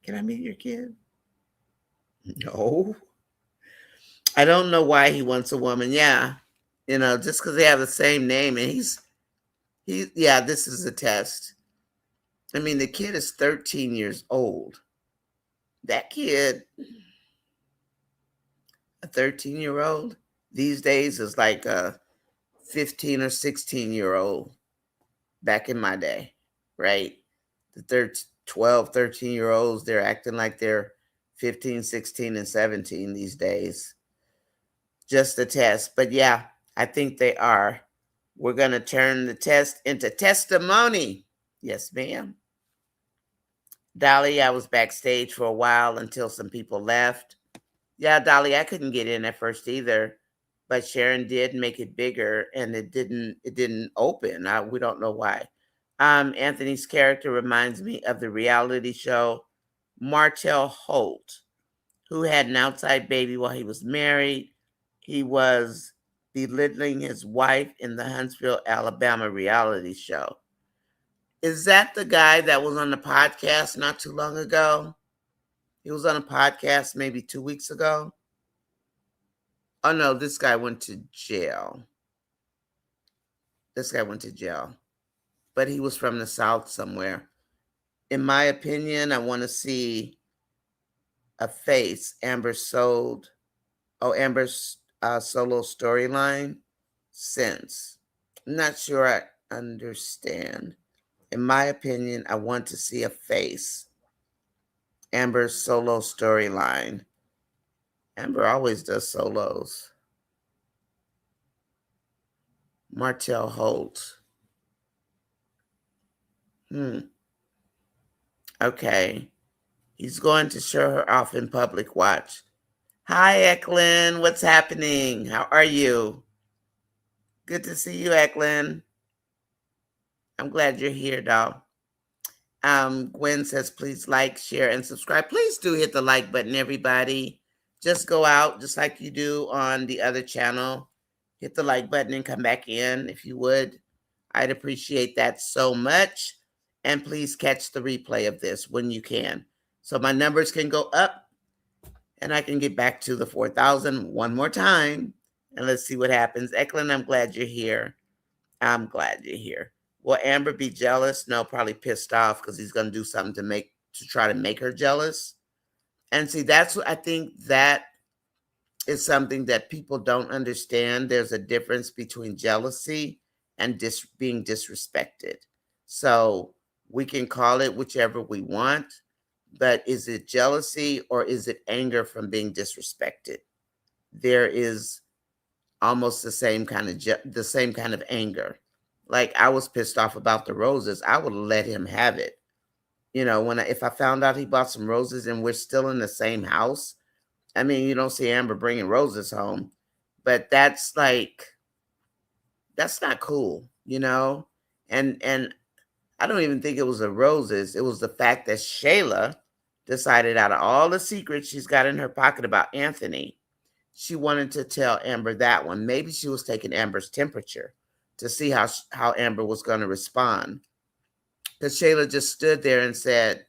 Can I meet your kid? No. I don't know why he wants a woman. Yeah. Just because they have the same name, and yeah, this is a test. I mean, the kid is 13 years old. That kid, a 13-year-old, these days is like a 15 or 16-year-old back in my day, right? The 12, 13-year-olds, they're acting like they're 15, 16, and 17 these days. Just a test. But yeah, I think they are. We're going to turn the test into testimony. Yes, ma'am. Dolly, I was backstage for a while until some people left. Yeah, Dolly, I couldn't get in at first either, but Sharon did make it bigger, and it didn't open. We don't know why. Anthony's character reminds me of the reality show Martell Holt, who had an outside baby while he was married. He was belittling his wife in the Huntsville, Alabama reality show. Is that the guy that was on the podcast not too long ago? He was on a podcast maybe 2 weeks ago. Oh no, this guy went to jail. But he was from the South somewhere. In my opinion, I want to see a face. Amber's solo storyline since. I'm not sure I understand. In my opinion, I want to see a face. Amber's solo storyline. Amber always does solos. Martell Holt. Okay. He's going to show her off in public. Watch. Hi, Eklund. What's happening? How are you? Good to see you, Eklund. I'm glad you're here, doll. Gwen says, please like, share, and subscribe. Please do hit the like button, everybody. Just go out just like you do on the other channel. Hit the like button and come back in if you would. I'd appreciate that so much. And please catch the replay of this when you can. So my numbers can go up and I can get back to the 4,000 one more time. And let's see what happens. Eklund, I'm glad you're here. I'm glad you're here. Will Amber be jealous? No, probably pissed off because he's going to do something to try to make her jealous. And see, that's what I think that is something that people don't understand. There's a difference between jealousy and being disrespected. So we can call it whichever we want, but is it jealousy or is it anger from being disrespected? There is almost the same kind of anger. Like I was pissed off about the roses. I would have let him have it. If I found out he bought some roses and we're still in the same house, I mean, you don't see Amber bringing roses home, but that's not cool, And I don't even think it was the roses. It was the fact that Shayla decided out of all the secrets she's got in her pocket about Anthony, she wanted to tell Amber that one. Maybe she was taking Amber's temperature to see how Amber was going to respond. Because Shayla just stood there and said,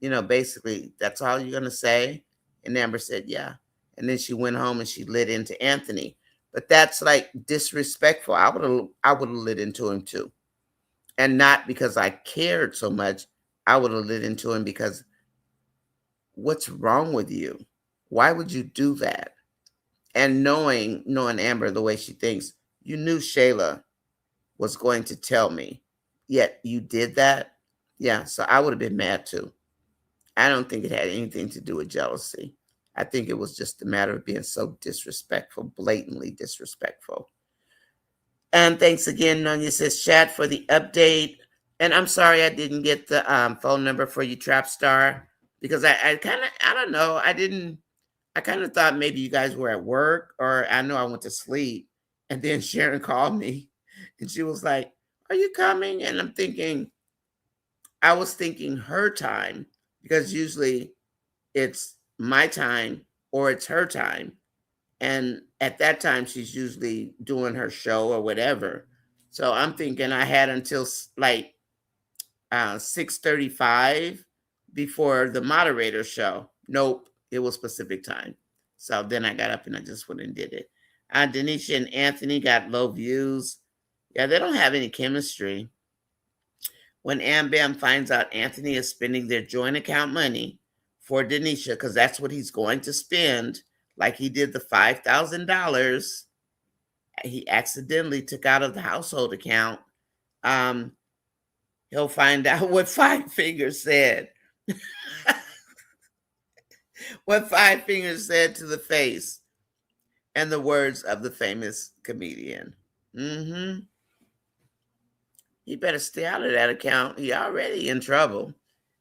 basically, that's all you're going to say? And Amber said, yeah. And then she went home and she lit into Anthony. But that's like disrespectful. I would have lit into him too. And not because I cared so much. I would have lit into him because what's wrong with you? Why would you do that? And knowing Amber the way she thinks, you knew Shayla was going to tell me, yet you did that. Yeah, so I would have been mad too. I don't think it had anything to do with jealousy. I think it was just a matter of being so disrespectful, blatantly disrespectful. And thanks again, Nonya says, chat for the update. And I'm sorry I didn't get the phone number for you, Trap Star, because I don't know. I kind of thought maybe you guys were at work, or I know I went to sleep. And then Sharon called me and she was like, are you coming? And I was thinking her time, because usually it's my time or it's her time. And at that time, she's usually doing her show or whatever. So I'm thinking I had until like 6:35 before the moderator show. Nope, it was Pacific time. So then I got up and I just went and did it. Denisha and Anthony got low views. Yeah, they don't have any chemistry. When Am Bam finds out Anthony is spending their joint account money for Denisha, because that's what he's going to spend, like he did the $5,000 he accidentally took out of the household account, he'll find out what Five Fingers said. What Five Fingers said to the face and the words of the famous comedian. He better stay out of that account. He already in trouble.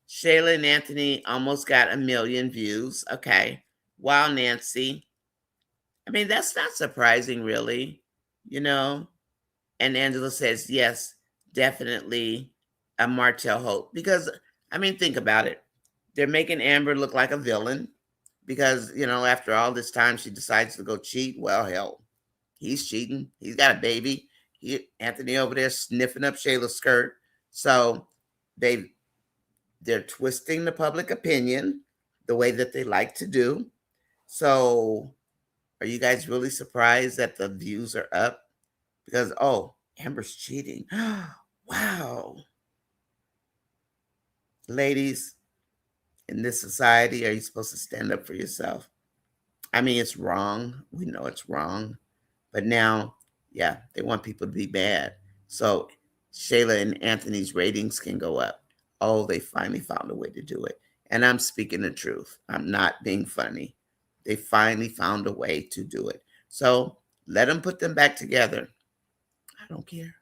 Shayla and Anthony almost got 1 million views. Okay. Wow, Nancy. I mean, that's not surprising, really, And Angela says, yes, definitely a Martell Holt. Because, I mean, think about it. They're making Amber look like a villain because, after all this time, she decides to go cheat. Well, hell, he's cheating. He's got a baby. Anthony over there sniffing up Shayla's skirt. So they're twisting the public opinion the way that they like to do. So are you guys really surprised that the views are up? Because, Amber's cheating. Wow. Ladies, in this society, are you supposed to stand up for yourself? I mean, it's wrong. We know it's wrong. But now, yeah, they want people to be bad. So Shayla and Anthony's ratings can go up. Oh, they finally found a way to do it. And I'm speaking the truth. I'm not being funny. They finally found a way to do it. So let them put them back together. I don't care.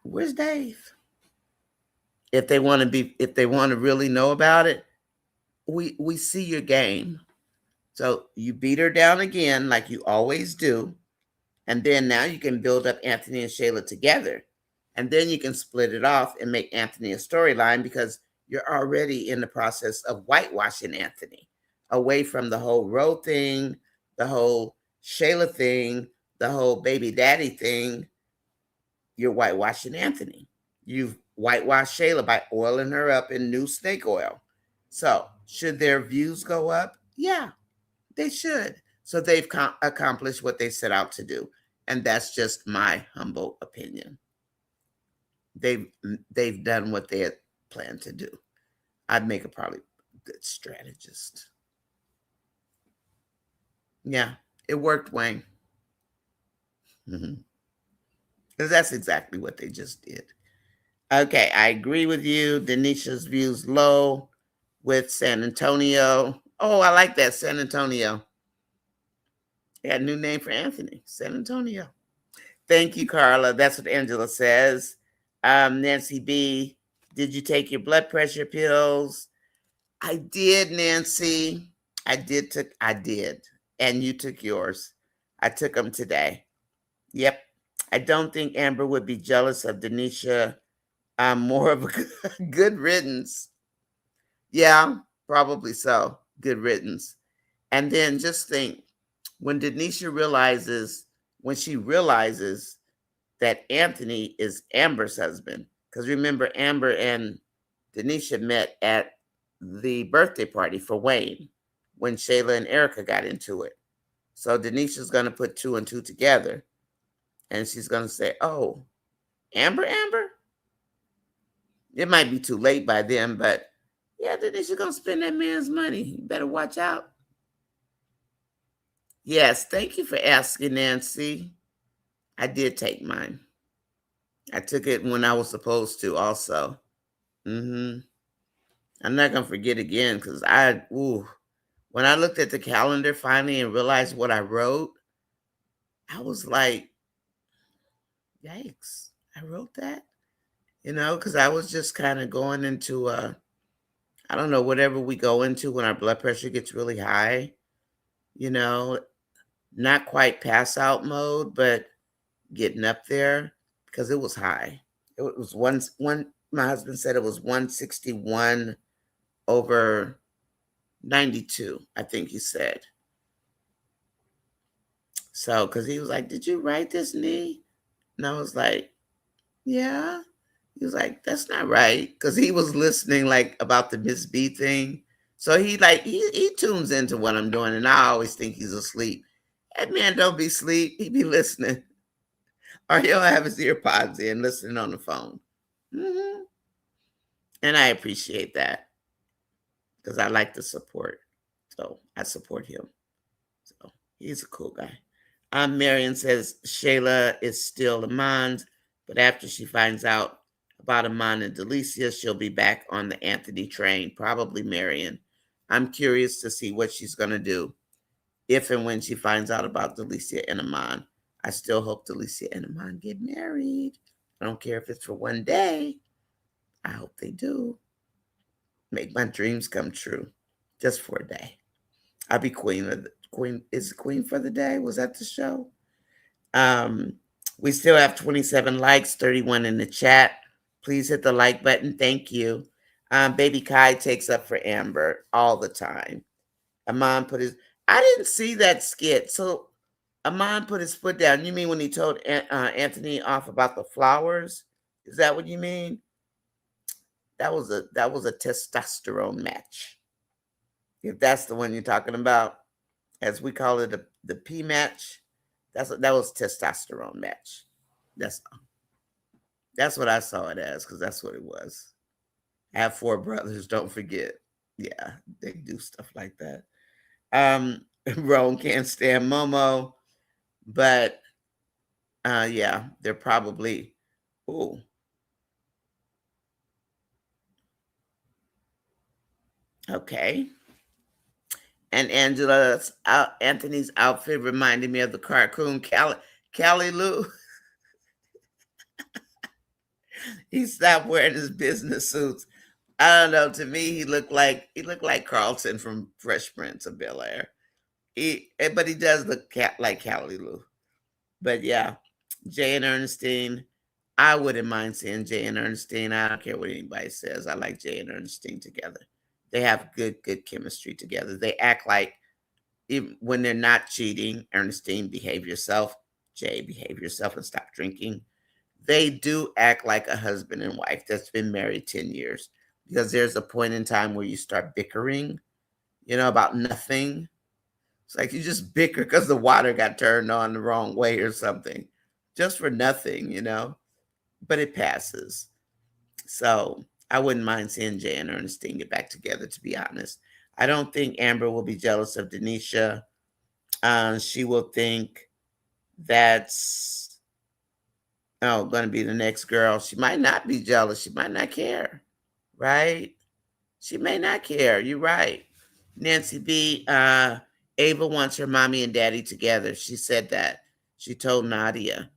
Where's Dave? If they want to really know about it, we see your game. So you beat her down again, like you always do. And then now you can build up Anthony and Shayla together. And then you can split it off and make Anthony a storyline because you're already in the process of whitewashing Anthony away from the whole Roe thing, the whole Shayla thing, the whole baby daddy thing. You're whitewashing Anthony. You've whitewashed Shayla by oiling her up in new snake oil. So, should their views go up? Yeah, they should. So they've accomplished what they set out to do, and that's just my humble opinion. They've they've done what they had planned to do. I'd make a probably good strategist. Yeah, it worked, Wayne. Because that's exactly what they just did. Okay, I agree with you. Denisha's views low with San Antonio. Oh, I like that, San Antonio. They got a new name for Anthony, San Antonio. Thank you, Carla. That's what Angela says. Nancy B, did you take your blood pressure pills? I did, Nancy. I did. And you took yours. I took them today. Yep. I don't think Amber would be jealous of Denisha. I'm more of a good riddance. Yeah, probably so. Good riddance. And then just think when Denisha realizes, when she realizes that Anthony is Amber's husband, because remember, Amber and Denisha met at the birthday party for Wayne when Shayla and Erica got into it. So Denisha's going to put two and two together and she's going to say, oh, Amber? It might be too late by then, but yeah, Denisha's going to spend that man's money. You better watch out. Yes, thank you for asking, Nancy. I did take mine. I took it when I was supposed to also. I'm not going to forget again because when I looked at the calendar finally and realized what I wrote, I was like, yikes, I wrote that? Because I was just kind of going into, I don't know, whatever we go into when our blood pressure gets really high, you know, not quite pass out mode, but getting up there because it was high. It was my husband said it was 161 over 92, I think he said. So, because he was like, did you write this, knee? And I was like, yeah. He was like, that's not right. Because he was listening like about the Miss B thing. So he tunes into what I'm doing. And I always think he's asleep. That man don't be asleep. He be listening. Or he'll have his ear pods in listening on the phone. And I appreciate that. Because I like the support. So I support him. So he's a cool guy. Marion says Shayla is still Amon's, but after she finds out about Amon and Delicia, she'll be back on the Anthony train, probably Marion. I'm curious to see what she's going to do if and when she finds out about Delicia and Amon. I still hope Delicia and Amon get married. I don't care if it's for one day. I hope they do. Make my dreams come true just for a day. I'll be queen of the queen. Is queen for the day? Was that the show? We still have 27 likes, 31 in the chat. Please hit the like button. Thank you. Baby Kai takes up for Amber all the time. Amon put his, I didn't see that skit. So Amon put his foot down. You mean when he told Anthony off about the flowers? Is that what you mean? That was a testosterone match. If that's the one you're talking about, as we call it, the P match. That was testosterone match. That's what I saw it as, because that's what it was. I have 4 brothers, don't forget. Yeah, they do stuff like that. Roan can't stand Momo, but yeah, they're probably ooh. Okay. And Anthony's outfit reminded me of the cartoon Callie Lou. He stopped wearing his business suits. I don't know. To me, he looked like Carlton from Fresh Prince of Bel Air. But he does look like Callie Lou. But yeah, Jay and Ernestine. I wouldn't mind seeing Jay and Ernestine. I don't care what anybody says. I like Jay and Ernestine together. They have good chemistry together. They act like, even when they're not cheating, Ernestine, behave yourself. Jay, behave yourself and stop drinking. They do act like a husband and wife that's been married 10 years, because there's a point in time where you start bickering, about nothing. It's like you just bicker because the water got turned on the wrong way or something, just for nothing. But it passes. So I wouldn't mind seeing Jay and Ernestine get back together, to be honest. I don't think Amber will be jealous of Denisha. She will think that's going to be the next girl. She might not be jealous. She might not care, right? She may not care. You're right. Nancy B. Ava wants her mommy and daddy together. She said that. She told Nadia.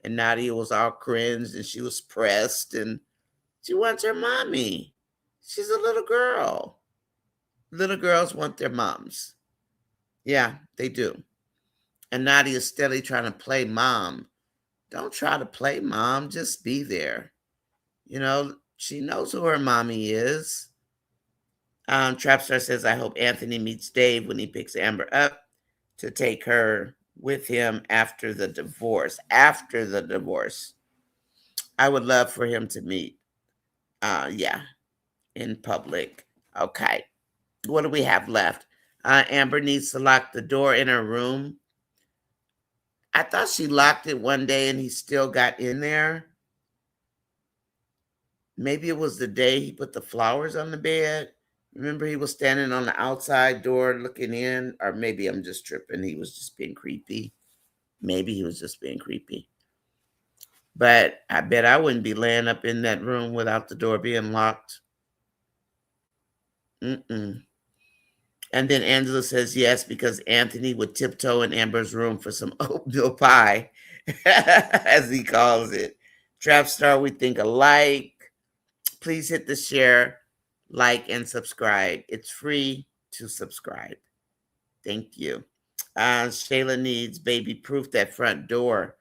And Nadia was all cringed and she was pressed and she wants her mommy. She's a little girl. Little girls want their moms. Yeah, they do. And Nadia's steadily trying to play mom. Don't try to play mom. Just be there. She knows who her mommy is. Trapstar says, I hope Anthony meets Dave when he picks Amber up to take her with him after the divorce. After the divorce. I would love for him to meet. Yeah, in public. Okay. What do we have left? Amber needs to lock the door in her room. I thought she locked it one day and he still got in there. Maybe it was the day he put the flowers on the bed. Remember, he was standing on the outside door looking in, or maybe I'm just tripping. He was just being creepy. Maybe he was just being creepy. But I bet I wouldn't be laying up in that room without the door being locked. Mm-mm. And then Angela says yes, because Anthony would tiptoe in Amber's room for some oatmeal pie, as he calls it. Trapstar, we think alike. Please hit the share, like, and subscribe. It's free to subscribe. Thank you. Shayla needs baby proof that front door.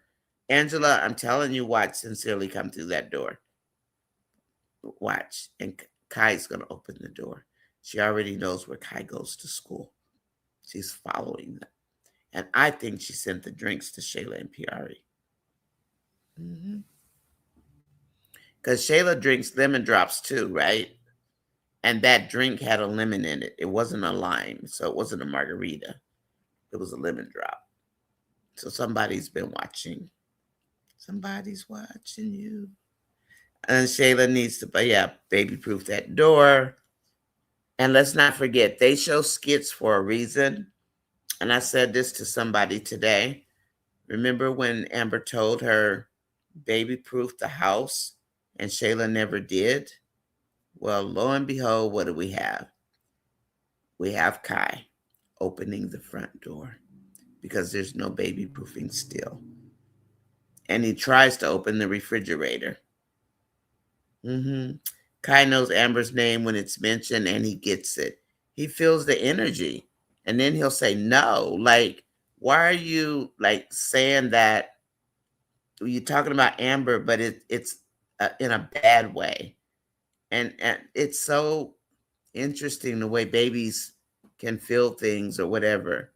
Angela, I'm telling you, watch Sincerely come through that door. Watch. And Kai's going to open the door. She already knows where Kai goes to school. She's following them. And I think she sent the drinks to Shayla and Piari. Because Shayla drinks lemon drops too, right? And that drink had a lemon in it. It wasn't a lime, so it wasn't a margarita. It was a lemon drop. So somebody's been watching. Somebody's watching you. And Shayla needs to, baby proof that door. And let's not forget, they show skits for a reason. And I said this to somebody today. Remember when Amber told her baby proof the house and Shayla never did? Well, lo and behold, what do we have? We have Kai opening the front door because there's no baby proofing still. And he tries to open the refrigerator. Kai knows Amber's name when it's mentioned and he gets it. He feels the energy. And then he'll say no. Like, why are you saying that? You're talking about Amber, but it's in a bad way. And it's so interesting the way babies can feel things or whatever.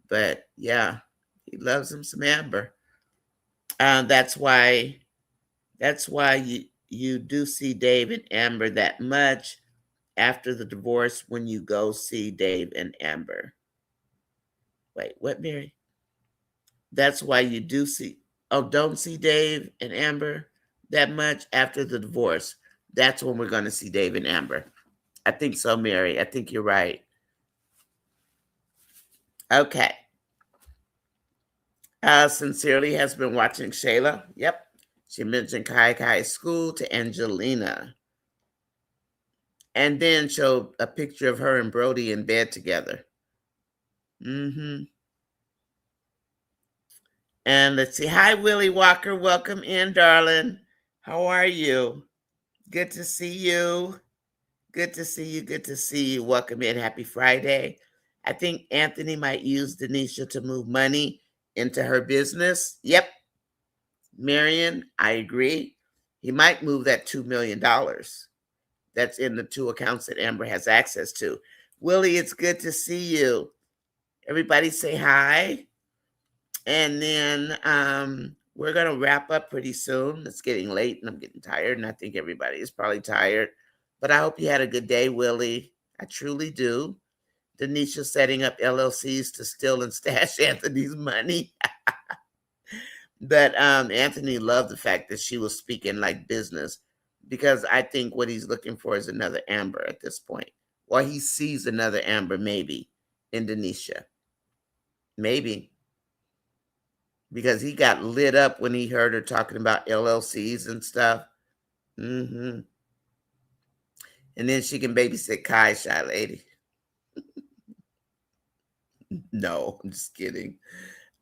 But yeah, he loves him some Amber. That's why you do see Dave and Amber that much after the divorce when you go see Dave and Amber. Wait, what, Mary? That's why you don't see Dave and Amber that much after the divorce. That's when we're going to see Dave and Amber. I think so, Mary. I think you're right. Okay. Sincerely has been watching Shayla. Yep. She mentioned Kai's school to Angelina. and then showed a picture of her and Brody in bed together. Mm-hmm. And let's see. Hi, Willie Walker. Welcome in, darling. How are you? Good to see you. Good to see you. Good to see you. Welcome in. Happy Friday. I think Anthony might use Denisha to move money into her business. Yep, Marion, I agree. He might move that $2 million that's in the two accounts that Amber has access to. Willie, it's good to see you. Everybody say hi. And then we're going to wrap up pretty soon. It's getting late and I'm getting tired, and I think everybody is probably tired. But I hope you had a good day, Willie. I truly do. Denisha setting up LLCs to steal and stash Anthony's money. But Anthony loved the fact that she was speaking like business, because I think what he's looking for is another Amber at this point. Or he sees another Amber, maybe, in Denisha. Maybe. Because he got lit up when he heard her talking about LLCs and stuff. Mm-hmm. And then she can babysit Kai, Shy Lady. No, I'm just kidding.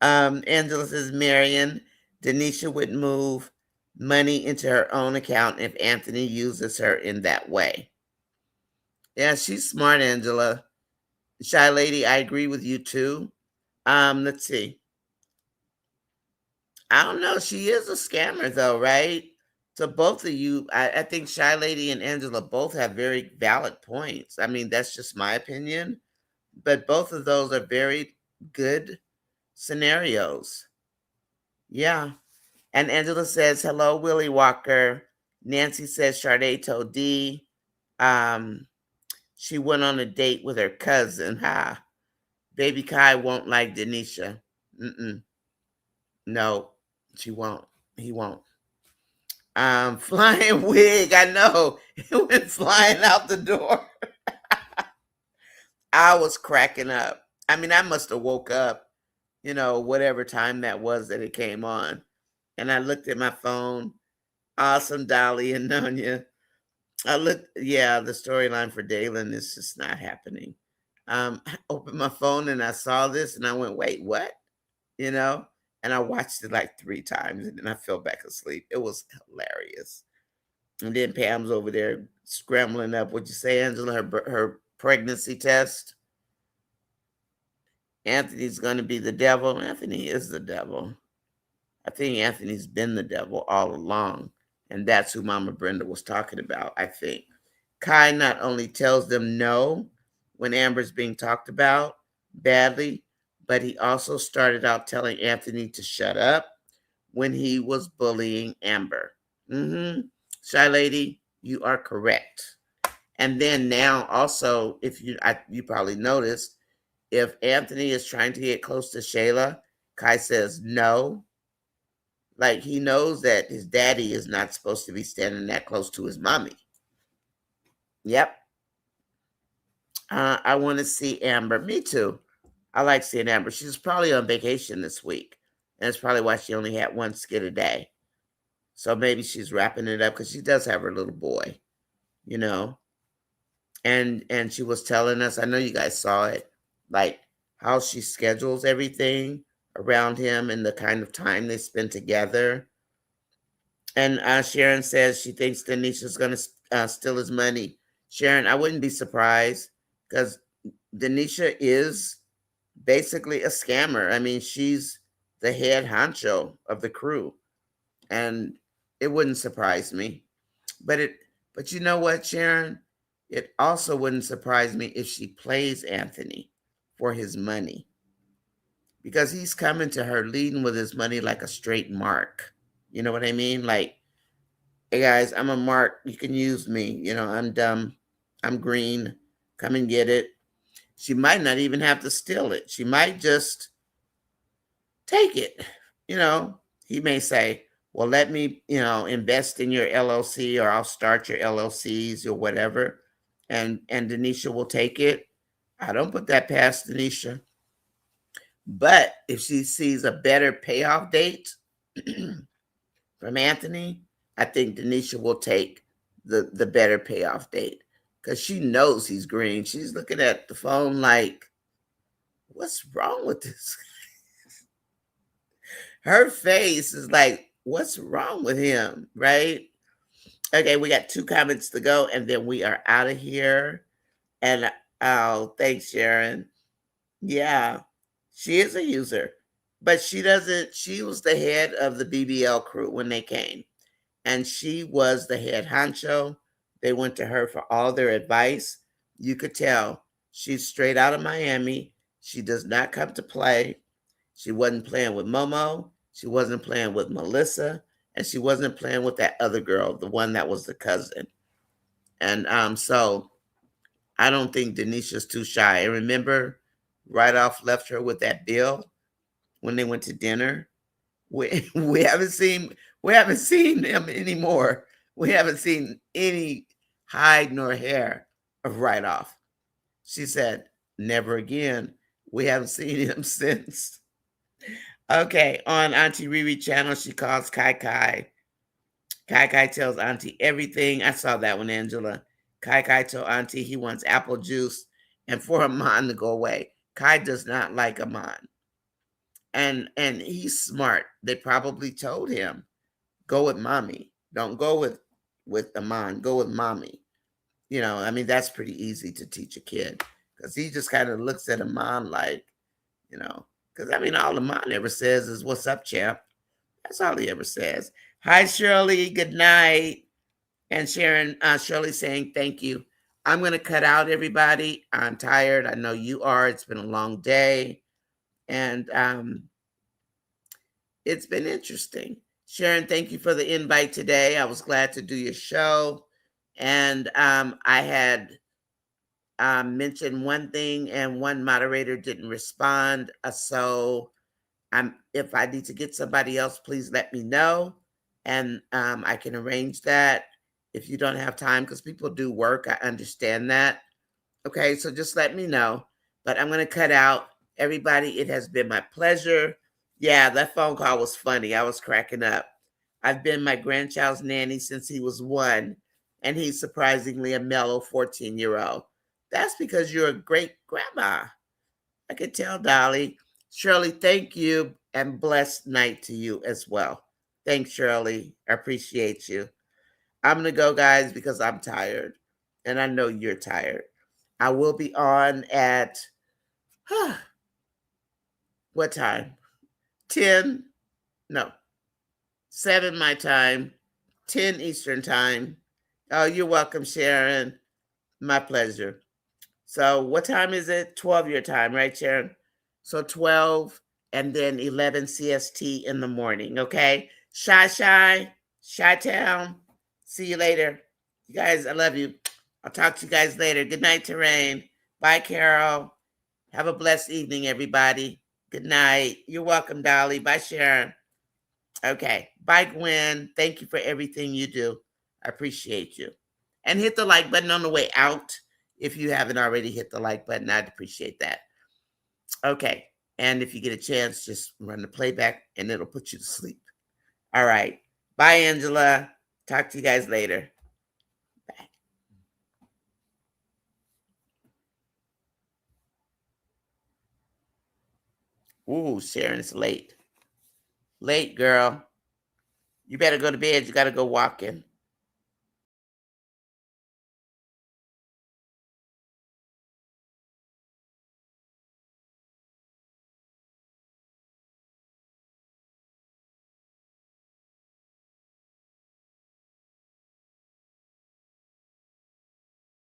Angela says, Marion, Denisha would move money into her own account if Anthony uses her in that way. Yeah, she's smart, Angela. Shy Lady, I agree with you too. Let's see. I don't know. She is a scammer though, right? So both of you, I think Shy Lady and Angela both have very valid points. I mean, that's just my opinion. But both of those are very good scenarios. Yeah. And Angela says, hello, Willie Walker. Nancy says Sade told D she went on a date with her cousin. Ha. Baby Kai won't like Denisha. Mm-mm. No, she won't. He won't. Flying wig, I know. It went flying out the door. I was cracking up. I mean, I must have woke up, whatever time that was that it came on. And I looked at my phone. Awesome, Dolly and Nonya. I looked, yeah, the storyline for Dalen is just not happening. I opened my phone and I saw this and I went, wait, what? You know? And I watched it like 3 times and then I fell back asleep. It was hilarious. And then Pam's over there scrambling up. What'd you say, Angela? Her pregnancy test. Anthony's going to be the devil. Anthony is the devil. I think Anthony's been the devil all along. And that's who Mama Brenda was talking about, I think. Kai not only tells them no when Amber's being talked about badly, but he also started out telling Anthony to shut up when he was bullying Amber. Mm-hmm. Shy Lady, you are correct. And then now also, if you probably noticed, if Anthony is trying to get close to Shayla, Kai says no. Like he knows that his daddy is not supposed to be standing that close to his mommy. Yep. I want to see Amber. Me too. I like seeing Amber. She's probably on vacation this week. And that's probably why she only had 1 skit a day. So maybe she's wrapping it up because she does have her little boy, you know. And she was telling us, I know you guys saw it, like how she schedules everything around him and the kind of time they spend together. And Sharon says she thinks Denisha's going to steal his money. Sharon, I wouldn't be surprised because Denisha is basically a scammer. I mean, she's the head honcho of the crew. And it wouldn't surprise me. But you know what, Sharon? It also wouldn't surprise me if she plays Anthony for his money. Because he's coming to her leading with his money like a straight mark. You know what I mean? Like, hey guys, I'm a mark. You can use me. I'm dumb. I'm green. Come and get it. She might not even have to steal it. She might just take it. He may say, well, let me, invest in your LLC, or I'll start your LLCs or whatever. And Denisha will take it. I don't put that past Denisha. But if she sees a better payoff date from Anthony, I think Denisha will take the better payoff date. because she knows he's green. She's looking at the phone like, what's wrong with this? Her face is like, what's wrong with him, right? Okay, we got 2 comments to go, and then we are out of here. And oh, thanks, Sharon. Yeah, she is a user, but she doesn't. She was the head of the BBL crew when they came, and she was the head honcho. They went to her for all their advice. You could tell she's straight out of Miami. She does not come to play. She wasn't playing with Momo. She wasn't playing with Melissa, and she wasn't playing with that other girl, the one that was the cousin. And so I don't think Denisha's too shy. And remember, right off left her with that bill when they went to dinner. We haven't seen them anymore. We haven't seen any hide nor hair of right off. She said, never again. We haven't seen him since. Okay, on Auntie Riri channel, she calls Kai Kai. Kai Kai tells Auntie everything. I saw that one, Angela. Kai Kai told Auntie he wants apple juice and for Amon to go away. Kai does not like Amon. And he's smart. They probably told him, go with mommy. Don't go with Amon. Go with mommy. You know, I mean, that's pretty easy to teach a kid. Because he just kind of looks at Amon like, you know, because I mean, all Amon ever says is, what's up, champ? That's all he ever says. Hi, Shirley. Good night. And Sharon, Shirley saying thank you. I'm going to cut out, everybody. I'm tired. I know you are. It's been a long day. And it's been interesting. Sharon, thank you for the invite today. I was glad to do your show. And I had mentioned one thing and one moderator didn't respond. So if I need to get somebody else, please let me know. And I can arrange that if you don't have time, because people do work. I understand that. Okay, so just let me know. But I'm going to cut out. Everybody, it has been my pleasure. Yeah, that phone call was funny. I was cracking up. I've been my grandchild's nanny since he was 1, and he's surprisingly a mellow 14-year-old. That's because you're a great grandma. I could tell, Dolly. Shirley, thank you, and blessed night to you as well. Thanks, Shirley. I appreciate you. I'm going to go, guys, because I'm tired, and I know you're tired. I will be on at, what time? 10? No, 7 my time, 10 Eastern time. Oh, you're welcome, Sharon. My pleasure. So what time is it? 12 your time, right, Sharon? So 12 and then 11 CST in the morning, okay? Shy Town. See you later. You guys, I love you. I'll talk to you guys later. Good night, Terrain. Bye, Carol. Have a blessed evening, everybody. Good night. You're welcome, Dolly. Bye, Sharon. Okay. Bye, Gwen. Thank you for everything you do. I appreciate you. And hit the like button on the way out. If you haven't already hit the like button, I'd appreciate that. Okay. And if you get a chance, just run the playback and it'll put you to sleep. All right. Bye, Angela. Talk to you guys later. Bye. Ooh, Sharon, it's late. Late, girl. You better go to bed. You got to go walking.